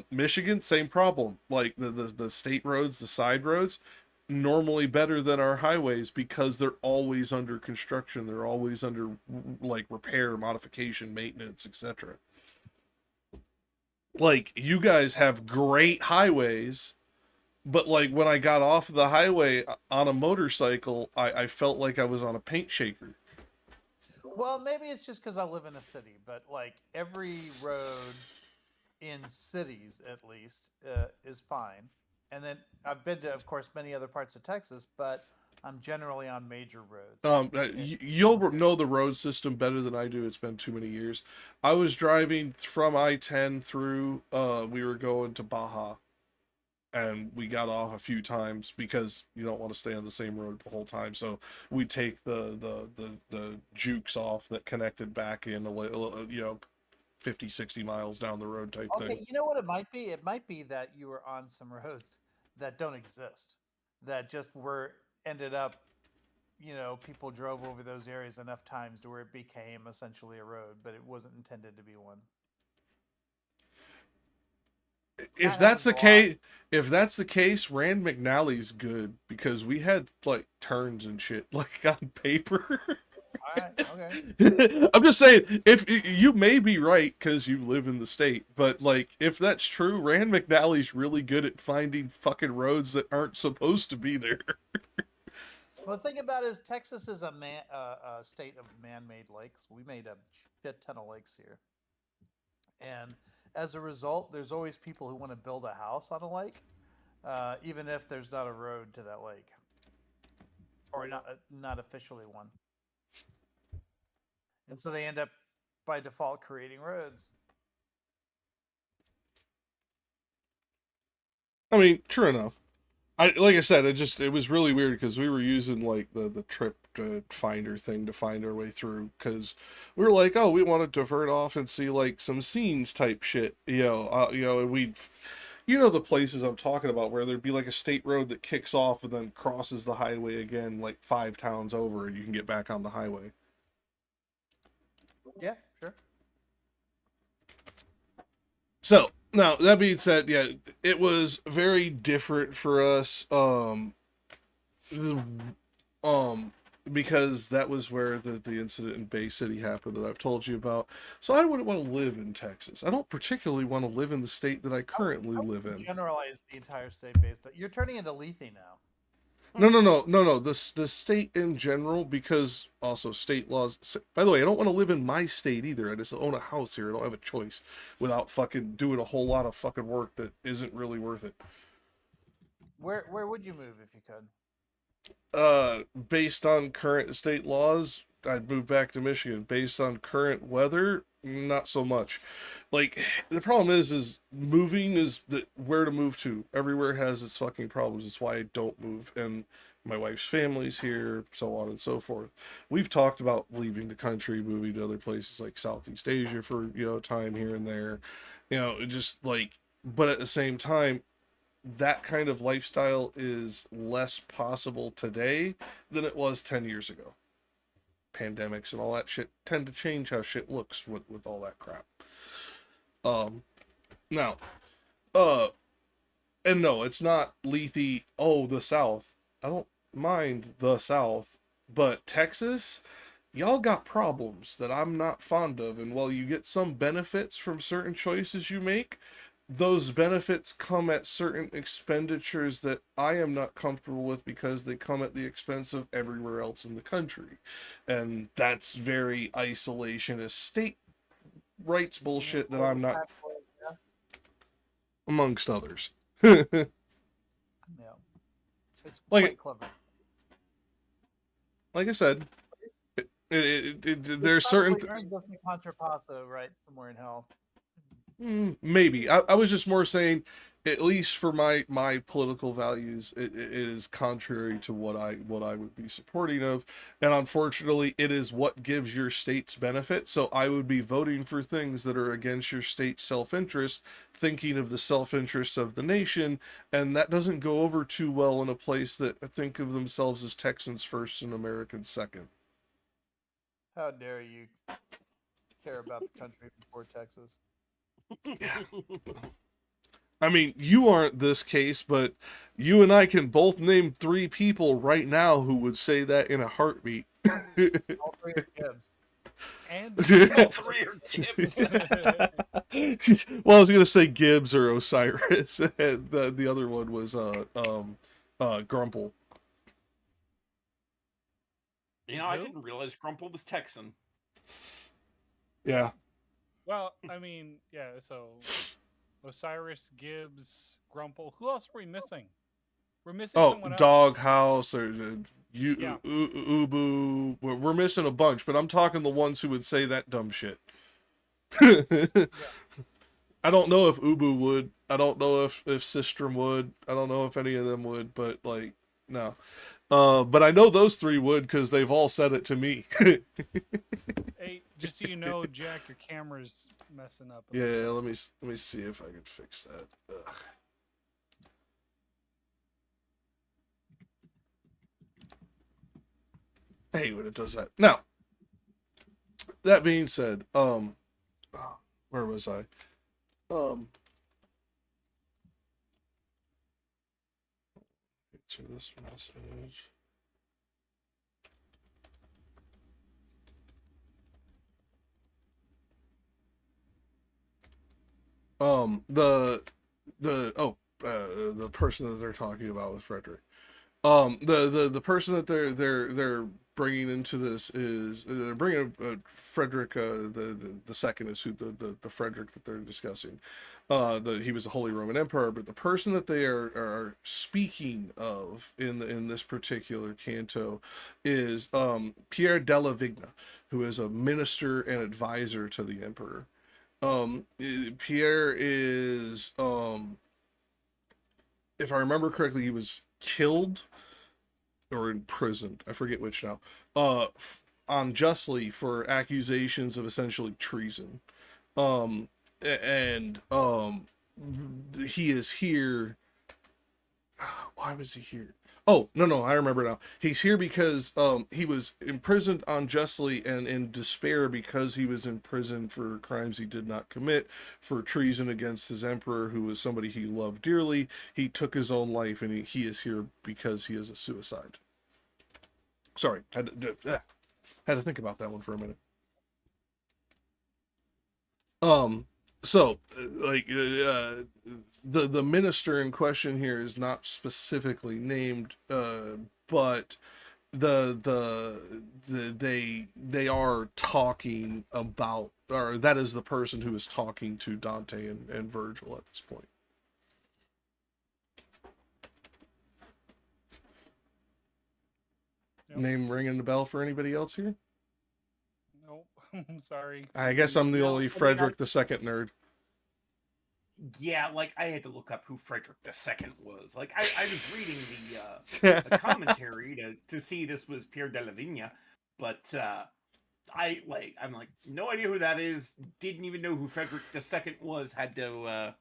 Michigan, same problem. Like the state roads, the side roads, normally better than our highways because they're always under construction. They're always under like repair, modification, maintenance, etc. Like you guys have great highways, but like when I got off the highway on a motorcycle, I felt like I was on a paint shaker. Well, maybe it's just because I live in a city, but like every road in cities, at least, is fine. And then I've been to, of course, many other parts of Texas, but I'm generally on major roads. You'll know the road system better than I do. It's been too many years. I was driving from I-10 through, we were going to Baja, and we got off a few times because you don't want to stay on the same road the whole time. So we take the jukes off that connected back in, 50, 60 miles down the road type thing. Okay, you know what it might be? It might be that you were on some roads that don't exist, that just ended up, people drove over those areas enough times to where it became essentially a road, but it wasn't intended to be one. If that's the case, Rand McNally's good because we had like turns and shit like on paper. All right, okay. I'm just saying, if you may be right because you live in the state, but like if that's true, Rand McNally's really good at finding fucking roads that aren't supposed to be there. Well, the thing about it is Texas is a state of man-made lakes. We made a shit ton of lakes here, and as a result, there's always people who want to build a house on a lake, even if there's not a road to that lake, or not officially one. And so they end up, by default, creating roads. I mean, true enough. Like I said, it was really weird because we were using like the trip finder thing to find our way through because we were like, oh, we want to divert off and see like some scenes type shit, and we'd, the places I'm talking about where there'd be like a state road that kicks off and then crosses the highway again like 5 towns over and you can get back on the highway. Yeah, sure. So now that being said, yeah, it was very different for us, because that was where the incident in Bay City happened that I've told you about. So I wouldn't want to live in Texas. I don't particularly want to live in the state that I currently live in. Generalize the entire state based. You're turning into Lethe now. No. The state in general, because also state laws. By the way, I don't want to live in my state either. I just own a house here. I don't have a choice without fucking doing a whole lot of fucking work that isn't really worth it. Where would you move if you could? Based on current state laws, I'd move back to Michigan. Based on current weather, not so much. Like, the problem is moving is where to move to. Everywhere has its fucking problems. It's why I don't move. And my wife's family's here, so on and so forth. We've talked about leaving the country, moving to other places like Southeast Asia for, time here and there. Just like, but at the same time, that kind of lifestyle is less possible today than it was 10 years ago. Pandemics and all that shit tend to change how shit looks with all that crap. Now, and no, it's not Lethe, the South. I don't mind the South, but Texas, y'all got problems that I'm not fond of, and while you get some benefits from certain choices you make, those benefits come at certain expenditures that I am not comfortable with because they come at the expense of everywhere else in the country. And that's very isolationist state rights bullshit that I'm not, amongst others. Yeah. It's quite clever. Like I said, there's certain... Contrapasso, right, somewhere in hell. Maybe. I was just more saying, at least for my political values, it is contrary to what I would be supporting of, and unfortunately, it is what gives your state's benefit. So I would be voting for things that are against your state's self-interest, thinking of the self-interest of the nation, and that doesn't go over too well in a place that think of themselves as Texans first and Americans second. How dare you care about the country before Texas? I mean, you aren't this case, but you and I can both name 3 people right now who would say that in a heartbeat. All 3 are Gibbs. And All 3 are Gibbs. Well, I was gonna say Gibbs or Osiris, and the other one was Grumple. You know, I didn't realize Grumple was Texan. Yeah. well, I mean, yeah. So Osiris, Gibbs, Grumple. Who else are we missing? We're missing someone else. Doghouse or Yeah. Ubu. We're missing a bunch, but I'm talking the ones who would say that dumb shit. I don't know if Ubu would. I don't know if Sistrum would. I don't know if any of them would, but like, no. But I know those 3 would because they've all said it to me. Hey, just so you know, Jack, your camera's messing up. Yeah, let me see if I can fix that. Ugh. I hate when it does that. Now, that being said, where was I? Answer this message. The person that they're talking about with Frederick. The person that they're bringing into this is they're bringing Frederick the second is who the Frederick that they're discussing. He was a Holy Roman Emperor, but the person that they are speaking of in this particular canto is Pier della Vigna, who is a minister and advisor to the emperor. Pierre is if I remember correctly, he was killed or imprisoned. I forget which now. Unjustly for accusations of essentially treason. And he is here. Why was he here? Oh, no, I remember now. He's here because he was imprisoned unjustly and in despair because he was in prison for crimes he did not commit, for treason against his emperor, who was somebody he loved dearly. He took his own life, and he is here because he is a suicide. Sorry, had to think about that one for a minute. So, like, the minister in question here is not specifically named, but they are talking about, or that is the person who is talking to Dante and Virgil at this point. Yep. Name ringing the bell for anybody else here? Nope. I'm sorry. I guess I'm the only Frederick II nerd. Yeah, like, I had to look up who Frederick II was. Like, I was reading the commentary to see this was Pier della Vigna, but I'm like, no idea who that is. Didn't even know who Frederick II was. Had to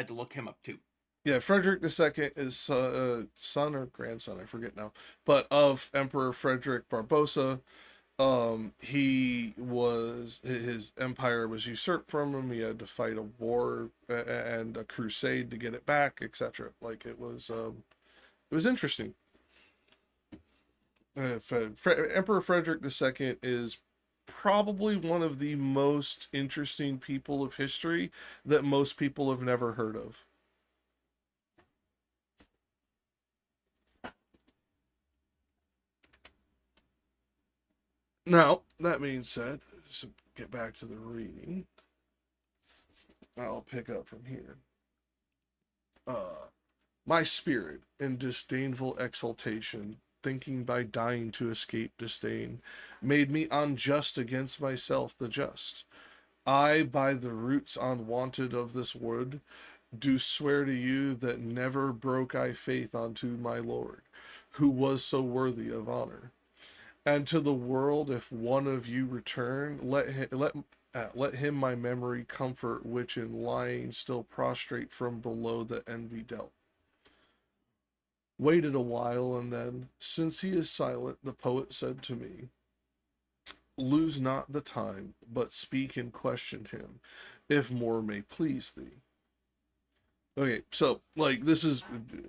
look him up too. Yeah, Frederick II is son or grandson, I forget now, but of Emperor Frederick Barbarossa. His empire was usurped from him. He had to fight a war and a crusade to get it back, etc. Like, it was interesting. Emperor Frederick II is probably one of the most interesting people of history that most people have never heard of. Now, that being said, to get back to the reading, I'll pick up from here. My spirit, in disdainful exultation, thinking by dying to escape disdain, made me unjust against myself the just. I, by the roots unwanted of this wood, do swear to you that never broke I faith unto my Lord, who was so worthy of honor. And to the world, if one of you return, let him my memory comfort, which in lying still prostrate from below the envy dealt. Waited a while, and then, since he is silent, the poet said to me, lose not the time, but speak and question him, if more may please thee. Okay, so like this is,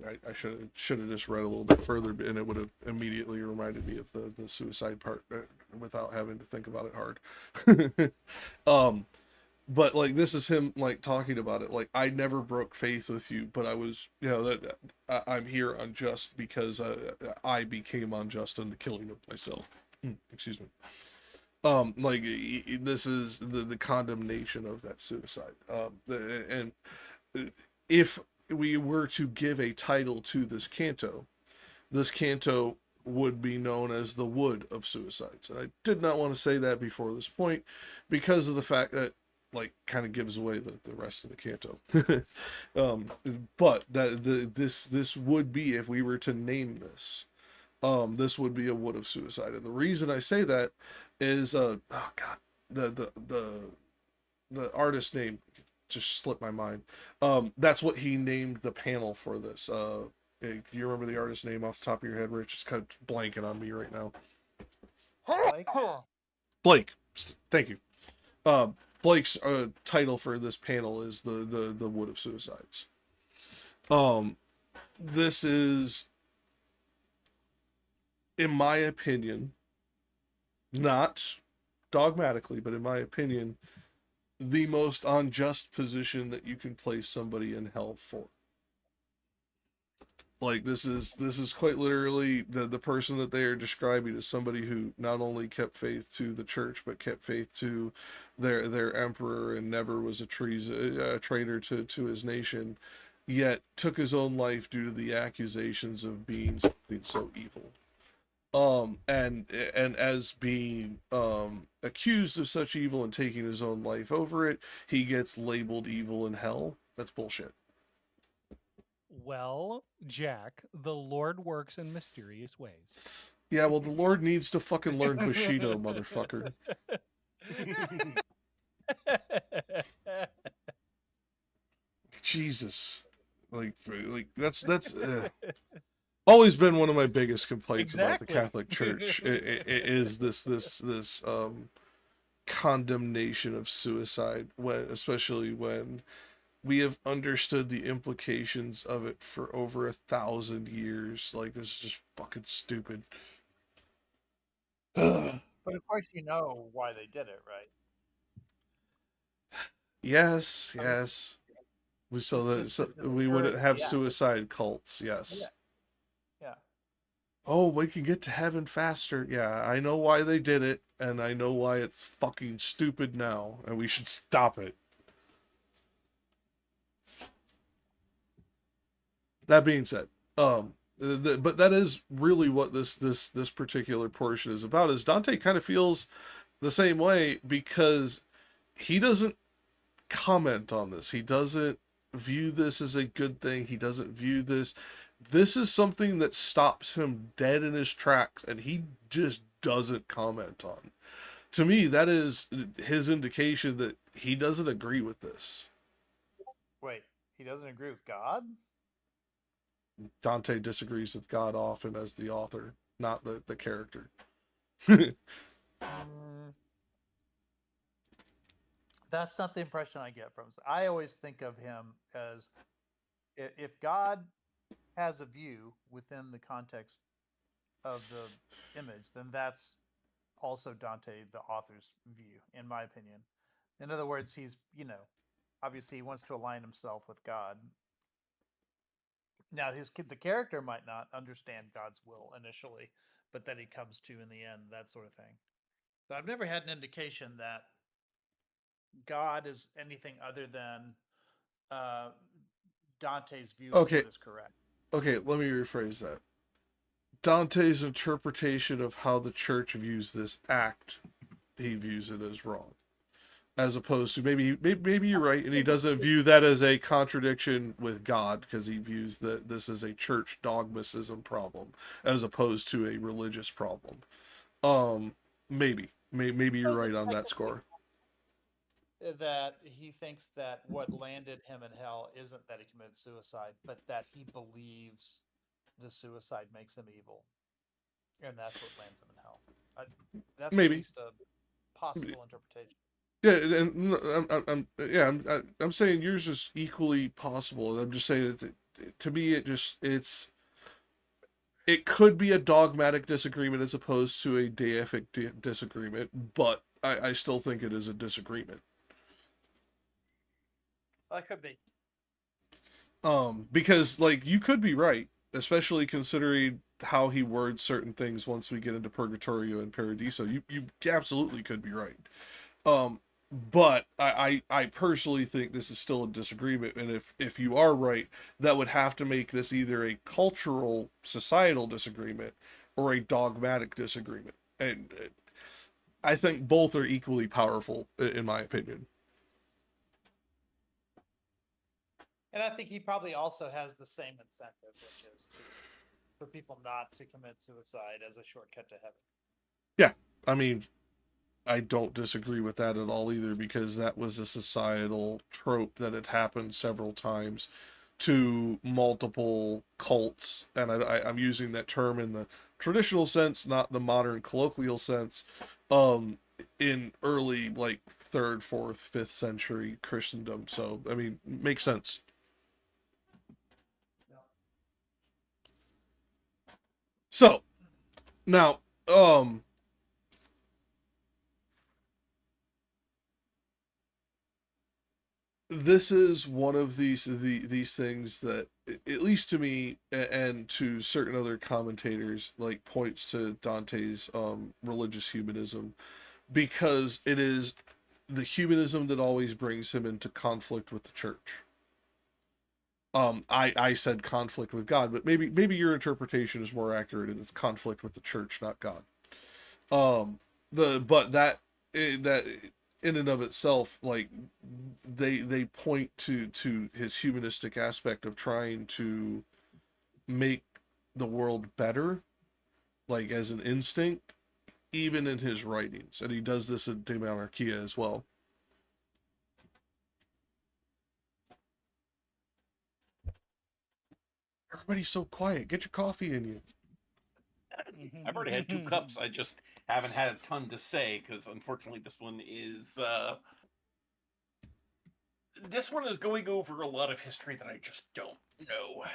I should have just read a little bit further, and it would have immediately reminded me of the suicide part without having to think about it hard. But like this is him like talking about it. Like, I never broke faith with you, but I was, that I'm here unjust because I became unjust in the killing of myself. Excuse me. Like this is the condemnation of that suicide. And if we were to give a title to this canto would be known as the Wood of Suicides. And I did not want to say that before this point because of the fact that like kind of gives away the rest of the canto. But that this would be, if we were to name this, this would be a Wood of Suicide. And the reason I say that is oh god, the artist name just slipped my mind. That's what he named the panel for this. Do you remember the artist name off the top of your head, Rich? It's kind of blanking on me right now. Blake. Thank you. Blake's title for this panel is the Wood of Suicides. This is, in my opinion, not dogmatically, but in my opinion, the most unjust position that you can place somebody in hell for. Like this is quite literally the person that they are describing as somebody who not only kept faith to the church but kept faith to their emperor and never was a traitor to his nation, yet took his own life due to the accusations of being something so evil. And as being accused of such evil and taking his own life over it, he gets labeled evil in hell. That's bullshit. Well, Jack, the Lord works in mysterious ways. Yeah, well, the Lord needs to fucking learn Bushido, motherfucker. Jesus. Like that's always been one of my biggest complaints about the Catholic Church. It is this condemnation of suicide, especially when we have understood the implications of it for over 1,000 years. Like, this is just fucking stupid. But of course, you know why they did it, right? Yes. So we wouldn't have suicide cults. Yes. Yeah. Oh, we can get to heaven faster. Yeah, I know why they did it, and I know why it's fucking stupid now, and we should stop it. That being said, but that is really what this particular portion is about. Is Dante kind of feels the same way because he doesn't comment on this. He doesn't view this as a good thing. He doesn't view this. This is something that stops him dead in his tracks, and he just doesn't comment on. To me, that is his indication that he doesn't agree with this. Wait, he doesn't agree with God? Dante disagrees with God often as the author, not the character. That's not the impression I get from him. I always think of him as, if God has a view within the context of the image, then that's also Dante, the author's view, in my opinion. In other words, he's, obviously he wants to align himself with God. Now, the character might not understand God's will initially, but that he comes to in the end, that sort of thing. But I've never had an indication that God is anything other than Dante's view of what is correct. Okay, let me rephrase that. Dante's interpretation of how the church views this act, he views it as wrong. as opposed to maybe you're right, and he doesn't view that as a contradiction with God because he views that this is a church dogmatism problem as opposed to a religious problem. Maybe you're right on that score. That he thinks that what landed him in hell isn't that he committed suicide, but that he believes the suicide makes him evil, and that's what lands him in hell. That's Maybe. at least a possible interpretation. Yeah, and I'm saying yours is equally possible. I'm just saying that to me, it could be a dogmatic disagreement as opposed to a deific disagreement, but I still think it is a disagreement. That could be. Because like you could be right, especially considering how he words certain things once we get into Purgatorio and Paradiso. You absolutely could be right. But I personally think this is still a disagreement, and if you are right, that would have to make this either a cultural, societal disagreement or a dogmatic disagreement. And I think both are equally powerful, in my opinion. And I think he probably also has the same incentive, which is for people not to commit suicide as a shortcut to heaven. Yeah, I mean, I don't disagree with that at all either, because that was a societal trope that had happened several times to multiple cults, and I'm using that term in the traditional sense, not the modern colloquial sense, in early like 3rd, 4th, 5th century Christendom. So I mean, makes sense. So now, this is one of these things that, at least to me and to certain other commentators, like points to Dante's religious humanism, because it is the humanism that always brings him into conflict with the church. I said conflict with God, but maybe your interpretation is more accurate, and it's conflict with the church, not God. That in and of itself, like they point to his humanistic aspect of trying to make the world better, like as an instinct, even in his writings, and he does this in De Monarchia as well. Everybody's so quiet. Get your coffee in you. I've already had 2 cups. I just haven't had a ton to say because unfortunately this one is going over a lot of history that I just don't know.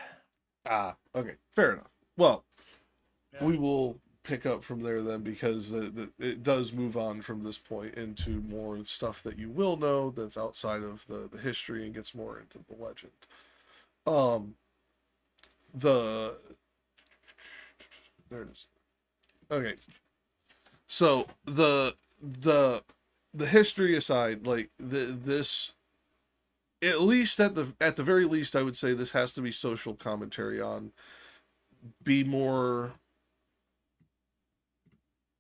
Ah, okay, fair enough. Well, we will pick up from there then, because it does move on from this point into more stuff that you will know that's outside of the history and gets more into the legend. There it is. Okay. So the history aside, like this, at least at the very least, I would say this has to be social commentary on, be more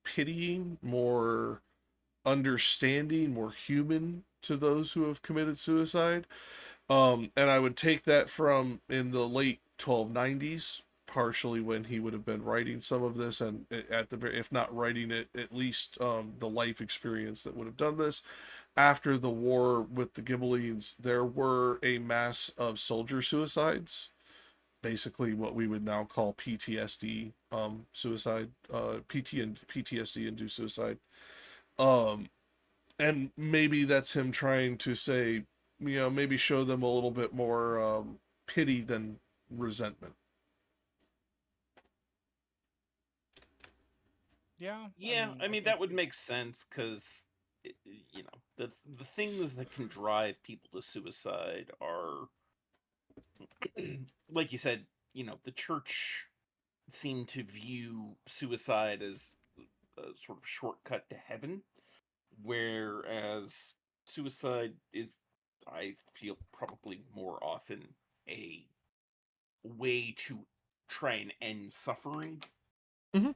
pitying, more understanding, more human to those who have committed suicide. And I would take that from in the late 1290s, partially when he would have been writing some of this, and at the very, if not writing it, at least the life experience that would have done this. After the war with the Ghibellines, there were a mass of soldier suicides, basically what we would now call PTSD suicide, PTSD induced suicide. And maybe that's him trying to say, maybe show them a little bit more pity than resentment. Yeah. I mean that would make sense, because the things that can drive people to suicide are, like you said, the church seemed to view suicide as a sort of shortcut to heaven, whereas suicide is, I feel, probably more often a way to try and end suffering. Mm-hmm.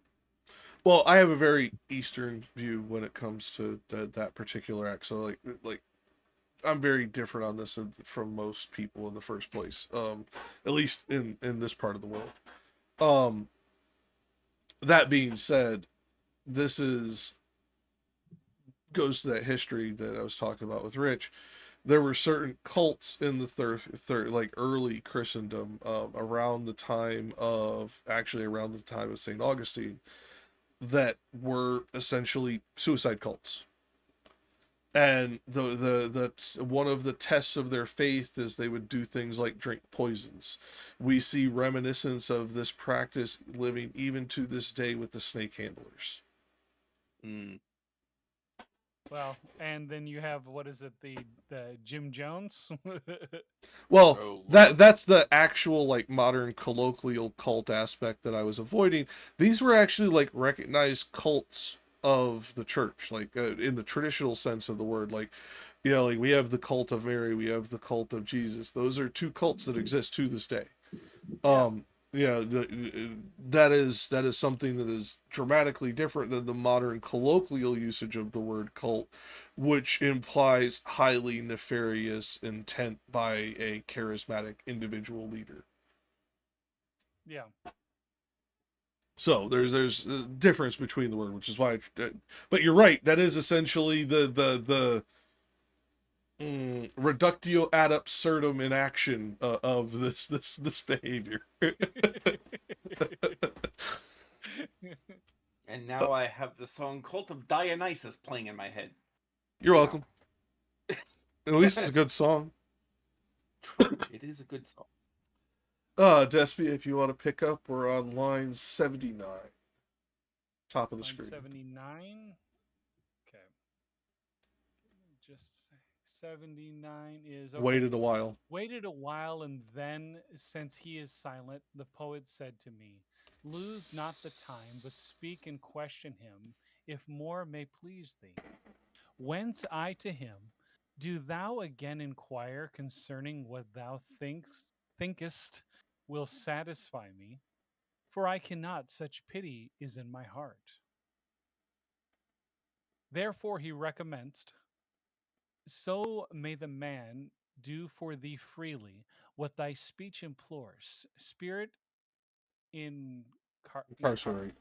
Well, I have a very Eastern view when it comes to that particular act. So like I'm very different on this from most people in the first place. At least in this part of the world. Um, that being said, this is goes to that history that I was talking about with Rich. There were certain cults in the third like early Christendom, around the time of St. Augustine, that were essentially suicide cults. And the one of the tests of their faith is they would do things like drink poisons. We see reminiscence of this practice living even to this day with the snake handlers. Mm. Well, and then you have, what is it, the Jim Jones? Well, Oh, that's the actual like modern colloquial cult aspect that I was avoiding. These were actually like recognized cults of the church, like in the traditional sense of the word. Like, you know, like we have the cult of Mary, we have the cult of Jesus. Those are two cults that exist to this day. Yeah, that is something that is dramatically different than the modern colloquial usage of the word cult, which implies highly nefarious intent by a charismatic individual leader. Yeah. So there's a difference between the word, which is why. But you're right. That is essentially the reductio ad absurdum in action of this behavior. and now I have the song "Cult of Dionysus" playing in my head. You're welcome. At least it's a good song. It is a good song. Despy, if you want to pick up, we're on line 79. Top of the Line screen. 79. Okay. Just 79 is okay. Waited a while. Waited a while, and then, since he is silent, the poet said to me, "Lose not the time, but speak and question him, if more may please thee." Whence I to him, "Do thou again inquire concerning what thou thinkest will satisfy me? For I cannot, such pity is in my heart." Therefore he recommenced, "So may the man do for thee freely what thy speech implores. Spirit Incarcerate.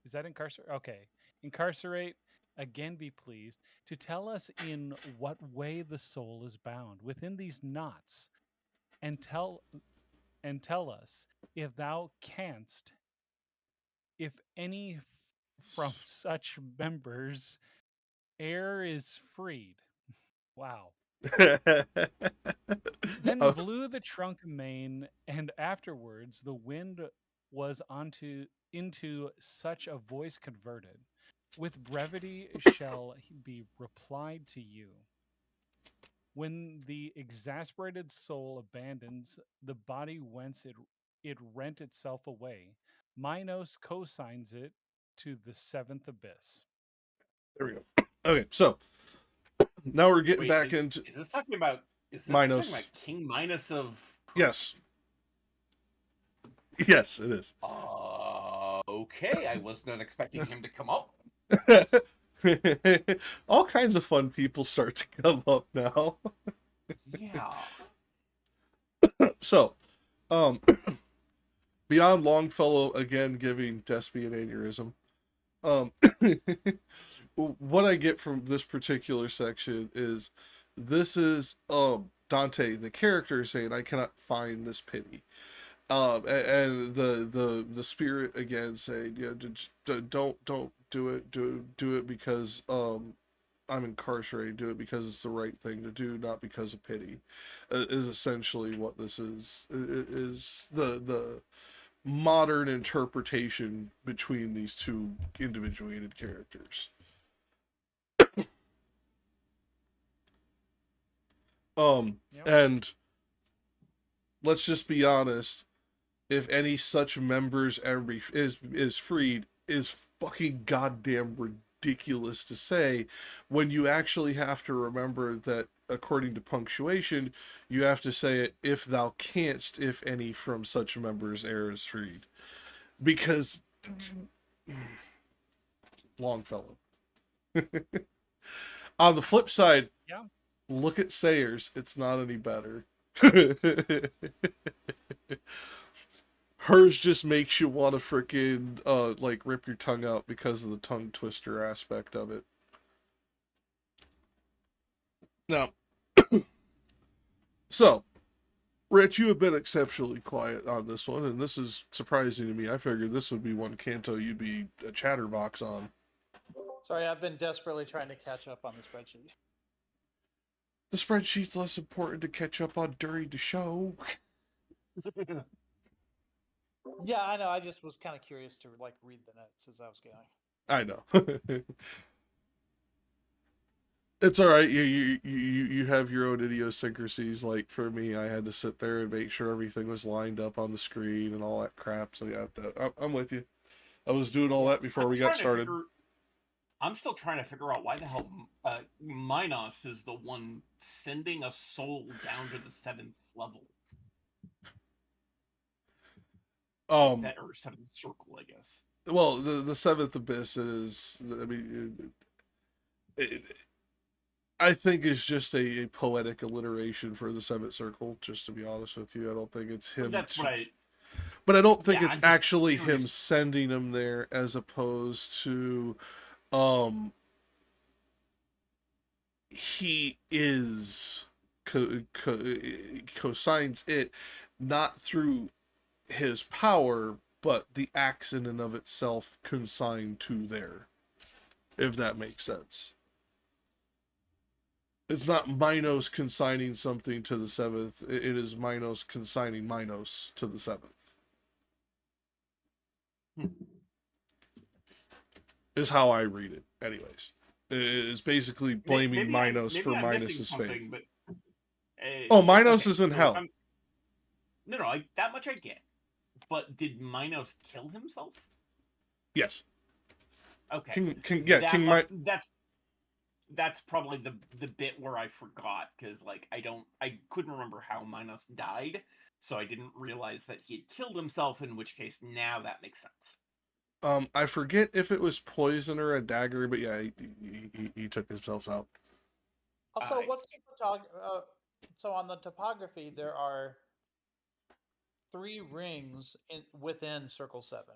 is that incarcerate? Okay. Incarcerate, again be pleased to tell us in what way the soul is bound within these knots, and tell us, if thou canst, if any from such members air is freed. Wow. Then Oh, blew the trunk amain, and afterwards the wind was into such a voice converted. With brevity shall be replied to you. When the exasperated soul abandons the body whence it rent itself away, Minos cosigns it to the seventh abyss. there we go. Okay, so now we're getting Wait, back into is this talking about Minos. King Minos of? Yes. Yes, it is. Okay, I was not expecting him to come up. All kinds of fun people start to come up now. Yeah. So, beyond Longfellow again giving Despy an aneurysm, what I get from this particular section is this is Dante, the character, saying, "I cannot find this pity." And the spirit again saying, "Yeah, don't do it, do it because I'm incarcerated. Do it because it's the right thing to do, not because of pity." Is essentially what this is the modern interpretation between these two individuated characters. Yep. And let's just be honest, if any such members is freed is fucking goddamn ridiculous to say, when you actually have to remember that according to punctuation you have to say it, "If thou canst, if any from such members is freed," because Longfellow. On the flip side, Yeah. look at Sayers. It's not any better. Hers just makes you want to freaking like rip your tongue out because of the tongue twister aspect of it. Now, so Rich, you have been exceptionally quiet on this one, and this is surprising to me. I figured this would be one Canto you'd be a chatterbox on. Sorry, I've been desperately trying to catch up on the spreadsheet. The spreadsheet's less important to catch up on during the show. Yeah, I know. I just was kind of curious to like read the notes as I was going. I know. It's all right. You have your own idiosyncrasies. Like for me, I had to sit there and make sure everything was lined up on the screen and all that crap. So yeah, I'm with you. I was doing all that before we got started. I'm still trying to figure out why the hell Minos is the one sending a soul down to the 7th level. That, or 7th circle, I guess. Well, the 7th abyss is. I mean, I think is just a poetic alliteration for the 7th circle. Just to be honest with you, I don't think it's him. That's what I. But I don't think it's actually him sending him there, as opposed to. He is cosigns it not through his power, but the acts in and of itself consigned to there, if that makes sense. It's not Minos consigning something to the 7th, it is Minos consigning Minos to the 7th. Is how I read it, anyways. Is basically blaming Minos for Minos's fate. But, Minos is in hell. No, that much I get. But did Minos kill himself? Yes. Okay. That's probably the bit where I forgot, because like I couldn't remember how Minos died, so I didn't realize that he had killed himself. In which case, now that makes sense. I forget if it was poison or a dagger, but yeah, he took himself out. Also, what's the so on the topography, there are 3 rings within Circle 7.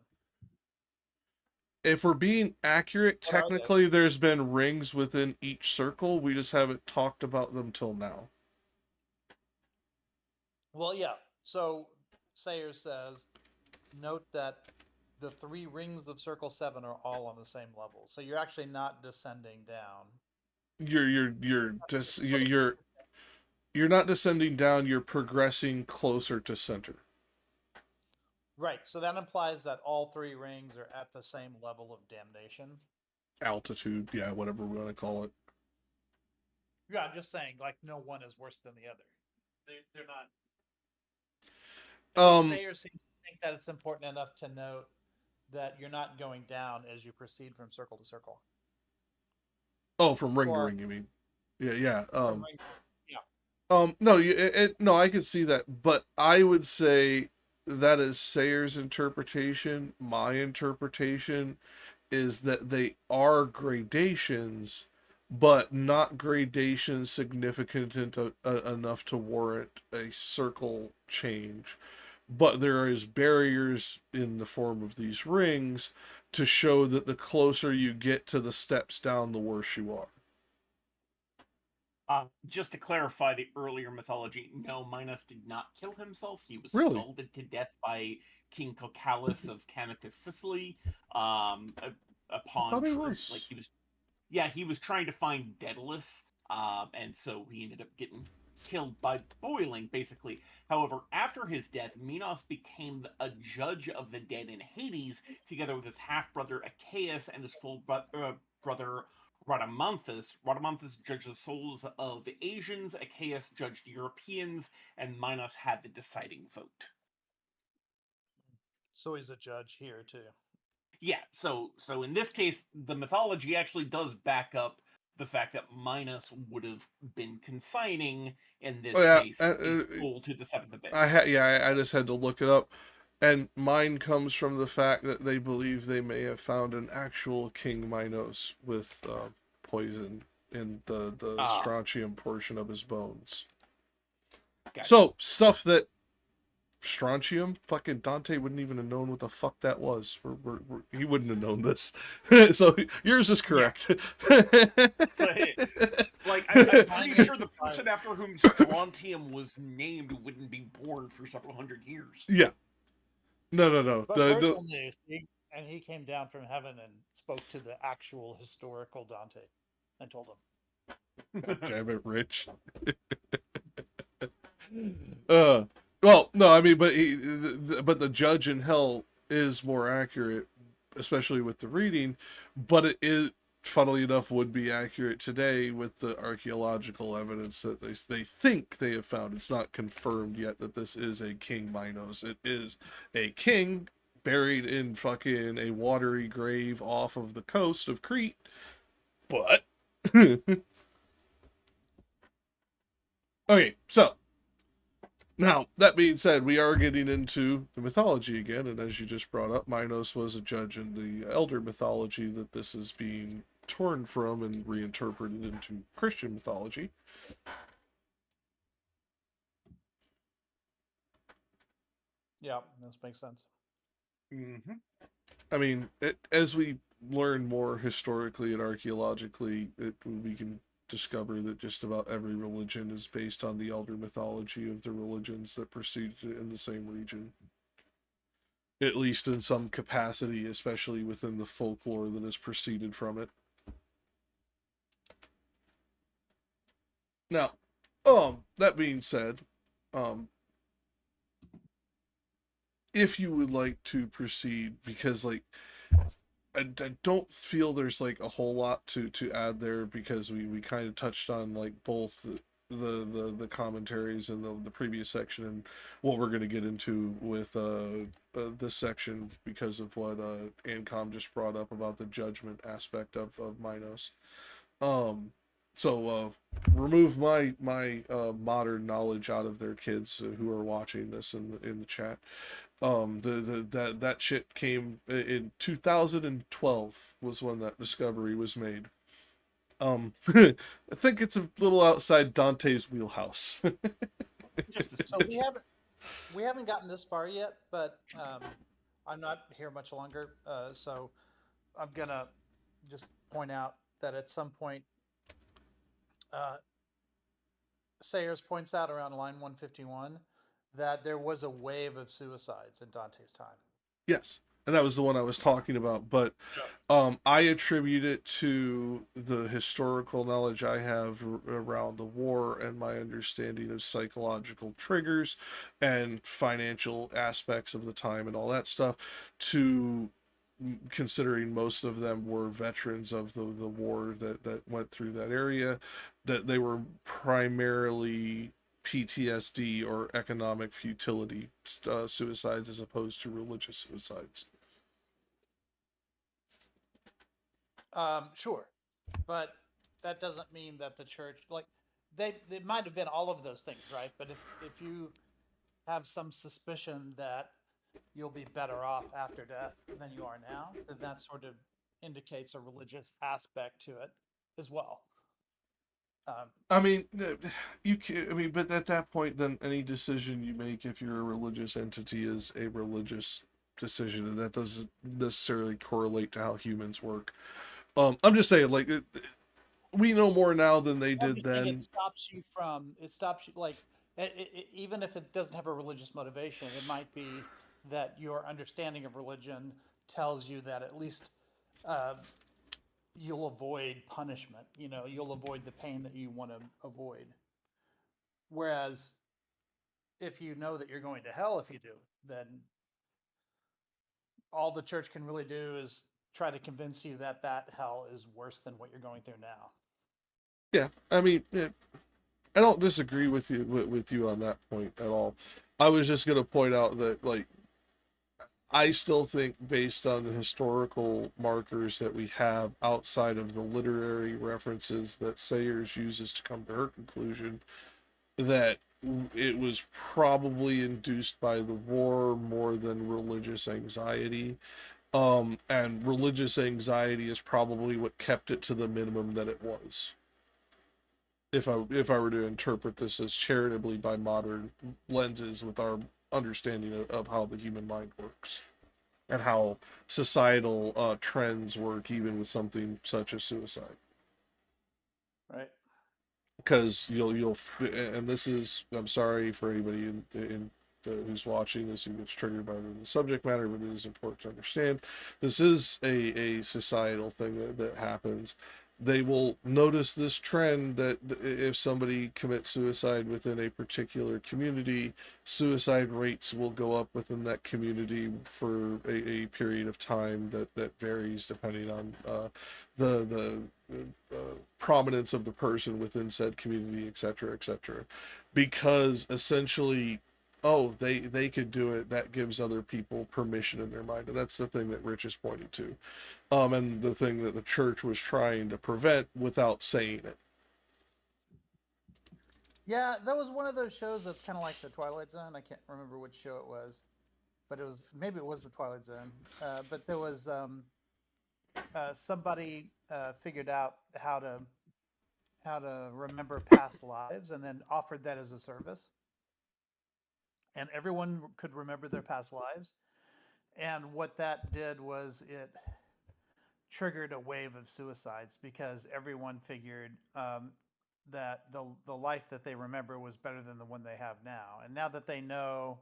If we're being accurate, technically there's been rings within each circle. We just haven't talked about them till now. Well, yeah. So Sayers says, note that the 3 rings of Circle 7 are all on the same level. So you're actually not descending down. You're not descending down, you're progressing closer to center. Right. So that implies that all 3 rings are at the same level of damnation. Altitude, yeah, whatever we want to call it. Yeah, I'm just saying, like, no one is worse than the other. They're not. Sayers seems to think that it's important enough to note that you're not going down as you proceed from circle to circle. Oh, from ring to ring, you mean? Yeah. Yeah. No, I can see that, but I would say that is Sayers' interpretation. My interpretation is that they are gradations, but not gradations significant enough to warrant a circle change. But there is barriers in the form of these rings to show that the closer you get to the steps down, the worse you are. Just to clarify the earlier mythology, no, Minos did not kill himself. He was scalded to death by King Cocalus of Camicus, Sicily. Upon he was trying to find Daedalus, and so he ended up getting killed by boiling, basically. However, after his death, Minos became a judge of the dead in Hades, together with his half-brother Achaeus and his full brother Rhadamanthus. Rhadamanthus judged the souls of Asians, Achaeus judged Europeans, and Minos had the deciding vote. So he's a judge here, too. Yeah, so in this case, the mythology actually does back up the fact that Minos would have been consigning, in this case, a soul to the 7th abyss. I just had to look it up. And mine comes from the fact that they believe they may have found an actual King Minos with poison in the strontium portion of his bones. Gotcha. So, stuff that strontium, fucking Dante wouldn't even have known what the fuck that was. He wouldn't have known this. So, yours is correct. So, like, I'm pretty sure the person after whom strontium was named wouldn't be born for several hundred years. Yeah. No. But Virgil knew, and he came down from heaven and spoke to the actual historical Dante and told him. Damn it, Rich. Well, no, I mean, but the judge in hell is more accurate, especially with the reading. But it is, funnily enough, would be accurate today with the archaeological evidence that they think they have found. It's not confirmed yet that this is a King Minos. It is a king buried in fucking a watery grave off of the coast of Crete. But okay, so now, that being said, we are getting into the mythology again, and as you just brought up, Minos was a judge in the elder mythology that this is being torn from and reinterpreted into Christian mythology. Yeah, this makes sense. Mm-hmm. I mean, as we learn more historically and archaeologically, we can discover that just about every religion is based on the elder mythology of the religions that preceded it in the same region. At least in some capacity, especially within the folklore that has proceeded from it. Now, that being said, if you would like to proceed, because like I don't feel there's like a whole lot to add there, because we kind of touched on like both the commentaries in the previous section and what we're going to get into with this section because of what Ancom just brought up about the judgment aspect of Minos. So remove my modern knowledge out of their kids who are watching this in the chat. That shit came in 2012 was when that discovery was made. I think it's a little outside Dante's wheelhouse. So we haven't gotten this far yet, but I'm not here much longer, so I'm gonna just point out that at some point, Sayers points out around line 151 that there was a wave of suicides in Dante's time. Yes, and that was the one I was talking about, but I attribute it to the historical knowledge I have around the war and my understanding of psychological triggers and financial aspects of the time and all that stuff, to considering most of them were veterans of the war that went through that area, that they were primarily PTSD or economic futility suicides as opposed to religious suicides. Sure, but that doesn't mean that the church, like, they might have been all of those things, right? But if you have some suspicion that you'll be better off after death than you are now, then that sort of indicates a religious aspect to it as well. I mean, you can. I mean, but at that point, then any decision you make, if you're a religious entity, is a religious decision, and that doesn't necessarily correlate to how humans work. I'm just saying, like, we know more now than they did then. It stops you like, even if it doesn't have a religious motivation, it might be that your understanding of religion tells you that at least you'll avoid punishment. You know, you'll avoid the pain that you want to avoid. Whereas if you know that you're going to hell if you do, then all the church can really do is try to convince you that that hell is worse than what you're going through now. Yeah, I mean, I don't disagree with you on that point at all. I was just going to point out that, like, I still think, based on the historical markers that we have outside of the literary references that Sayers uses to come to her conclusion, that it was probably induced by the war more than religious anxiety. And religious anxiety is probably what kept it to the minimum that it was. If I were to interpret this as charitably by modern lenses with our understanding of how the human mind works and how societal trends work, even with something such as suicide. Right. Because and this is, I'm sorry for anybody who's watching this who gets triggered by the subject matter, but it is important to understand this is a societal thing that happens. They will notice this trend that if somebody commits suicide within a particular community, suicide rates will go up within that community for a period of time that varies depending on the prominence of the person within said community, etc., etc. Because essentially, oh, they could do it, that gives other people permission in their mind, and that's the thing that Rich is pointing to, and the thing that the church was trying to prevent without saying it. Yeah, that was one of those shows that's kind of like the Twilight Zone. I can't remember which show it was, but maybe it was the Twilight Zone. But there was somebody figured out how to remember past lives, and then offered that as a service, and everyone could remember their past lives. And what that did was it triggered a wave of suicides because everyone figured that the life that they remember was better than the one they have now. And now that they know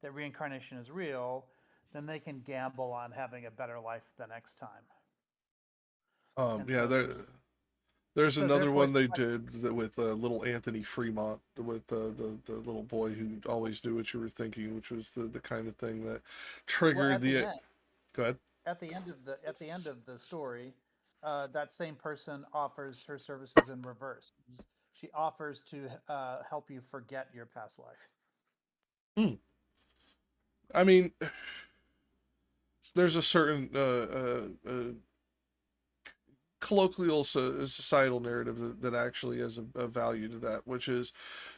that reincarnation is real, then they can gamble on having a better life the next time. Yeah, there's so another therefore, one they did with little Anthony Fremont, with the little boy who always knew what you were thinking, which was the kind of thing that triggered the. Go ahead. At the end of the story, that same person offers her services in reverse. She offers to help you forget your past life. I mean, there's a certain colloquial societal narrative that actually has a value to that, which is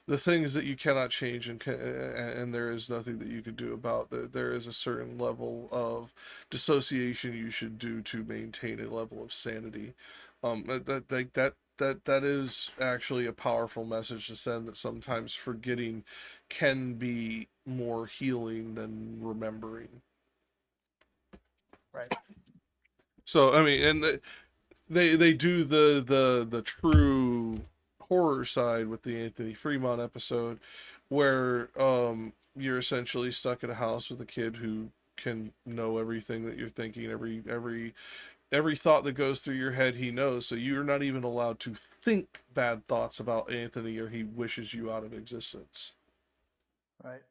the things that you cannot change, and there is nothing that you could do about that. There is a certain level of dissociation you should do to maintain a level of sanity. That is actually a powerful message to send, that sometimes forgetting can be more healing than remembering. Right. So I mean, and they do the true horror side with the Anthony Fremont episode, where you're essentially stuck in a house with a kid who can know everything that you're thinking, every thought that goes through your head he knows, so you're not even allowed to think bad thoughts about Anthony, or he wishes you out of existence. Right.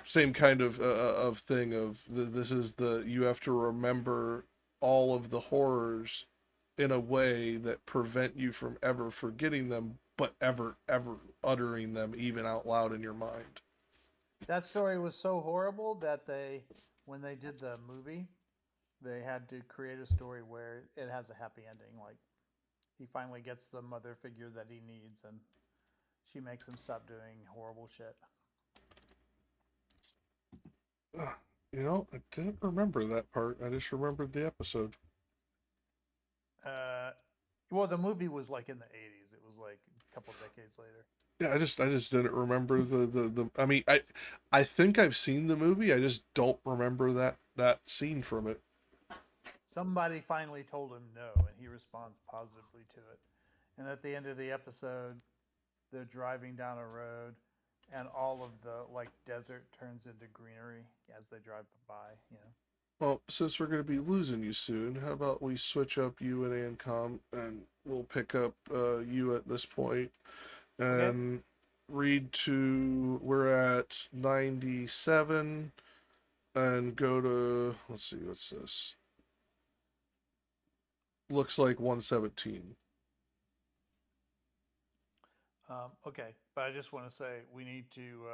Same kind of thing of this is you have to remember all of the horrors in a way that prevent you from ever forgetting them, but ever uttering them even out loud in your mind. That story was so horrible that when they did the movie, they had to create a story where it has a happy ending. Like, he finally gets the mother figure that he needs, and she makes him stop doing horrible shit. I didn't remember that part. I just remembered the episode. Well, the movie was like in the 80s. It was like a couple decades later. Yeah, I just didn't remember the I mean, I think I've seen the movie. I just don't remember that scene from it. Somebody finally told him no, and he responds positively to it. And at the end of the episode, they're driving down a road, and all of the desert turns into greenery as they drive by. Well, since we're going to be losing you soon, how about we switch up you and Ancom, and we'll pick up you at this point, and Okay. read to, we're at 97, and go to, let's see, what's this? Looks like 117. Okay, but I just want to say we need to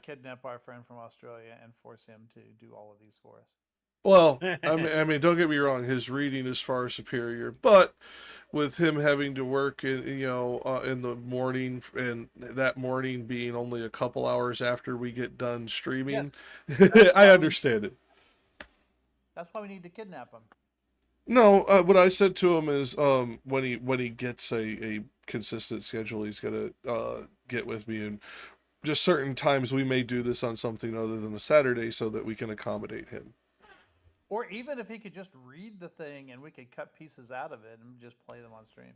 kidnap our friend from Australia and force him to do all of these for us. Well, I mean, don't get me wrong. His reading is far superior, but with him having to work in the morning, and that morning being only a couple hours after we get done Yeah, streaming, that's I why understand it. that's why we need to kidnap him. No, what I said to him is, when he gets a consistent schedule, he's gonna get with me, and just certain times we may do this on something other than a Saturday so that we can accommodate him. Or even if he could just read the thing and we could cut pieces out of it and just play them on stream.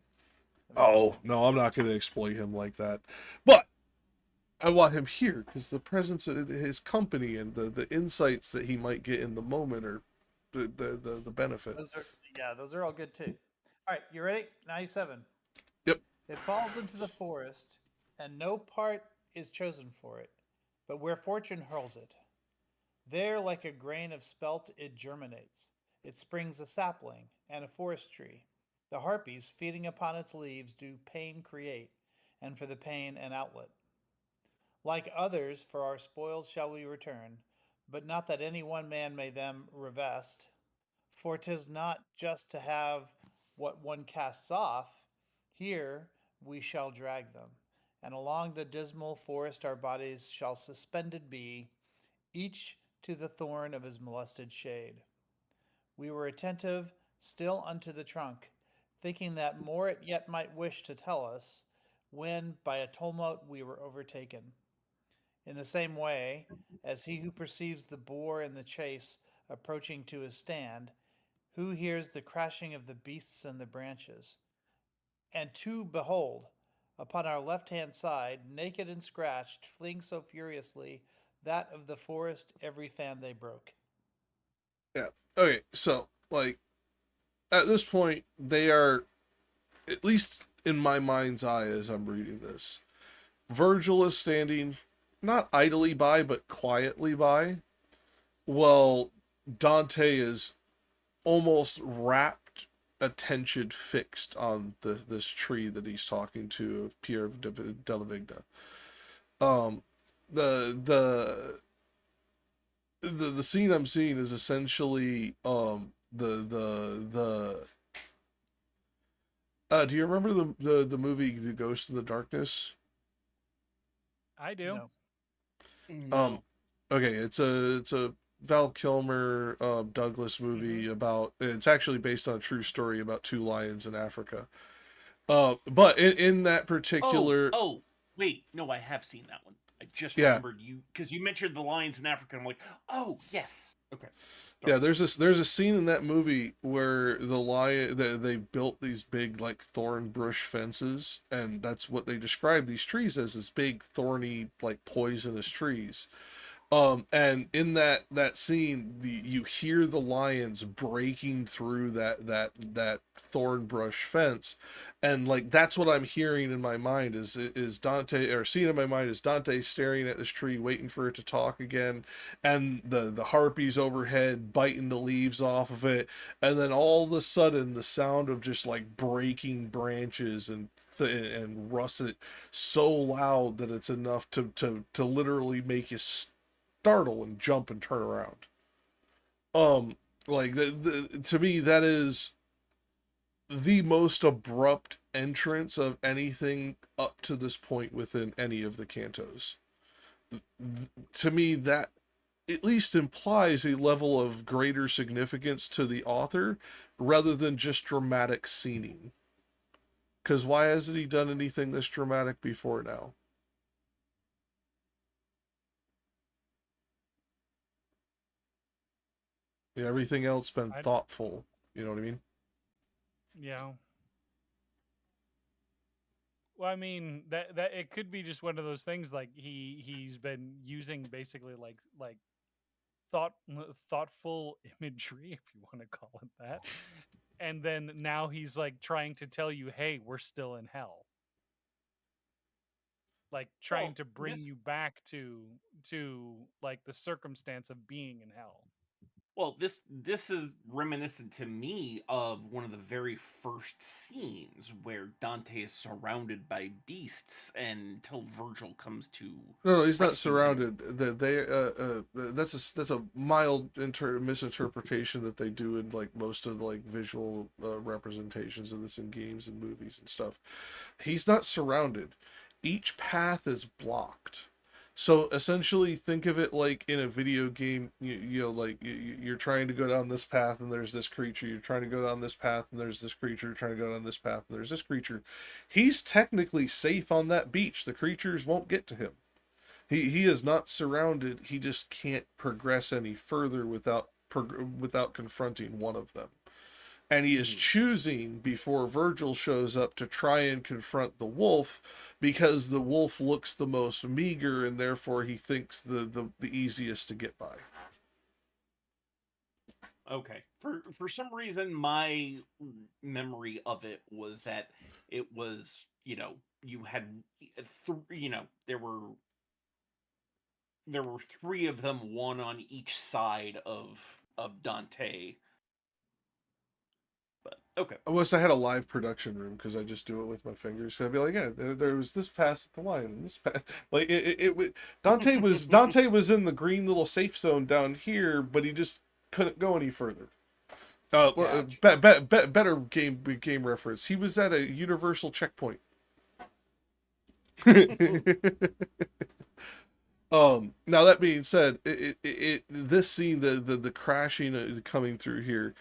Oh no, I'm not gonna exploit him like that, but I want him here because the presence of his company and the insights that he might get in the moment are the benefit. Those are all good too. All right, you ready? 97. Yep. It falls into the forest, and no part is chosen for it, but where fortune hurls it, there like a grain of spelt it germinates. It springs a sapling and a forest tree. The harpies, feeding upon its leaves, do pain create, and for the pain an outlet. Like others, for our spoils shall we return, but not that any one man may them revest. For 'tis not just to have what one casts off, here we shall drag them, and along the dismal forest our bodies shall suspended be, each to the thorn of his molested shade. We were attentive still unto the trunk, thinking that more it yet might wish to tell us, when by a tumult we were overtaken. In the same way, as he who perceives the boar in the chase approaching to his stand, who hears the crashing of the beasts in the branches, and to behold, upon our left hand side, naked and scratched, fleeing so furiously, that of the forest every fan they broke. Yeah. Okay. So, like, at this point, they are, at least in my mind's eye as I'm reading this, Virgil is standing not idly by, but quietly by. Well, Dante is almost rapt attention fixed on this tree that he's talking to of Pier della Vigna. Um, the the the scene I'm seeing is essentially the do you remember the movie The Ghost in the Darkness? I do. No. No. Okay, it's a Val Kilmer Douglas movie about, it's actually based on a true story about two lions in Africa. But in that particular, Oh, wait. No, I have seen that one. I just yeah, remembered you because you mentioned the lions in Africa. I'm like, oh yes. Okay. yeah, there's a scene in that movie where the lion, they built these big like thorn bush fences, and that's what they describe these trees as, this big thorny like poisonous trees. And in that scene, you hear the lions breaking through that thorn brush fence, and like that's what I'm hearing in my mind is Dante, or seeing in my mind is Dante staring at this tree, waiting for it to talk again, and the harpies overhead biting the leaves off of it, and then all of a sudden the sound of just like breaking branches and russet so loud that it's enough to literally make you startle and jump and turn around. Um, like to me, that is the most abrupt entrance of anything up to this point within any of the cantos. To me, that at least implies a level of greater significance to the author rather than just dramatic scening. Because why hasn't he done anything this dramatic before now? Yeah, everything else been I, thoughtful. You know what I mean? yeah. Well, I mean that it could be just one of those things like he's been using basically like thoughtful imagery, if you want to call it that, and then now he's like trying to tell you, hey, we're still in hell, like trying Well, to bring this you back to like the circumstance of being in hell. Well, this is reminiscent to me of one of the very first scenes where Dante is surrounded by beasts until Virgil comes to No, he's not rescue him. surrounded. That's a mild misinterpretation that they do in like most of the like visual representations of this in games and movies and stuff. He's not surrounded. Each path is blocked. So essentially, think of it like in a video game. Like you're trying to go down this path and there's this creature. You're trying to go down this path and there's this creature. You're trying to go down this path and there's this creature. He's technically safe on that beach. The creatures won't get to him. He is not surrounded. He just can't progress any further without confronting one of them. And he is choosing before Virgil shows up to try and confront the wolf because the wolf looks the most meager and therefore he thinks the easiest to get by. Okay. For some reason, my memory of it was that it was, you had, there were three of them, one on each side of Dante. But okay. I wish I had a live production room because I just do it with my fingers. So I'd be like, yeah, there was this pass with the lion and this pass. Like Dante was in the green little safe zone down here, but he just couldn't go any further. Better game reference. He was at a universal checkpoint. Now that being said, this scene, the crashing coming through here,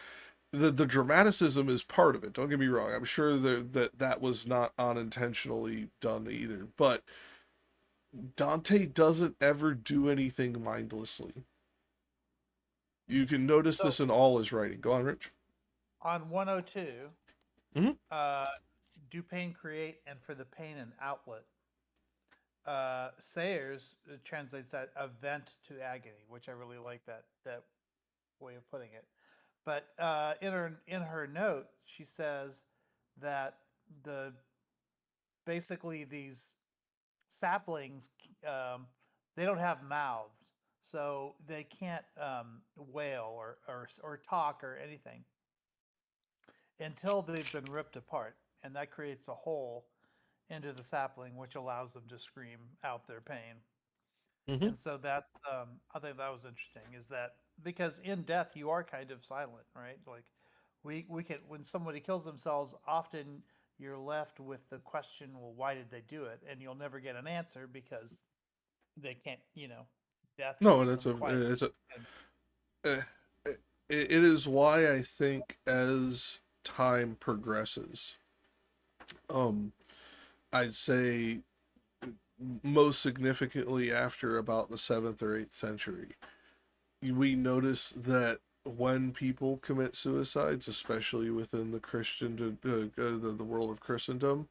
the dramaticism is part of it. Don't get me wrong. I'm sure that was not unintentionally done either. But Dante doesn't ever do anything mindlessly. You can notice this in all his writing. Go on, Rich. On 102, do pain create, and for the pain an outlet. Sayers translates that a vent to agony, which I really like that way of putting it. But in her note, she says that basically these saplings, they don't have mouths, so they can't wail or talk or anything until they've been ripped apart, and that creates a hole into the sapling, which allows them to scream out their pain. Mm-hmm. And so that's I think that was interesting, is that because in death you are kind of silent, right? Like we can, when somebody kills themselves, often you're left with the question, well, why did they do it? And you'll never get an answer because they can't, death. No, and it is why I think as time progresses, I'd say most significantly after about the 7th or 8th century, we notice that when people commit suicides, especially within the the world of Christendom,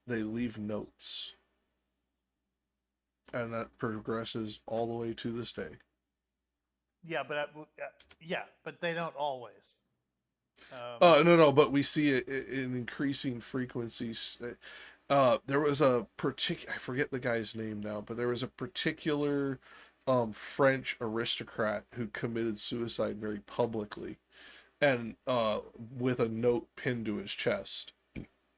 they leave notes, and that progresses all the way to this day. Yeah, but they don't always. No, but we see it in increasing frequencies. There was a particular, I forget the guy's name now, but there was a particular French aristocrat who committed suicide very publicly, and with a note pinned to his chest.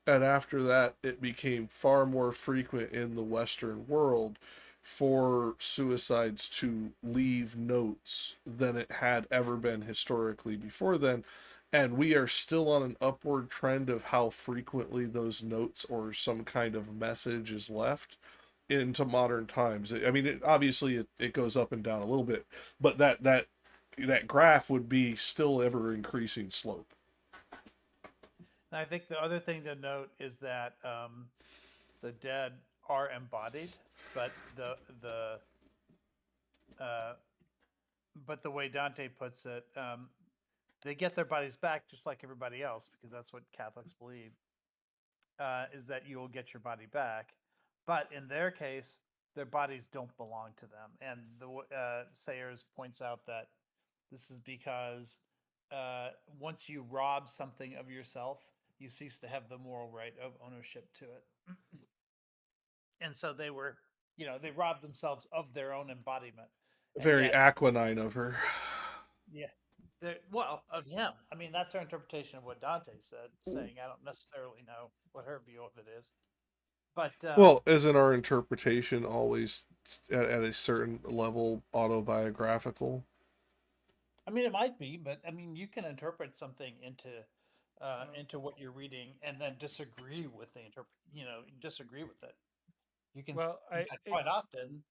And after that, it became far more frequent in the Western world for suicides to leave notes than it had ever been historically before then. And we are still on an upward trend of how frequently those notes or some kind of message is left into modern times. I mean, obviously it goes up and down a little bit, but that graph would be still ever increasing slope. And I think the other thing to note is that the dead are embodied, but the way Dante puts it, they get their bodies back just like everybody else, because that's what Catholics believe, is that you will get your body back. But in their case, their bodies don't belong to them. And the Sayers points out that this is because once you rob something of yourself, you cease to have the moral right of ownership to it. And so they were, they robbed themselves of their own embodiment. Very Aquanine of her. Yeah. Well, of him. I mean, that's her interpretation of what Dante said, saying I don't necessarily know what her view of it is. But Well, isn't our interpretation always at a certain level autobiographical? I mean, it might be, but I mean, you can interpret something into what you're reading and then disagree with disagree with it. You can, Well, in fact, quite often,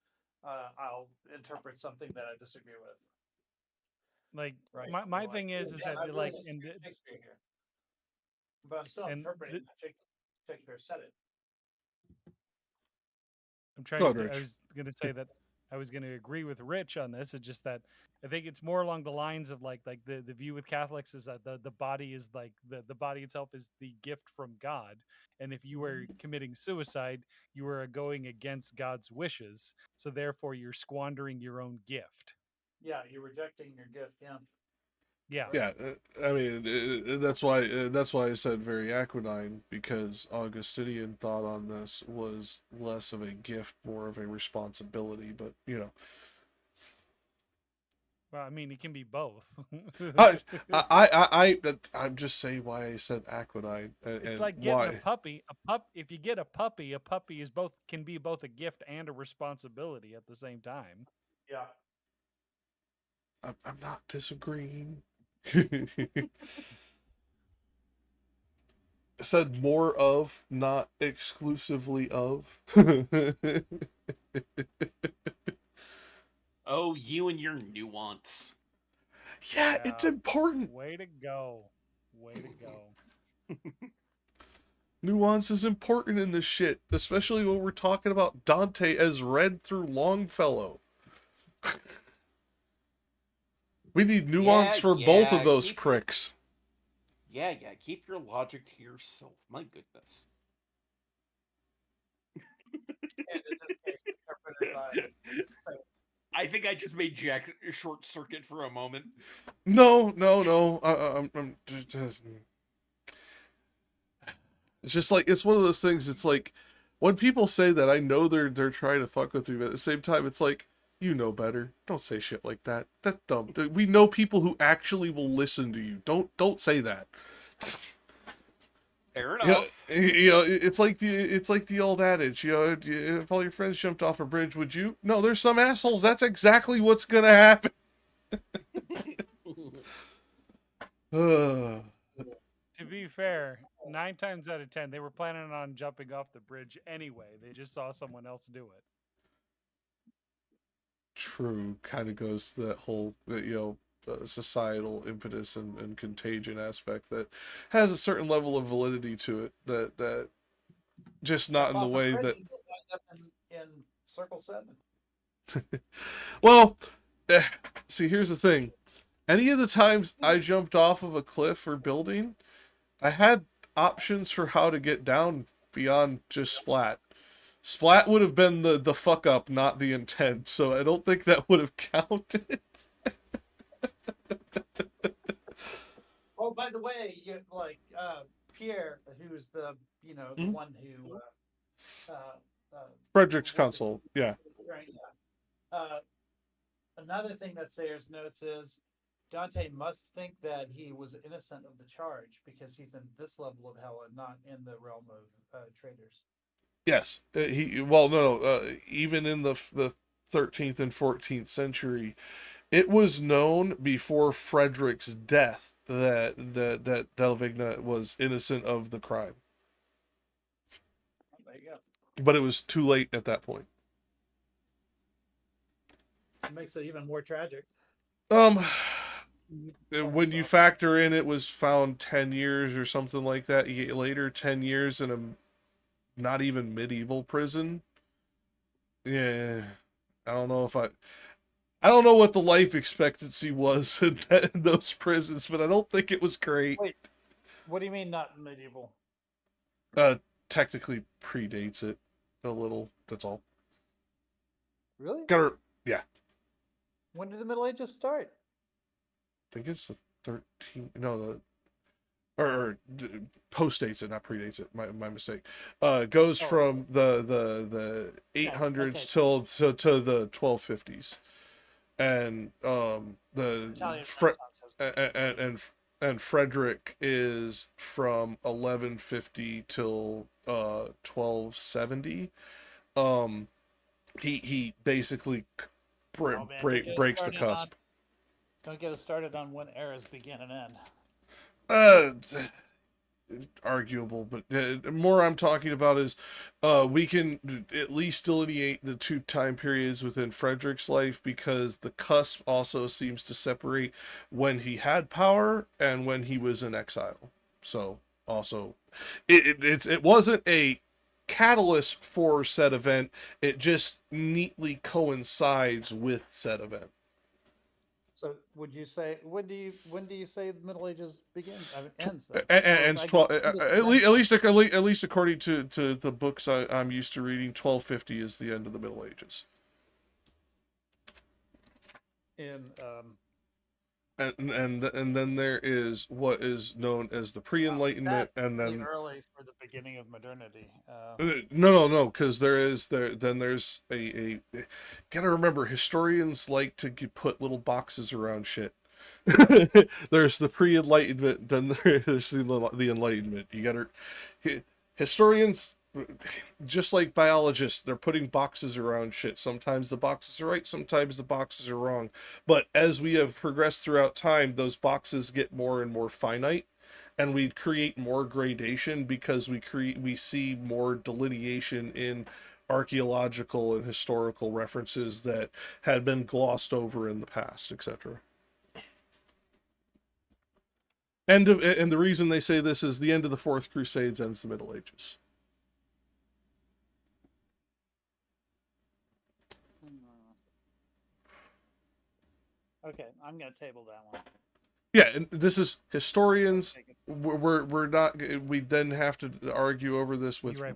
I'll interpret something that I disagree with. like Right? my You're thing like, is "Oh, is damn, that I really like disagree with Shakespeare here," but I'm still and interpreting what Shakespeare said it. I'm Go trying ahead, to. I Rich. was going to say that I was going to agree with Rich on this. It's just that I think it's more along the lines of like the view with Catholics is that the body is like the body itself is the gift from God, and if you were committing suicide, you are going against God's wishes. So therefore, you're squandering your own gift. Yeah, you're rejecting your gift. Yeah. Yeah. Right. Yeah, I mean that's why I said very Aquinine, because Augustinian thought on this was less of a gift, more of a responsibility. But Well, I mean, it can be both. I'm just saying why I said Aquinine It's and like getting a why. puppy. If you get a puppy is both can be both a gift and a responsibility at the same time. Yeah. I'm not disagreeing. I said more of, not exclusively of. Oh, you and your nuance. Yeah, it's important. Way to go. Way to go. Nuance is important in this shit, especially when we're talking about Dante as read through Longfellow. We need nuance for both of those pricks. Yeah, keep your logic to yourself. My goodness. And in this case, interpreted by. I think I just made Jack short circuit for a moment. No. It's just like, it's one of those things. It's like when people say that, I know they're trying to fuck with you, but at the same time, it's like, you know better. Don't say shit like that. That's dumb. We know people who actually will listen to you. Don't say that. Fair enough. It's like the old adage. If all your friends jumped off a bridge, would you? No, there's some assholes. That's exactly what's gonna happen. To be fair, 9 times out of 10, they were planning on jumping off the bridge anyway. They just saw someone else do it. True, kind of goes to that whole societal impetus and contagion aspect that has a certain level of validity to it. That just not in the way that. In Circle 7. Well, see, here's the thing. Any of the times I jumped off of a cliff or building, I had options for how to get down beyond just splat. Splat would have been the fuck up, not the intent, so I don't think that would have counted. Oh, by the way, Pierre, who's the the one who Frederick's console, yeah. Right. Yeah. Another thing that Sayers notes is Dante must think that he was innocent of the charge because he's in this level of hell and not in the realm of traitors. Yes, even in the 13th and 14th century, it was known before Frederick's death that della Vigna was innocent of the crime. There you go. But it was too late at that point. It makes it even more tragic. When you factor in it was found 10 years or something like that later, 10 years in a not even medieval prison. Yeah, I don't know what the life expectancy was in those prisons, but I don't think it was great. Wait, what do you mean not medieval? Technically predates it a little. That's all. Really? Yeah. When did the Middle Ages start? I think it's the 13. No, or postdates it, not predates it. My mistake. Goes from the 800s till to the 1250s. and the Italian Fre- Renaissance has been and Frederick is from 1150 till 1270. Um, he basically oh man, don't get us breaks the started on cusp. don't get us started on when eras begin and end. Uh, Arguable, but more I'm talking about is we can at least delineate the two time periods within Frederick's life, because the cusp also seems to separate when he had power and when he was in exile. So also it wasn't a catalyst for said event, it just neatly coincides with said event. So would you say when do you say the Middle Ages begins? I mean, ends then? And Or I 12 guess when does the at Renaissance- least according to the books I'm used to reading, 1250 is the end of the Middle Ages. in And then there is what is known as the pre-enlightenment, that's and really then early for the beginning of modernity. no, because there's a gotta remember, historians like to put little boxes around shit. There's the pre-enlightenment, then there's the enlightenment. You gotta historians, just like biologists, they're putting boxes around shit. Sometimes the boxes are right, sometimes the boxes are wrong. But as we have progressed throughout time, those boxes get more and more finite, and we create more gradation because we see more delineation in archaeological and historical references that had been glossed over in the past, etc. And the reason they say this is the end of the Fourth Crusades ends the Middle Ages. Okay, I'm going to table that one. Yeah, and this is historians. Take it. We're not. We then have to argue over this with You're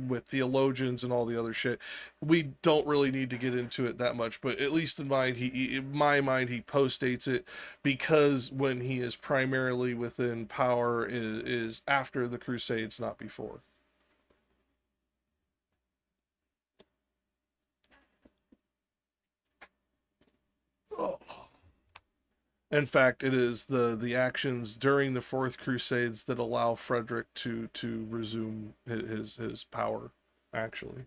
with theologians and all the other shit. We don't really need to get into it that much, but at least in my mind, he postdates it, because when he is primarily within power is after the Crusades, not before. Oh. In fact, it is the actions during the Fourth Crusades that allow Frederick to resume his power, actually.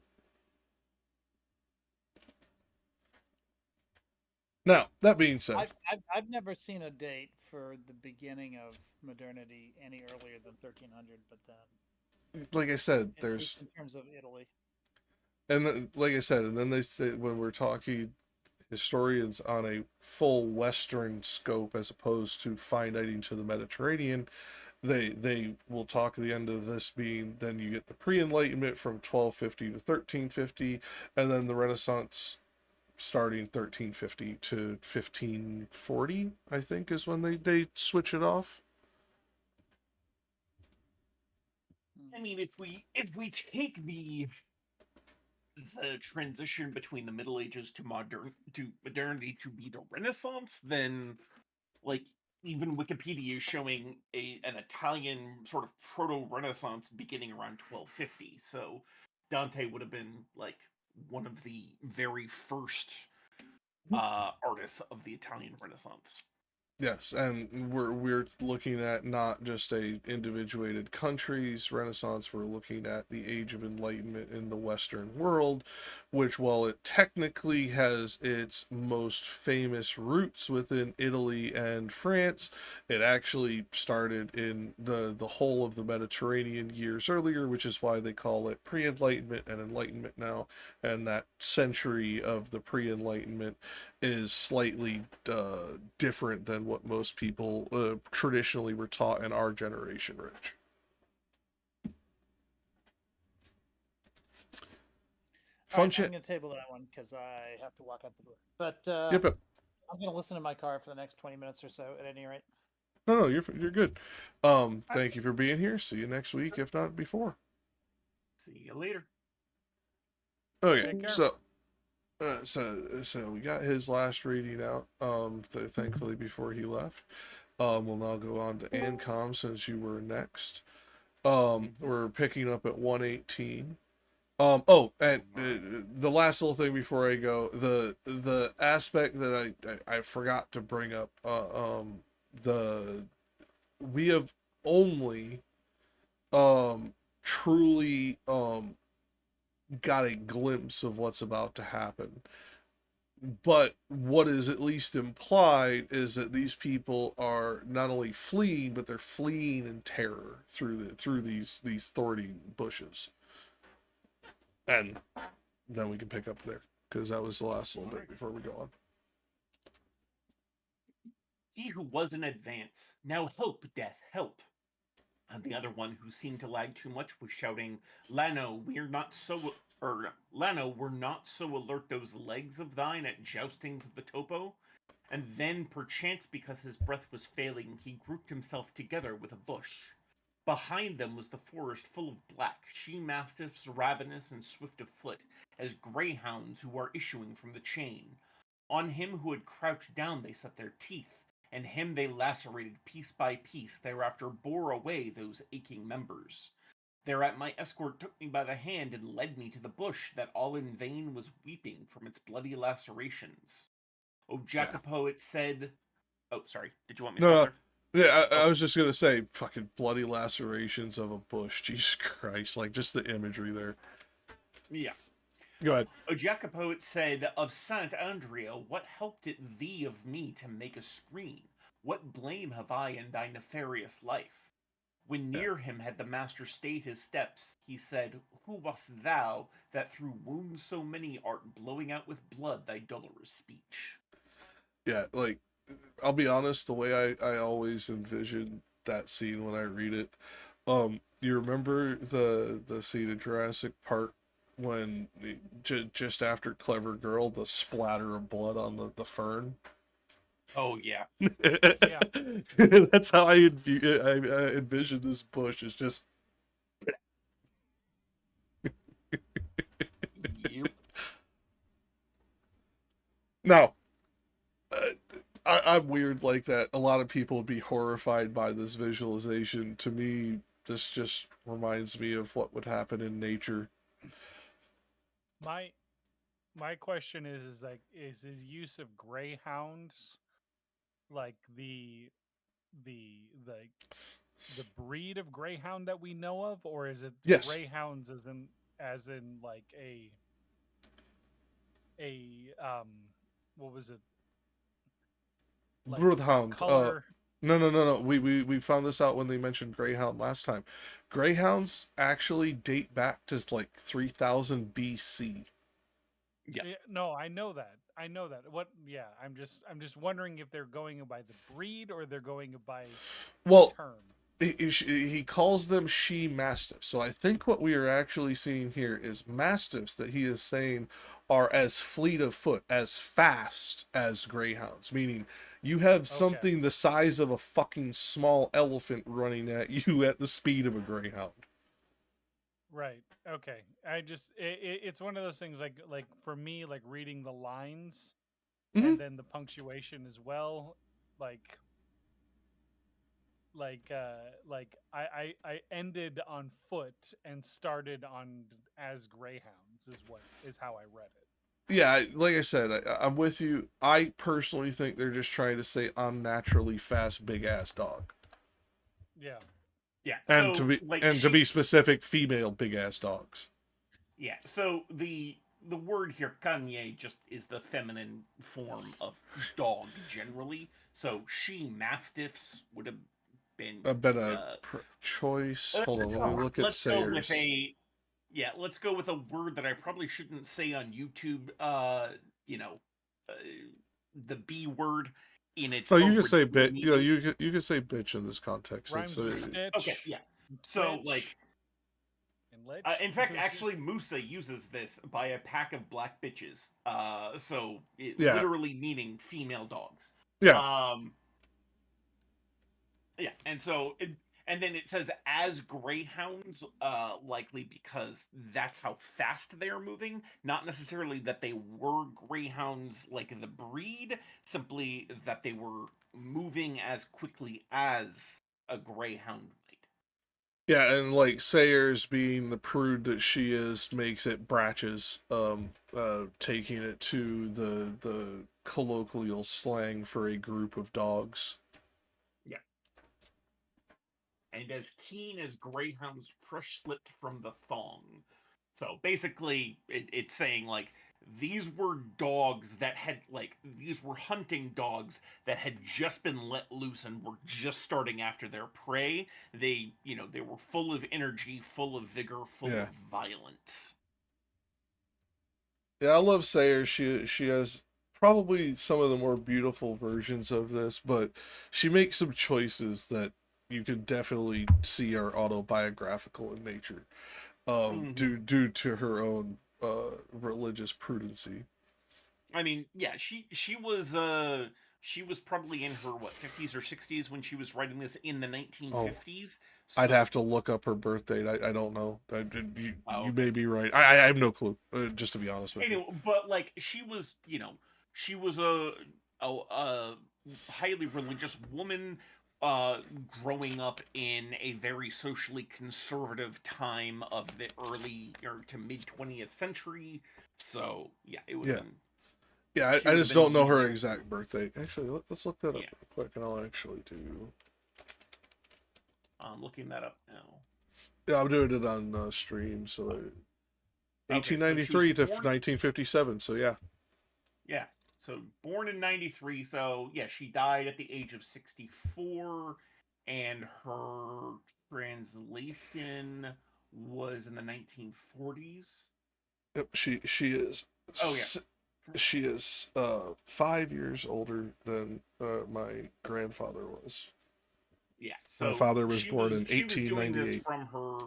Now, that being said, I've never seen a date for the beginning of modernity any earlier than 1300, but then like I said, at there's, least in terms of Italy. and then, like I said, and then they say, when we're talking historians on a full Western scope as opposed to finiting to the Mediterranean, they will talk at the end of this being, then you get the pre-enlightenment from 1250 to 1350, and then the Renaissance starting 1350 to 1540, I think, is when they switch it off. I mean, if we take the transition between the Middle Ages to modernity to be the Renaissance, then like even Wikipedia is showing an Italian sort of proto-Renaissance beginning around 1250. So Dante would have been like one of the very first artists of the Italian Renaissance. Yes, and we're looking at not just a individuated country's Renaissance, we're looking at the Age of Enlightenment in the Western world, which, while it technically has its most famous roots within Italy and France, it actually started in the whole of the Mediterranean years earlier, which is why they call it pre-enlightenment and enlightenment now, and that century of the pre-enlightenment is slightly different than what most people traditionally were taught in our generation, Rich. All right, I'm going to table that one because I have to walk out the door. But Yep. I'm going to listen to my car for the next 20 minutes or so at any rate. No, you're good. Thank you for being here. See you next week, if not before. See you later. Okay, Take care. so we got his last reading out, thankfully, before he left. We'll now go on to Ancom, since you were next. We're picking up at 118. And the last little thing before I go, the aspect that I forgot to bring up, the we have only truly got a glimpse of what's about to happen. But what is at least implied is that these people are not only fleeing, but they're fleeing in terror through these thorny bushes. And then we can pick up there, because that was the last little bit before we go on. He who was in advance, now help, death, help. And the other one, who seemed to lag too much, was shouting, Lano, we're not so alert those legs of thine at joustings of the topo. And then, perchance because his breath was failing, he grouped himself together with a bush. Behind them was the forest full of black, she-mastiffs, ravenous and swift of foot, as greyhounds who are issuing from the chain. On him who had crouched down they set their teeth, and him they lacerated piece by piece, thereafter bore away those aching members. Thereat my escort took me by the hand and led me to the bush that all in vain was weeping from its bloody lacerations. O Jacopo, it said... Oh, sorry, did you want me to stop there? Yeah, I was just gonna say, fucking bloody lacerations of a bush. Jesus Christ, like just the imagery there. Yeah. Go ahead. O Jacopo, it said, of Saint Andrea, what helped it thee of me to make a screen? What blame have I in thy nefarious life? When near him had the master stayed his steps, he said, Who wast thou, that through wounds so many art blowing out with blood thy dolorous speech? Yeah, like, I'll be honest, the way I always envision that scene when I read it, you remember the scene in Jurassic Park when just after Clever Girl, the splatter of blood on the fern? Oh, yeah. That's how I envision this bush. Is just... Yep. Now, I'm weird like that. A lot of people would be horrified by this visualization. To me, this just reminds me of what would happen in nature. My question is like, is his use of greyhounds like the breed of greyhound that we know of, or is it Yes. greyhounds as in like a what was it? Like Broodhound. color. No. We found this out when they mentioned greyhound last time. Greyhounds actually date back to like 3000 BC. Yeah. No, I know that. What? Yeah, I'm just wondering if they're going by the breed or they're going by the term. He calls them she mastiffs. So I think what we are actually seeing here is mastiffs that he is saying are as fleet of foot, as fast as greyhounds. Meaning you have something the size of a fucking small elephant running at you at the speed of a greyhound. Right. Okay. It's one of those things like for me, like reading the lines and then the punctuation as well, I ended on foot and started on as greyhounds is how I read it. Yeah, like I said, I'm with you. I personally think they're just trying to say unnaturally fast, big ass dog. Yeah. Yeah. And so, to be specific, female big ass dogs. Yeah. So the word here, kanye, just is the feminine form of dog generally. So she mastiffs would have been a choice. Hold on, let me look at Sayers. Let's go with a word that I probably shouldn't say on YouTube. The B word in its. Oh, you can say bitch. You know, you can say bitch in this context. Rhymes with stitch. Okay, yeah. So like. In fact, actually, Musa uses this by a pack of black bitches. Literally meaning female dogs. Yeah. And so, and then it says as greyhounds, likely because that's how fast they are moving. Not necessarily that they were greyhounds like the breed, simply that they were moving as quickly as a greyhound might. Yeah, and like Sayers being the prude that she is makes it Bratches, taking it to the colloquial slang for a group of dogs. Yeah. And as keen as greyhounds fresh slipped from the thong. So basically, it's saying like these were dogs that had like these were hunting dogs that had just been let loose and were just starting after their prey. They, they were full of energy, full of vigor, full Yeah. of violence. Yeah, I love Sayers. She has probably some of the more beautiful versions of this, but she makes some choices that you can definitely see are autobiographical in nature, Mm-hmm. due to her own religious prudency. I mean, yeah, she was probably in her what 50s or 60s when she was writing this in the Oh, 1950s. I'd So, have to look up her birth date. I don't know. oh, You okay. may be right. I have no clue. Just to be honest with you. Anyway, but like she was a highly religious woman growing up in a very socially conservative time of the early or to mid 20th century. So, yeah, it would have Yeah, been yeah. she I would have just been don't know her using exact birth date. Actually, let's look that up yeah. real quick, and I'll actually do. I'm looking that up now. Yeah, I'm doing it on stream. So, Okay, so she was 1893 to born 1957. So yeah. Yeah. So born in 93. So, yeah, she died at the age of 64. And her translation was in the 1940s. Yep. She is. Oh, yeah. She is 5 years older than my grandfather was. Yeah. My So father was born in she was doing this 1898. from her.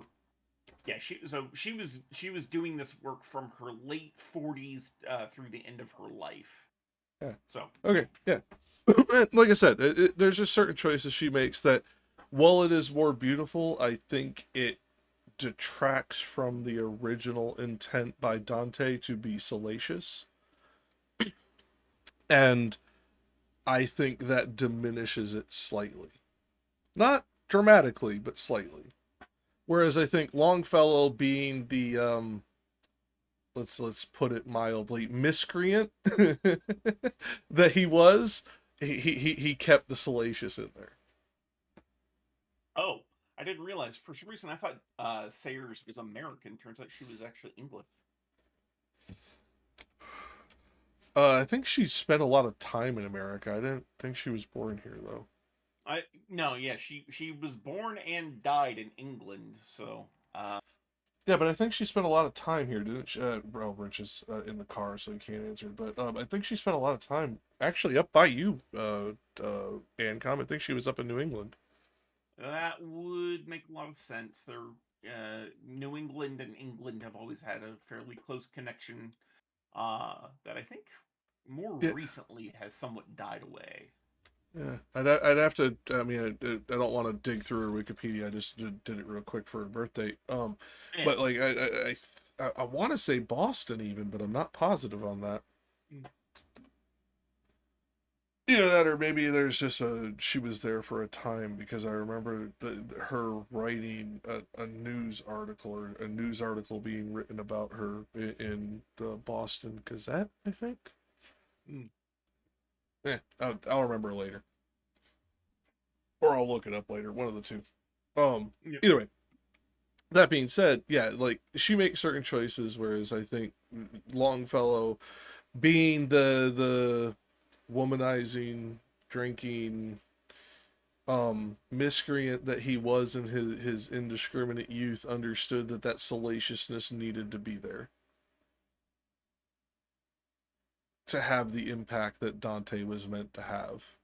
Yeah, she was doing this work from her late 40s through the end of her life. Yeah. So, Okay. Yeah. Like I said, there's just certain choices she makes that, while it is more beautiful, I think it detracts from the original intent by Dante to be salacious, and I think that diminishes it slightly, not dramatically, but slightly. Whereas I think Longfellow, being the let's put it mildly, miscreant that he was, he kept the salacious in there. oh, I didn't realize. For some reason, I thought Sayers was American. Turns out she was actually English. I think she spent a lot of time in America. I didn't think she was born here though. I no, yeah, she was born and died in England. So, Yeah, but I think she spent a lot of time here, didn't she? Well, Rich is in the car, so he can't answer. But I think she spent a lot of time actually up by you, Ancom. I think she was up in New England. that would make a lot of sense. New England and England have always had a fairly close connection. That I think more Yeah, recently has somewhat died away. yeah. I'd have to. I mean, I don't want to dig through her Wikipedia. I just did it real quick for her birthday. Yeah. But like I want to say Boston even, but I'm not positive on that. Mm. Either that, or maybe there's just she was there for a time, because I remember her writing a news article, or a news article being written about her in the Boston Gazette, I think. Mm. I'll remember later, or I'll look it up later. One of the two. Yeah. Either way. That being said, yeah, like she makes certain choices, whereas I think Longfellow, being the womanizing, drinking, miscreant that he was in his indiscriminate youth, understood that salaciousness needed to be there to have the impact that Dante was meant to have.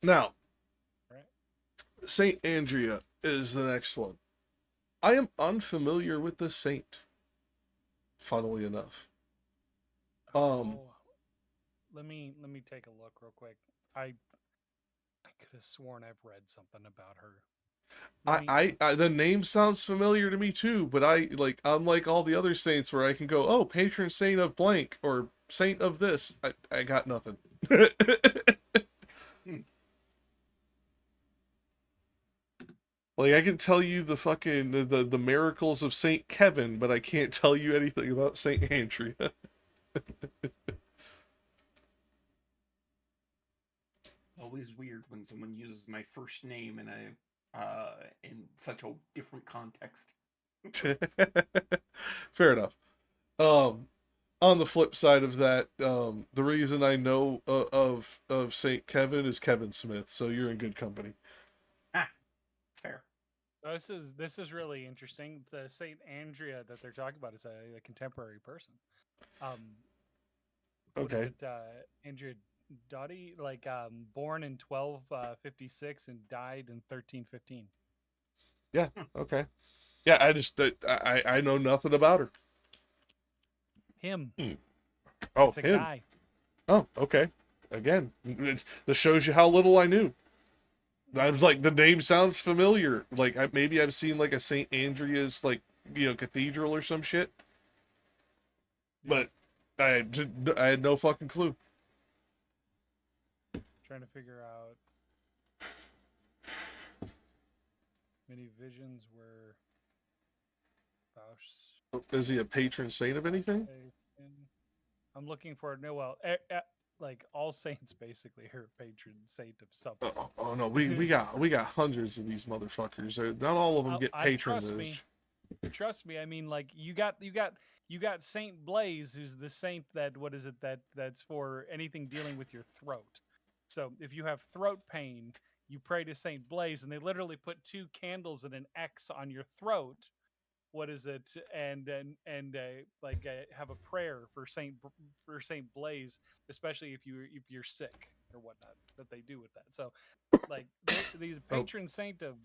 Now, Right. Saint Andrea is the next one. I am unfamiliar with this saint, funnily enough. Oh, let me take a look real quick. I could have sworn I've read something about her. I the name sounds familiar to me too, but I like, unlike all the other saints where I can go, oh, patron saint of blank or saint of this, I got nothing. Like, I can tell you the fucking the miracles of Saint Kevin, but I can't tell you anything about Saint Andrea. Always weird when someone uses my first name in such a different context. Fair enough. On the flip side of that, the reason I know of Saint Kevin is Kevin Smith, so you're in good company. Ah, fair. This is really interesting. The Saint Andrea that they're talking about is a contemporary person. Okay. Andrea Doty, like born in 1256 and died in 1315. Yeah. Okay. Yeah, I know nothing about her. Him. Oh, It's a him. guy. Oh, okay. Again, this shows you how little I knew. I was like, the name sounds familiar. Like, maybe I've seen like a Saint Andrea's, like, cathedral or some shit. But I had no fucking clue. Trying to figure out many visions were Is he a patron saint of anything? I'm looking for like all saints basically are patron saint of something. Oh no, we got hundreds of these motherfuckers. Not all of them get patronage. Trust me. I mean, like you got Saint Blaise, who's the saint that's for anything dealing with your throat. So if you have throat pain, you pray to Saint Blaise, and they literally put 2 candles and an X on your throat. And have a prayer for Saint Blaise, especially if you're sick or whatnot, that they do with that. So like these patron saint of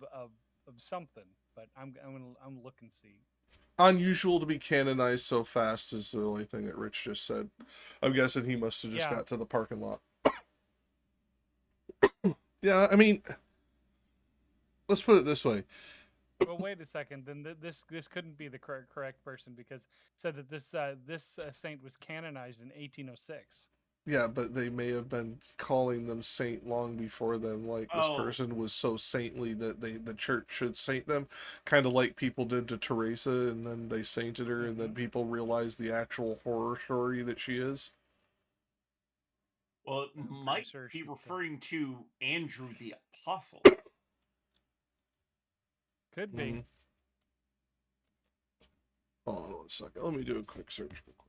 something, but I'm gonna look and see. Unusual to be canonized so fast is the only thing that Rich just said. I'm guessing he must have just got to the parking lot. Yeah, I mean, let's put it this way. Well, wait a second. Then this couldn't be the correct person, because it said that this saint was canonized in 1806. Yeah, but they may have been calling them saint long before then. Like, this person was so saintly that the church should saint them, kind of like people did to Teresa, and then they sainted her, and then people realized the actual horror story that she is. Well, it might be referring to Andrew the Apostle. Could be. Mm-hmm. Hold on 1 second. Let me do a quick search real quick.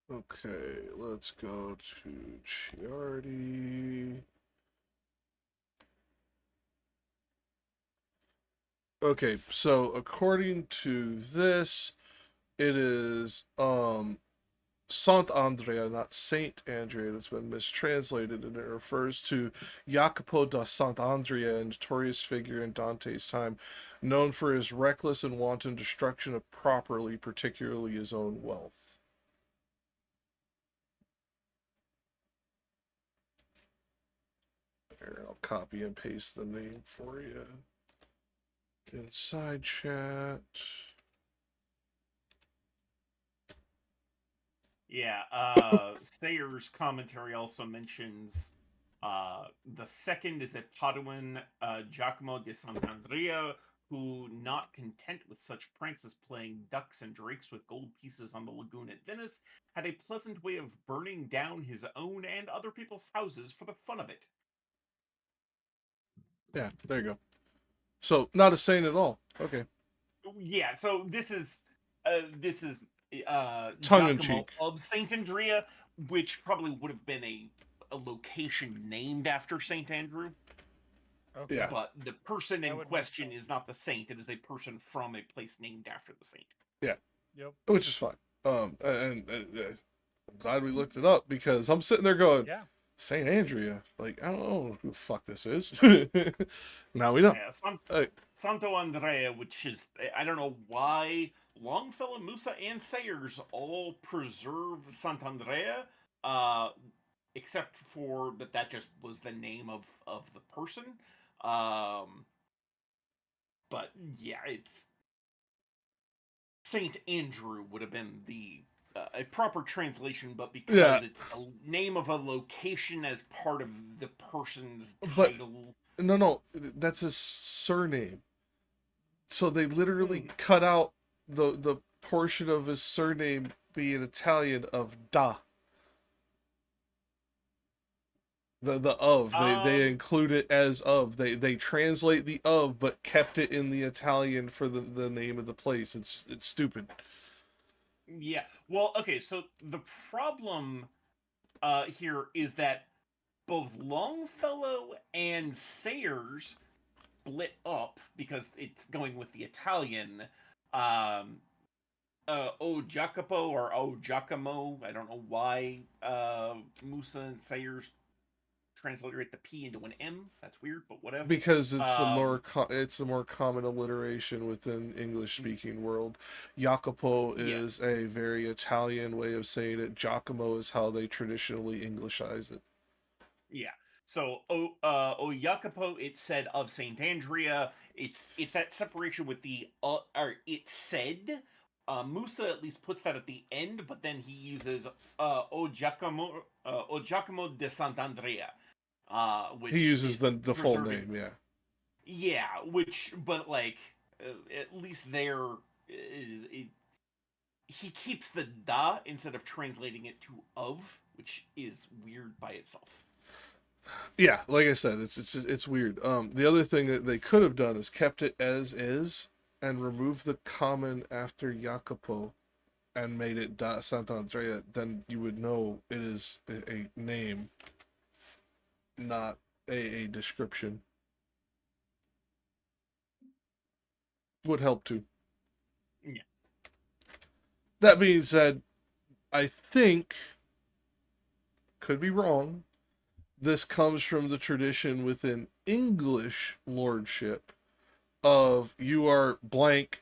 Okay, let's go to Chiardi. Okay, so according to this, it is Sant Andrea, not Saint Andrea, that's been mistranslated, and it refers to Jacopo da Sant'Andrea, a notorious figure in Dante's time, known for his reckless and wanton destruction of property, particularly his own wealth. Here, I'll copy and paste the name for you. Inside chat. Yeah, Sayer's commentary also mentions the second is a Paduan, Giacomo di Sant'Andrea, who, not content with such pranks as playing ducks and drakes with gold pieces on the lagoon at Venice, had a pleasant way of burning down his own and other people's houses for the fun of it. Yeah, there you go. So, not a saint at all. Okay. Yeah, so this is tongue in cheek of Saint Andrea, which probably would have been a location named after Saint Andrew. Okay. Yeah. But the person in question is not the saint; it is a person from a place named after the saint. Yeah. Yep. Which is fine. I'm glad we looked it up, because I'm sitting there going, Yeah. St. Andrea, like, I don't know who the fuck this is. Now we know. Yeah, Santo Andrea, which is, I don't know why Longfellow, Musa, and Sayers all preserve Sant'Andrea, except for that just was the name of the person. But yeah, it's Saint Andrew would have been the a proper translation, but because it's the name of a location as part of the person's title. No, that's his surname. So they literally cut out the portion of his surname being Italian of da. The of. They include it as of. They translate the of, but kept it in the Italian for the name of the place. It's stupid. Yeah. Well, okay, so the problem here is that both Longfellow and Sayers split up because it's going with the Italian. O Jacopo or O Giacomo, I don't know why Musa and Sayers transliterate the P into an M. That's weird, but whatever. Because it's the more common alliteration within English speaking world. Jacopo is a very Italian way of saying it. Giacomo is how they traditionally Englishize it. Yeah. So O Jacopo, it said of Saint Andrea. It's that separation with the or it said. Musa at least puts that at the end, but then he uses O Giacomo de Sant'Andrea. Which he uses the full name, yeah, but like at least there he keeps the da instead of translating it to of, which is weird by itself. Yeah, like I said, it's weird. The other thing that they could have done is kept it as is and removed the common after Jacopo and made it da Sant'Andrea. Then you would know it is a name, not a description. Would help too. Yeah. That being said, I think, could be wrong, this comes from the tradition within English lordship of you are blank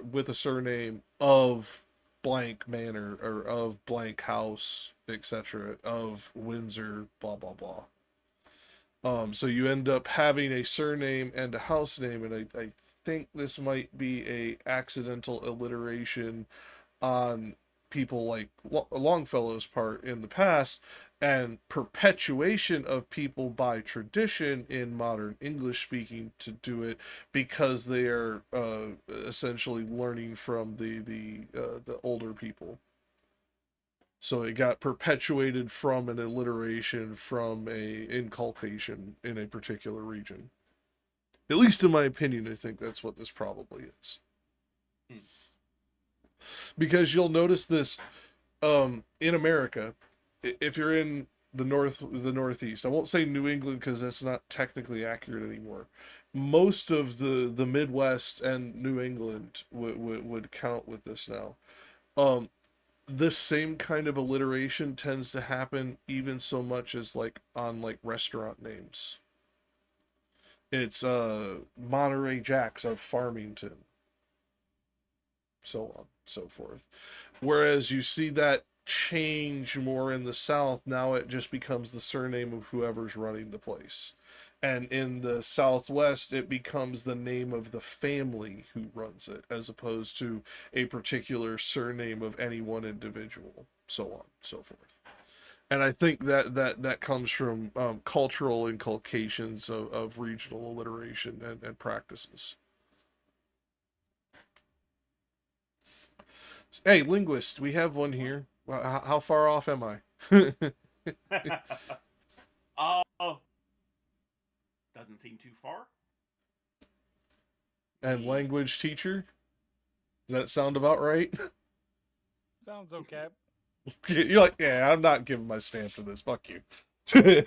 with a surname of blank manor or of blank house, etc., of Windsor, blah blah blah. So you end up having a surname and a house name, and I think this might be a accidental alliteration on people like Longfellow's part in the past, and perpetuation of people by tradition in modern English speaking to do it because they are essentially learning from the older people. So it got perpetuated from an alliteration, from a inculcation in a particular region. At least in my opinion, I think that's what this probably is. Because you'll notice this in America, if you're in the Northeast, I won't say New England because that's not technically accurate anymore. Most of the Midwest and New England would count with this now. This same kind of alliteration tends to happen even so much as like on like restaurant names. It's Monterey Jacks of Farmington, so on, so forth. Whereas you see that change more in the South, now it just becomes the surname of whoever's running the place. And in the Southwest, it becomes the name of the family who runs it, as opposed to a particular surname of any one individual, so on, so forth. And I think that comes from cultural inculcations of regional alliteration and practices. Hey, linguist, we have one here. Well, how far off am I? Doesn't seem too far. And language teacher? Does that sound about right? Sounds okay. You're like, yeah, I'm not giving my stamp to this. Fuck you. Sorry,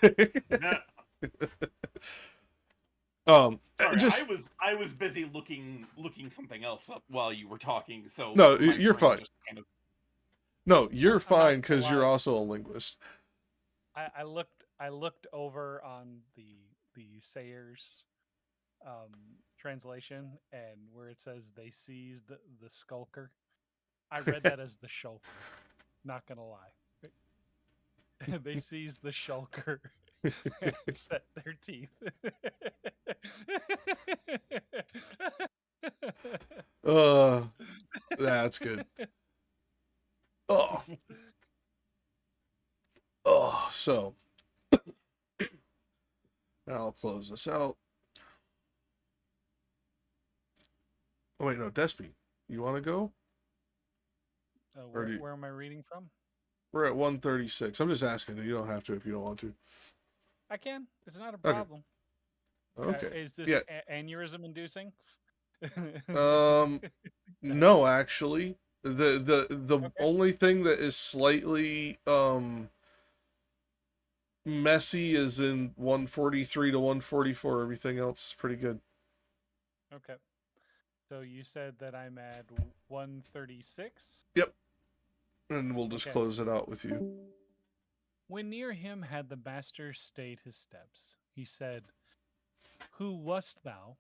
I was busy looking something else up while you were talking. So no, you're fine. No, you're I'm not fine gonna because you're lie. also a linguist. I looked over on the Sayers translation, and where it says they seized the skulker, I read that as the shulker. Not gonna lie. They seized the shulker and set their teeth. That's good. Oh, oh, so I'll close this out. Oh wait, no, Despy, you want to go? Or do you... Where am I reading from? We're at 136. I'm just asking. You don't have to if you don't want to. I can. It's not a Okay. problem. Okay. Is this Yeah. aneurysm inducing? No, actually, the Okay. only thing that is slightly messy is in 143 to 144. Everything else is pretty good. Okay. So you said that I'm at 136? Yep. And we'll just Okay. close it out with you. When near him had the master stayed his steps, he said, "Who wast thou,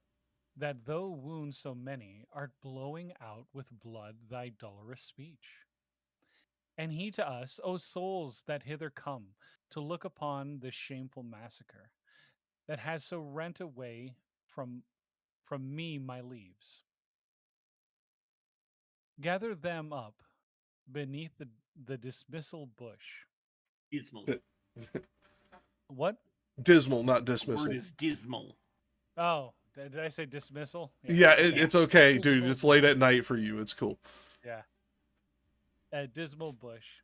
that though wounds so many, art blowing out with blood thy dolorous speech? And he to us, O souls that hither come to look upon this shameful massacre, that has so rent away from me my leaves. Gather them up beneath the dismissal bush." Dismal. What? Dismal, not The dismissal. word is dismal. Oh, did I say dismissal? Yeah, it's okay, dude. It's late at night for you. It's cool. Yeah. Dismal bush.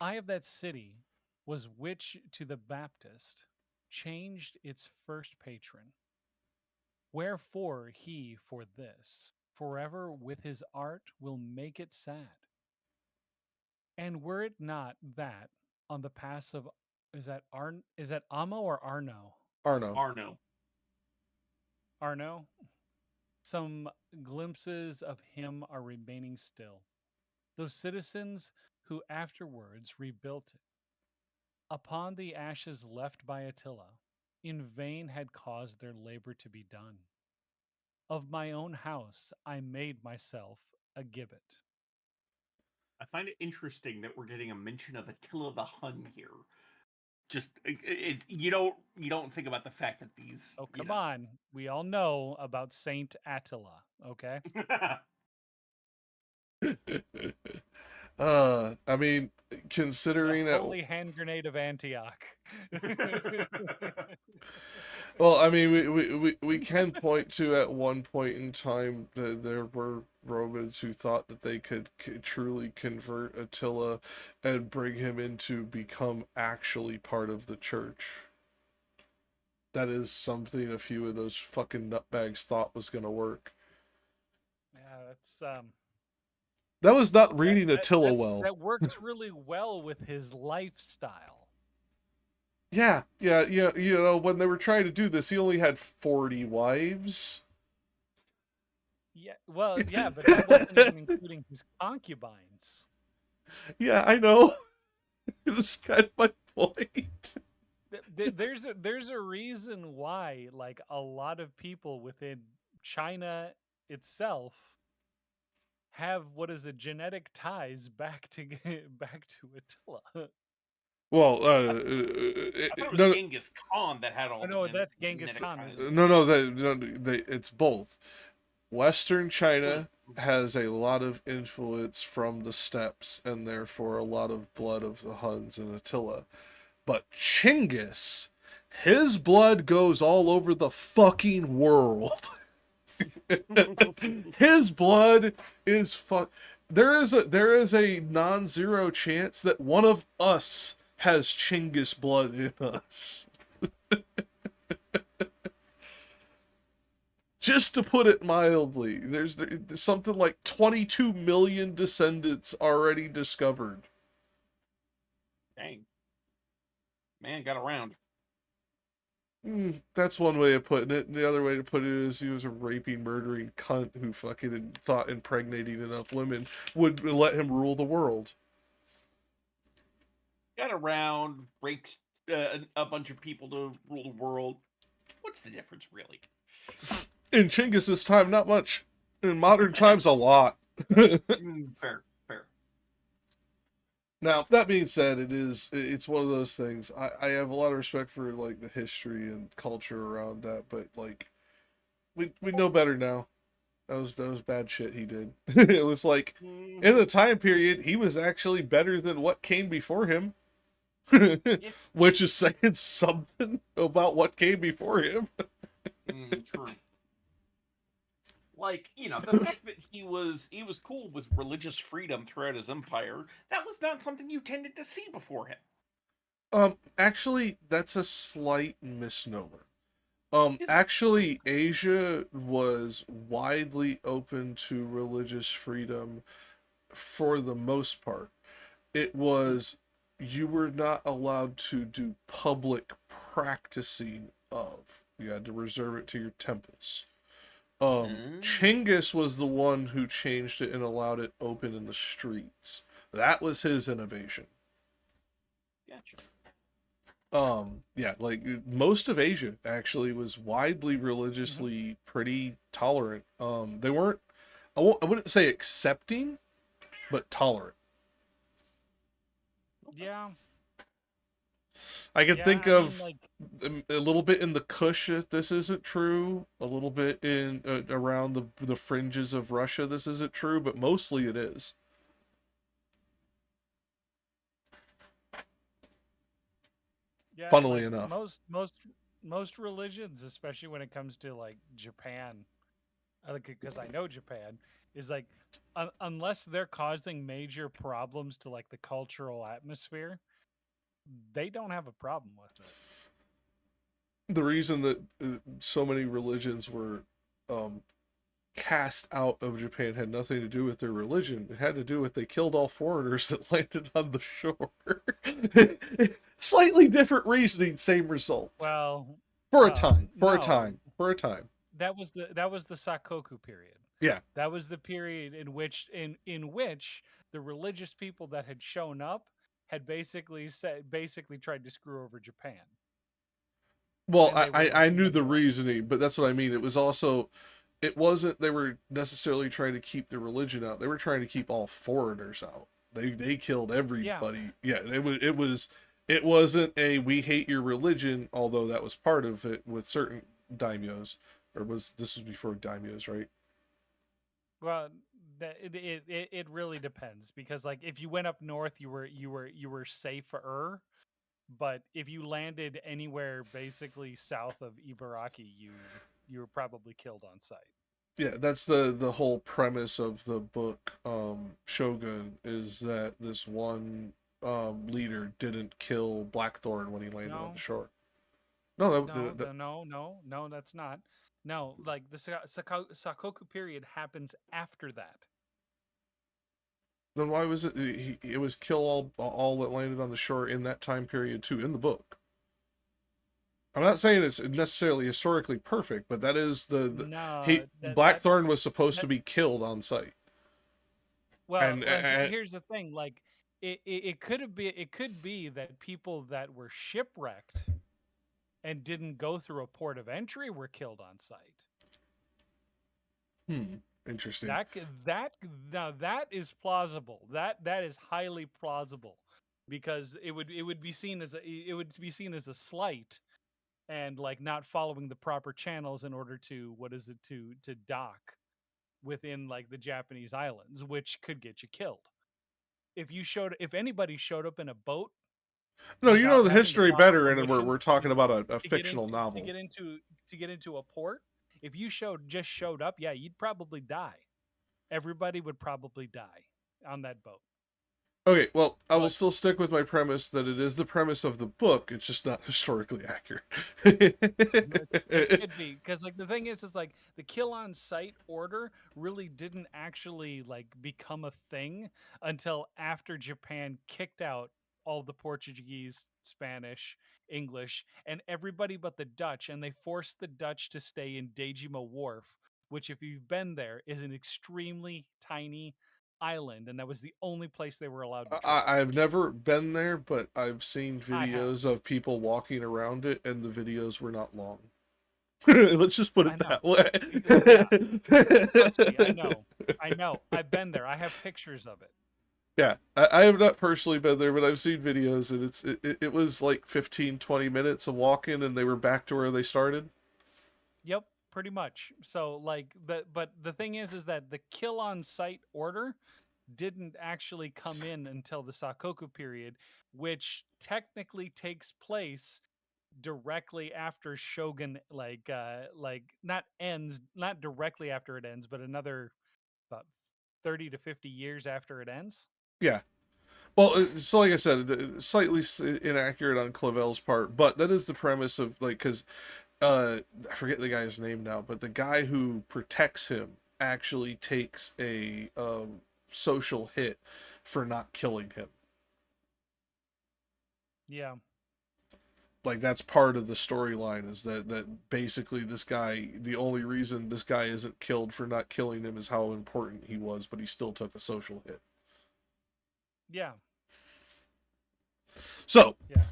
I of that city was which to the Baptist changed its first patron. Wherefore he for this forever with his art will make it sad. And were it not that on the pass of is that Amo or Arno? Arno. Arno. Some glimpses of him are remaining still. Those citizens who afterwards rebuilt it. Upon the ashes left by Attila, in vain had caused their labor to be done. Of my own house I made myself a gibbet. I find it interesting that we're getting a mention of Attila the Hun here. Just you don't think about the fact that these. Oh, come on. We all know about Saint Attila, okay? I mean, considering the that. holy hand grenade of Antioch. Well, I mean, we can point to at one point in time that there were Romans who thought that they could truly convert Attila and bring him into become actually part of the church. That is something a few of those fucking nutbags thought was going to work. Yeah, that's That was not reading Attila well. That works really well with his lifestyle. Yeah, you know, when they were trying to do this, he only had 40 wives. Yeah, well, yeah, but that wasn't even including his concubines. Yeah, I know. This is kind of my point. There's a reason why, like, a lot of people within China itself have what is a genetic ties back to Attila. Well, I thought it was no, Genghis Khan that had all. No, that's Genghis Khan. No, it's both. Western China has a lot of influence from the steppes, and therefore a lot of blood of the Huns and Attila. But Chinggis, his blood goes all over the fucking world. His blood is there is a non-zero chance that one of us has Chinggis blood in us. Just to put it mildly, there's something like 22 million descendants already discovered. Dang. Man got around. That's one way of putting it. The other way to put it is he was a raping, murdering cunt who fucking thought impregnating enough women would let him rule the world. got around, raped a bunch of people to rule the world. What's the difference, really? In Chinggis's time, not much. In modern times, a lot. Fair. Now, that being said, it's one of those things. I have a lot of respect for like the history and culture around that, but like we know better now. That was bad shit he did. It was like in the time period, he was actually better than what came before him. Which is saying something about what came before him. True. Like, the fact that he was cool with religious freedom throughout his empire, that was not something you tended to see before him. Actually, that's a slight misnomer. Actually, Asia was widely open to religious freedom for the most part. It was, you were not allowed to do public practicing of. You had to reserve it to your temples. Chinggis was the one who changed it and allowed it open in the streets. That was his innovation. Gotcha. Yeah, like most of Asia actually was widely religiously pretty tolerant. They weren't, I wouldn't say accepting, but tolerant. Yeah. I can think of like, a little bit in the Kush, this isn't true. A little bit in around the fringes of Russia, this isn't true, but mostly it is. yeah, Funnily like, enough, most religions, especially when it comes to like Japan, because I know Japan is like, unless they're causing major problems to like the cultural atmosphere, they don't have a problem with it. the reason that so many religions were cast out of Japan had nothing to do with their religion. It had to do with they killed all foreigners that landed on the shore. Slightly different reasoning, same result. Well, For a time. That was the Sakoku period. Yeah. That was the period in which the religious people that had shown up had basically tried to screw over Japan. Well, I knew the reasoning, but that's what I mean. It was also, it wasn't they were necessarily trying to keep the religion out. They were trying to keep all foreigners out. They killed everybody. Yeah, it wasn't a we hate your religion, although that was part of it with certain daimyos. This was before daimyos, right? Well, it really depends, because like if you went up north, you were safer. But if you landed anywhere basically south of Ibaraki, you were probably killed on sight. Yeah, that's the whole premise of the book Shogun, is that this one leader didn't kill Blackthorn when he landed on the shore. No, no, that's not. No, like the Sakoku period happens after that. Then why was it? It was kill all that landed on the shore in that time period too in the book. I'm not saying it's necessarily historically perfect, but that is Blackthorn was supposed to be killed on sight. Well, here's the thing: like it could be that people that were shipwrecked and didn't go through a port of entry were killed on sight. Interesting. That is plausible. That is highly plausible, because it would be seen as a slight, and like not following the proper channels in order to to dock within like the Japanese islands, which could get you killed. If anybody showed up in a boat. No, you know the history better, and we're talking about a fictional novel. To get into a port, if you just showed up, yeah, you'd probably die. Everybody would probably die on that boat. Okay, well, I will still stick with my premise that it is the premise of the book. It's just not historically accurate. It could be, because like the thing is like the kill on sight order really didn't actually like become a thing until after Japan kicked out all the Portuguese, Spanish, English, and everybody but the Dutch, and they forced the Dutch to stay in Dejima Wharf, which, if you've been there, is an extremely tiny island, and that was the only place they were allowed to travel. I've never been there, but I've seen I have. videos of people walking around it, and the videos were not long. Let's just put I it know. that way. Trust me, I know. I've been there. I have pictures of it. Yeah, I have not personally been there, but I've seen videos, and it was like 15, 20 minutes of walking, and they were back to where they started. Yep, pretty much. So like but the thing is that the kill on sight order didn't actually come in until the Sakoku period, which technically takes place directly after Shogun like not directly after it ends, but another about 30 to 50 years after it ends. Yeah. Well, so like I said, slightly inaccurate on Clavel's part, but that is the premise of, like, because I forget the guy's name now, but the guy who protects him actually takes a social hit for not killing him. Yeah. Like, that's part of the storyline, is that basically this guy, the only reason this guy isn't killed for not killing him is how important he was, but he still took a social hit. Yeah. So, yeah,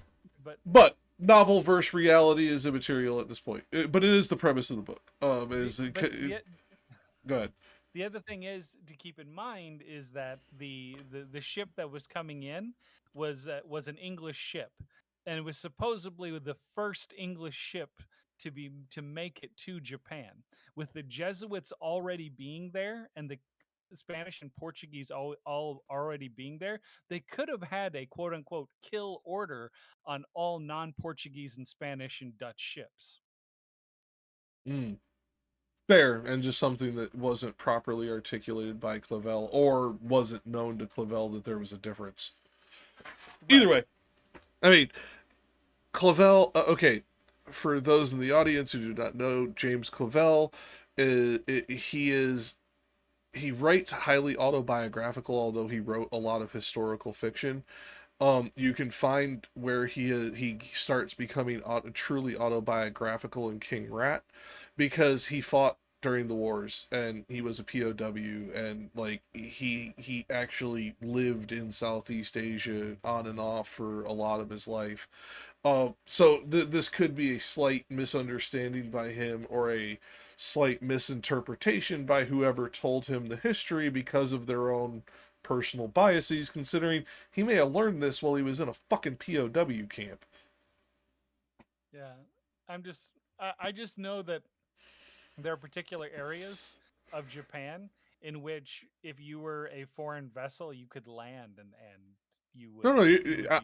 but novel versus reality is immaterial at this point. But it is the premise of the book. Go ahead. The other thing is to keep in mind is that the ship that was coming in was an English ship, and it was supposedly the first English ship to make it to Japan. With the Jesuits already being there and the Spanish and Portuguese all already being there, they could have had a quote unquote kill order on all non-Portuguese and Spanish and Dutch ships. Fair, and just something that wasn't properly articulated by Clavel, or wasn't known to Clavel that there was a difference. Right. Either way, I mean, Clavel, okay, for those in the audience who do not know, James Clavel, he writes highly autobiographical, although he wrote a lot of historical fiction. You can find where he starts becoming truly autobiographical in King Rat, because he fought during the wars and he was a POW, and like he actually lived in Southeast Asia on and off for a lot of his life. So this could be a slight misunderstanding by him, or a slight misinterpretation by whoever told him the history because of their own personal biases, considering he may have learned this while he was in a fucking POW camp. Yeah, I just know that there are particular areas of Japan in which if you were a foreign vessel, you could land and you would. No,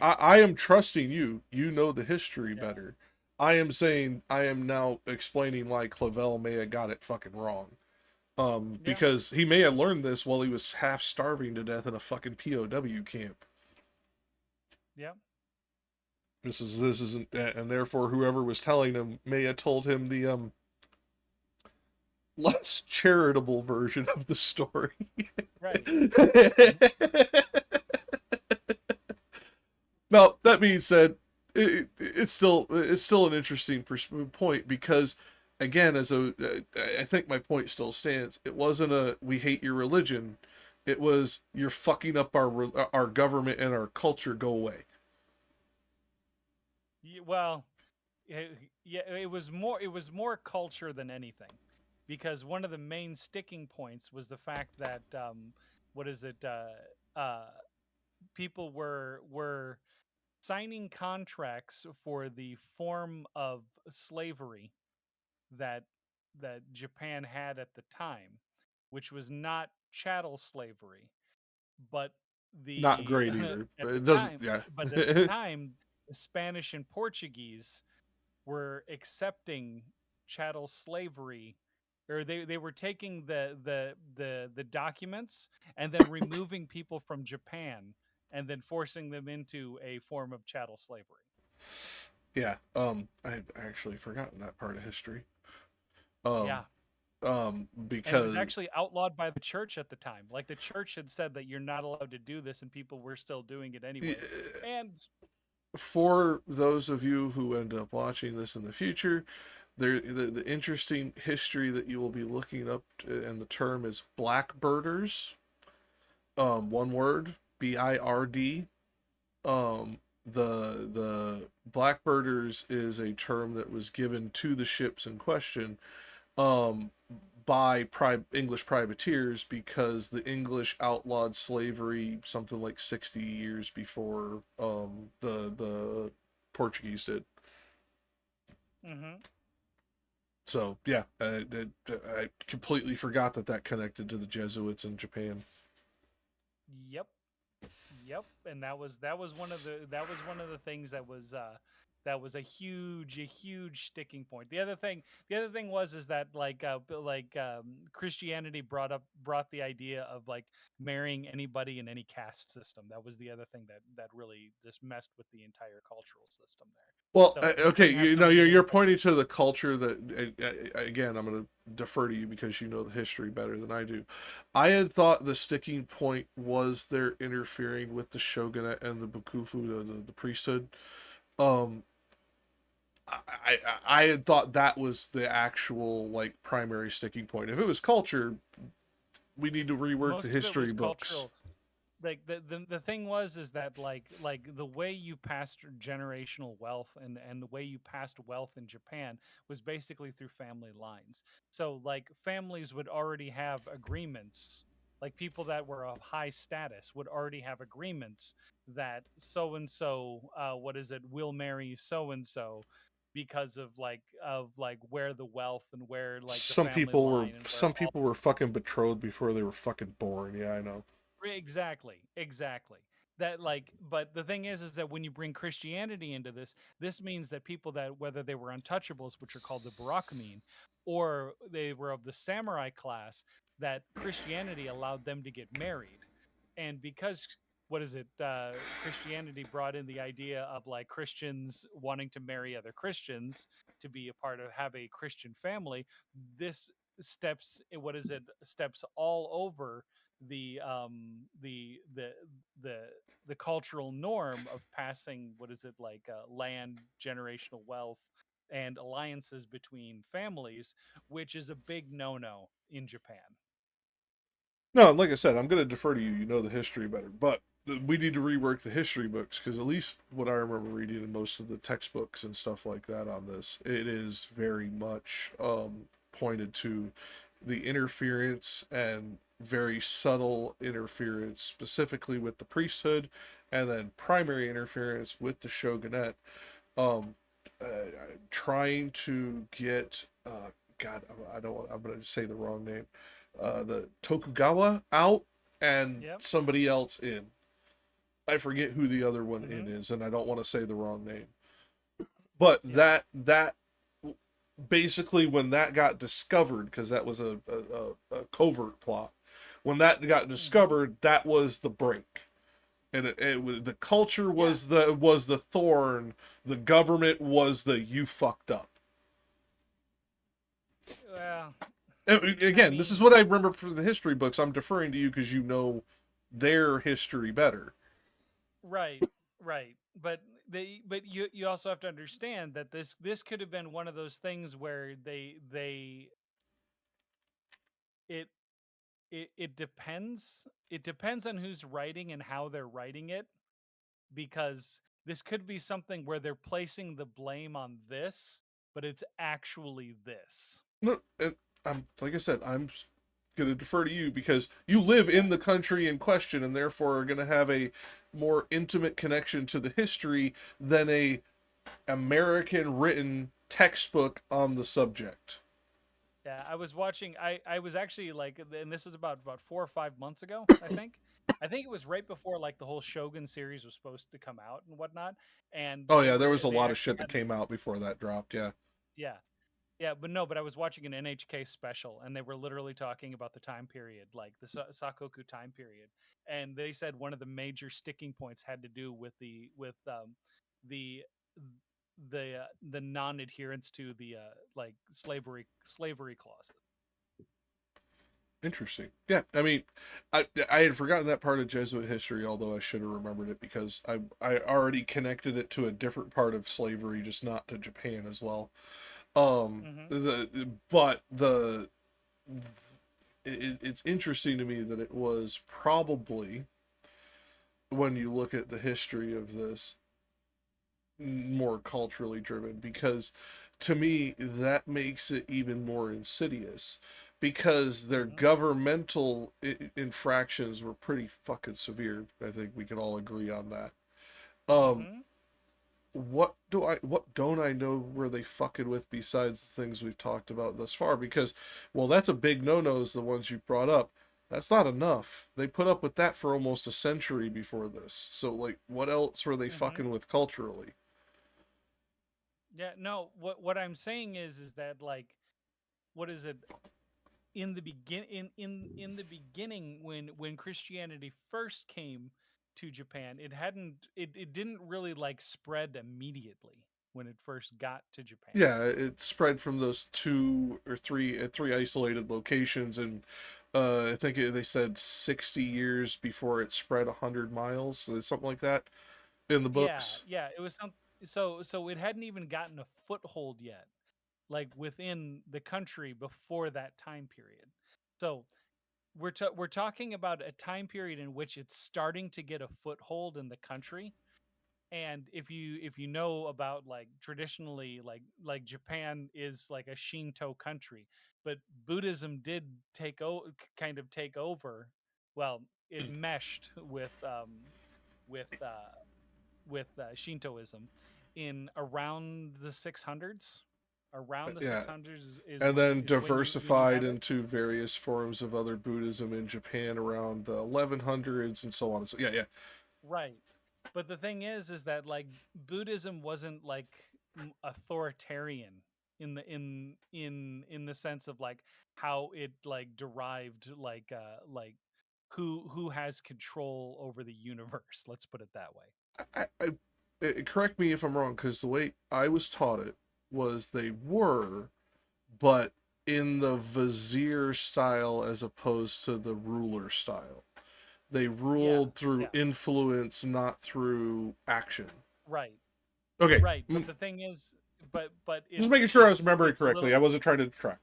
I am trusting you. You know the history better. I am saying, I am now explaining why Clavel may have got it fucking wrong. Because he may have learned this while he was half starving to death in a fucking POW camp. Yeah. This isn't, and therefore whoever was telling him may have told him the less charitable version of the story. Right. Now, that being said, it's still an interesting point, because again, I think my point still stands. It wasn't a "we hate your religion," it was "you're fucking up our government and our culture, go away." Well, it was more culture than anything, because one of the main sticking points was the fact that people were signing contracts for the form of slavery that Japan had at the time, which was not chattel slavery, but not great either. at But the it doesn't. time, Yeah. but at the time, the Spanish and Portuguese were accepting chattel slavery, or they were taking the documents and then removing people from Japan and then forcing them into a form of chattel slavery. Yeah. I actually forgotten that part of history. Yeah. Because And it was actually outlawed by the church at the time. Like, the church had said that you're not allowed to do this, and people were still doing it anyway. And for those of you who end up watching this in the future, the interesting history that you will be looking up, and the term is blackbirders. one word, BIRD. The blackbirders is a term that was given to the ships in question um, by English privateers because the English outlawed slavery something like 60 years before the Portuguese did. Mm-hmm. So yeah, I completely forgot that connected to the Jesuits in Japan. Yep. Yep, and that was one of the things that was a huge sticking point. The other thing was is that Christianity brought the idea of like marrying anybody in any caste system. That was the other thing that really just messed with the entire cultural system there. Well, So you okay, couldn't have you know, somebody you're named pointing to the culture that, again, I'm going to defer to you because you know the history better than I do. I had thought the sticking point was their interfering with the shogunate and the bukufu, the priesthood. Um, I had thought that was the actual like primary sticking point. If it was culture, we need to rework the most of it history was books. cultural. Like the thing was is that like the way you passed generational wealth and the way you passed wealth in Japan was basically through family lines. So like families would already have agreements, like people that were of high status would already have agreements that so and so what is it will marry so and so because of where the wealth and where like the family line and where Some all. people were fucking betrothed before they were fucking born. Yeah, I know. Exactly, exactly. That like, but the thing is that when you bring Christianity into this, this means that people that whether they were untouchables, which are called the Barakamine, or they were of the samurai class, that Christianity allowed them to get married, and because what is it? Christianity brought in the idea of like Christians wanting to marry other Christians to be a part of have a Christian family. This what is it? Steps all over the the the cultural norm of passing what is it like land generational wealth and alliances between families, which is a big no-no in Japan. No, like I said, I'm going to defer to you. You know the history better, but we need to rework the history books because at least what I remember reading in most of the textbooks and stuff like that on this, it is very much pointed to the interference and very subtle interference, specifically with the priesthood, and then primary interference with the shogunate, um, uh, trying to get God, I don't. I'm going to say the wrong name the Tokugawa out and Yep. somebody else in. I forget who the other one in Mm-hmm. is, and I don't want to say the wrong name. But Yep. that basically when that got discovered, because that was a covert plot. When that got Mm-hmm. discovered, that was the brink, and it was the culture Yeah. was the thorn, the government was the you fucked up. Well, I Again, this is mean, what I remember from the history books. I'm deferring to you because you know their history better. right, right. But you also have to understand that this could have been one of those things where they it it depends on who's writing and how they're writing it, because this could be something where they're placing the blame on this, but it's actually this. No, I'm like I said, I'm going to defer to you because you live Yeah. in the country in question and therefore are going to have a more intimate connection to the history than a American written textbook on the subject. Yeah, I was watching. I was actually like, and this is about 4 or 5 months ago, I think. I think it was right before like the whole Shogun series was supposed to come out and whatnot, and Oh yeah, there was a they lot of actually shit that had came out before that dropped. Yeah, yeah. Yeah, but no, but I was watching an NHK special, and they were literally talking about the time period, like the Sakoku time period, and they said one of the major sticking points had to do with the the non-adherence to the like slavery clauses. interesting. Yeah, I mean, I had forgotten that part of Jesuit history, although I should have remembered it because I already connected it to a different part of slavery, just not to Japan as well. Hmm. The but the it's interesting to me that it was probably, when you look at the history of this, more culturally driven, because to me that makes it even more insidious, because their governmental infractions were pretty fucking severe. I think we can all agree on that. What don't I know were they fucking with besides the things we've talked about thus far? Because, well, that's a big no-no, is the ones you brought up. That's not enough. They put up with that for almost a century before this. So, like, what else were they fucking with culturally? Yeah, no, what I'm saying is that, like, what is it? In the in the beginning, when Christianity first came to Japan, it didn't really like spread immediately when it first got to Japan. Yeah, it spread from those two or three isolated locations, and I think they said 60 years before it spread 100 miles, something like that in the books. Yeah, it was so it hadn't even gotten a foothold yet, like within the country before that time period. So we're talking about a time period in which it's starting to get a foothold in the country. And if you know about, like, traditionally, like Japan is like a Shinto country, but Buddhism did kind of take over. Well, it meshed with uh Shintoism in around the 600s. Around the Yeah, 600s and then is when you diversified have it. into various forms of other Buddhism in Japan around the 1100s and so on. And so, yeah, yeah. Right. But the thing is that, like, Buddhism wasn't like authoritarian in the sense of like how it like derived like who has control over the universe. Let's put it that way. Correct me if I'm wrong, because the way I was taught it was they were, but in the vizier style as opposed to the ruler style. They ruled through influence, not through action. Right. Okay. Right. But the thing is, but just making sure I was it's remembering correctly. I wasn't trying to detract.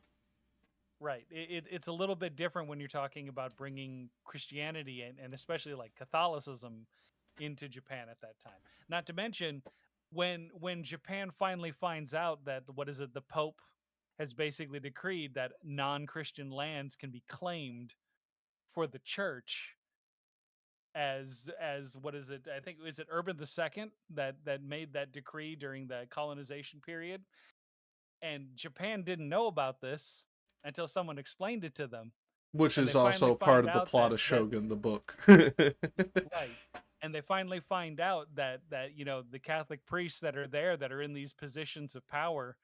Right. It's a little bit different when you're talking about bringing Christianity and especially like Catholicism into Japan at that time. Not to mention when Japan finally finds out that, what is it, the Pope has basically decreed that non-Christian lands can be claimed for the church, as what is it? I think, is it Urban II that made that decree during the colonization period? And Japan didn't know about this until someone explained it to them. Which And is they finally also part find of the out plot of Shogun, the book. right. And they finally find out that the Catholic priests that are there, that are in these positions of power,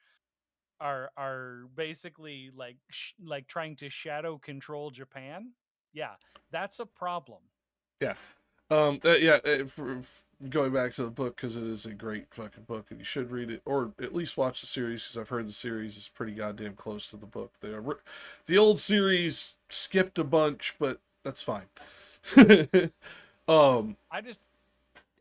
are basically like trying to shadow control Japan. Yeah, that's a problem. Yeah. Going back to the book, because it is a great fucking book and you should read it, or at least watch the series, because I've heard the series is pretty goddamn close to the book. The old series skipped a bunch, but that's fine.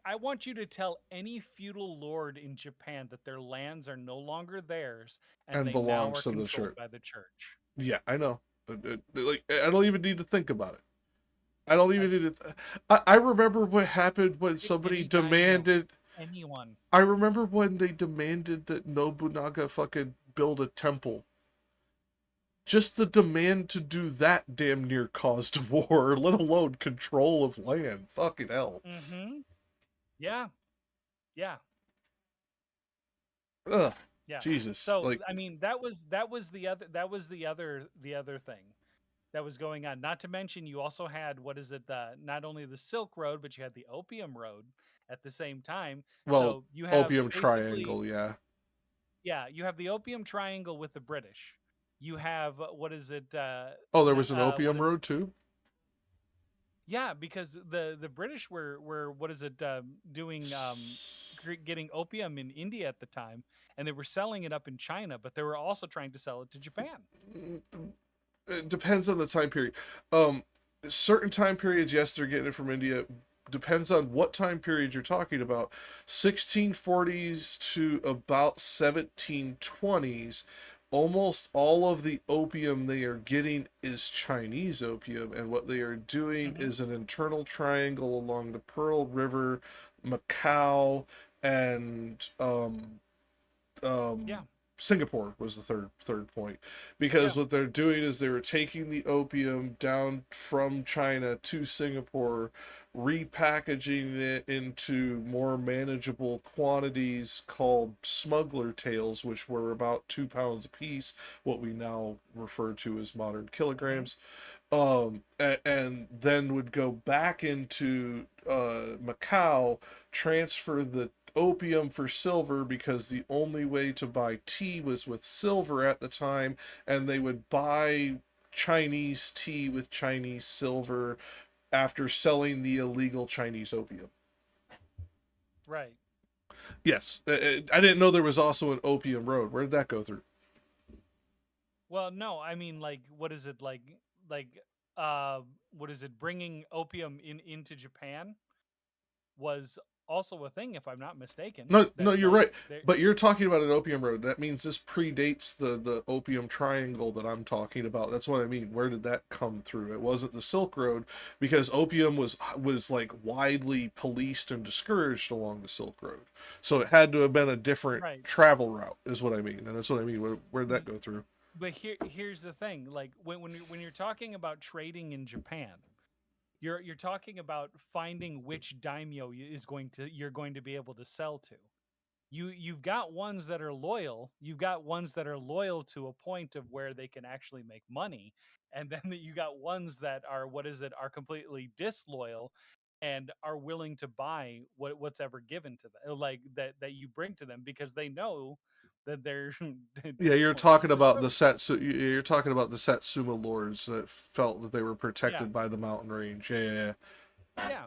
I want you to tell any feudal lord in Japan that their lands are no longer theirs and they now belongs are to the controlled church. by the church. Yeah, I know. Like, I don't even need to think about it. I don't even need to. I remember what happened when somebody demanded. Anyone. I remember when they demanded that Nobunaga fucking build a temple. Just the demand to do that damn near caused war, let alone control of land. Fucking hell. Mm-hmm. Yeah. Yeah. Ugh. Yeah. Jesus. So like, I mean, that was the other thing that was going on. Not to mention, you also had, what is it? Not only the Silk Road, but you had the Opium Road at the same time. well, so you have Opium Triangle, yeah. Yeah, you have the Opium Triangle with the British. You have what is it? Oh, there was an Opium Road too? Yeah, because the British were what is it, doing getting opium in India at the time, and they were selling it up in China, but they were also trying to sell it to Japan. It depends on the time period. Certain time periods, yes, they're getting it from India. Depends on what time period you're talking about. 1640s to about 1720s almost all of the opium they are getting is Chinese opium, and what they are doing is an internal triangle along the Pearl River, Macau, and Yeah. Singapore was the third point, because what they're doing is they were taking the opium down from China to Singapore, repackaging it into more manageable quantities called smuggler tails, which were about 2 pounds a piece, what we now refer to as modern kilograms. And then would go back into Macau, transfer the opium for silver, because the only way to buy tea was with silver at the time, and they would buy Chinese tea with Chinese silver after selling the illegal Chinese opium. Right. Yes, I didn't know there was also an opium road. Where did that go through? Well, no, I mean, like, what is it like? What is it? Bringing opium into Japan was also a thing, if I'm not mistaken. No, That, you're like, right. But you're talking about an opium road. That means this predates the opium triangle that I'm talking about. That's what I mean. Where did that come through? It wasn't the Silk Road, because opium was like widely policed and discouraged along the Silk Road. So it had to have been a different Right. travel route, is what I mean. And that's what I mean. Where did that go through? But here's the thing: like, when you're talking about trading in Japan, you're talking about finding which daimyo you're going to be able to sell to. You've got ones that are loyal. You've got ones that are loyal to a point of where they can actually make money, and then you got ones that are are completely disloyal and are willing to buy what's ever given to them, like that you bring to them, because they know that they're Yeah, you're destroying talking about the You're talking about the Satsuma lords that felt that they were protected by the mountain range. Yeah. Yeah.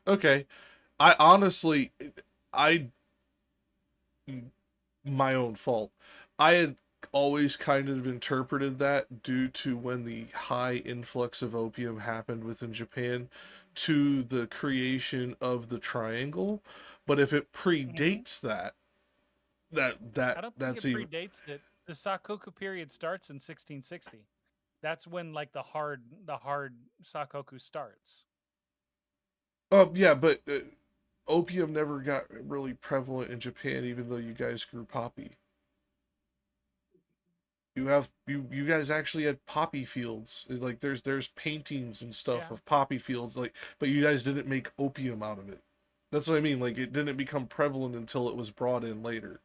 Okay. I honestly, I my own fault. I had always kind of interpreted that, due to when the high influx of opium happened within Japan, to the creation of the triangle. But if it predates that, I don't think that's it even. predates it. The Sakoku period starts in 1660. That's when, like, the hard Sakoku starts. Oh yeah, but opium never got really prevalent in Japan, even though you guys grew poppy. You guys actually had poppy fields. Like there's paintings and stuff Yeah. of poppy fields, like, but you guys didn't make opium out of it. That's what I mean. Like, it didn't become prevalent until it was brought in later.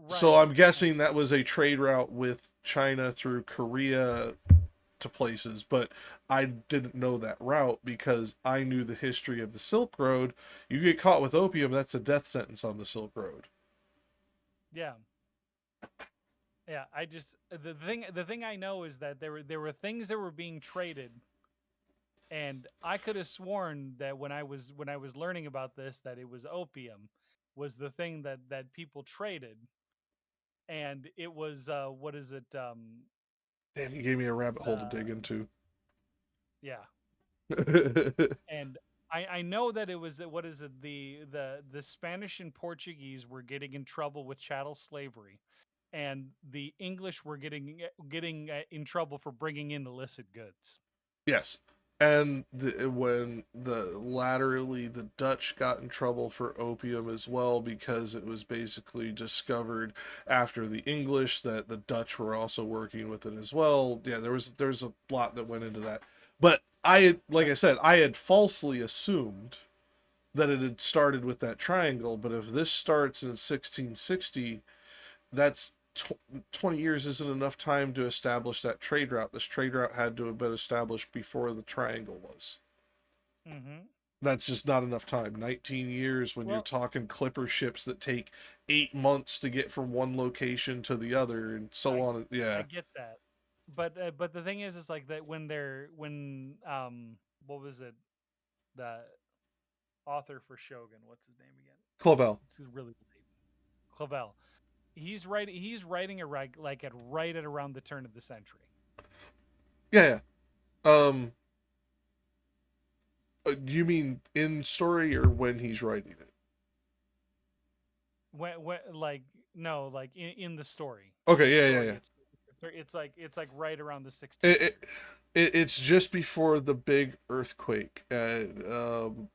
So Right. I'm guessing that was a trade route with China through Korea to places, but I didn't know that route because I knew the history of the Silk Road. You get caught with opium, that's a death sentence on the Silk Road. Yeah. Yeah. I just the thing I know is that there were things that were being traded, and I could have sworn that when I was learning about this, that it was opium was the thing that people traded, and it was what is it Damn, you gave me a rabbit hole to uh dig into. yeah. And I know that it was what is it the Spanish and Portuguese were getting in trouble with chattel slavery, and the English were getting in trouble for bringing in illicit goods. Yes. And when the Dutch got in trouble for opium as well, because it was basically discovered after the English that the Dutch were also working with it as well. Yeah, there's a lot that went into that. But like I said, I had falsely assumed that it had started with that triangle. But if this starts in 1660, that's 20 years isn't enough time to establish that trade route. This trade route had to have been established before the triangle was. Mm-hmm. That's just not enough time. 19 years when you're Well, talking clipper ships that take 8 months to get from one location to the other and so I on. I Yeah. get that, but the thing is like that when what was it, the author for Shogun, what's his name again? Clavel. It's really late. Clavel. He's writing like right at around the turn of the century. Yeah. You mean in story or when he's writing it? when like no, like in the story. Okay, The yeah, story, yeah, yeah. It's like right around the 16th. It's just before the big earthquake. God,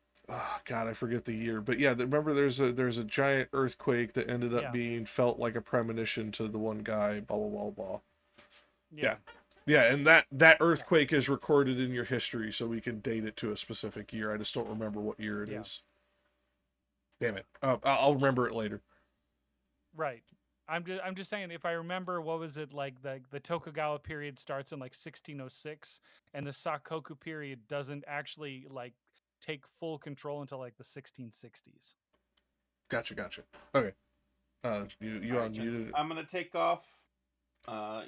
I forget the year, but yeah, remember there's a giant earthquake that ended up Yeah. being felt like a premonition to the one guy. Blah blah blah blah. Yeah. Yeah, and that earthquake is recorded in your history, so we can date it to a specific year. I just don't remember what year it is. Damn it. I'll remember it later. Right. I'm just saying, if I remember, what was it like, the Tokugawa period starts in like 1606, and the Sakoku period doesn't actually like take full control until like the 1660s. Gotcha. Okay. You All right, gents, unmuted. I'm gonna take off.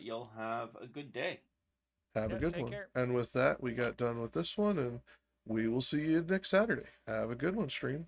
You'll have a good day. Have a good take one. care. And with that, we got done with this one, and we will see you next Saturday. Have a good one, stream.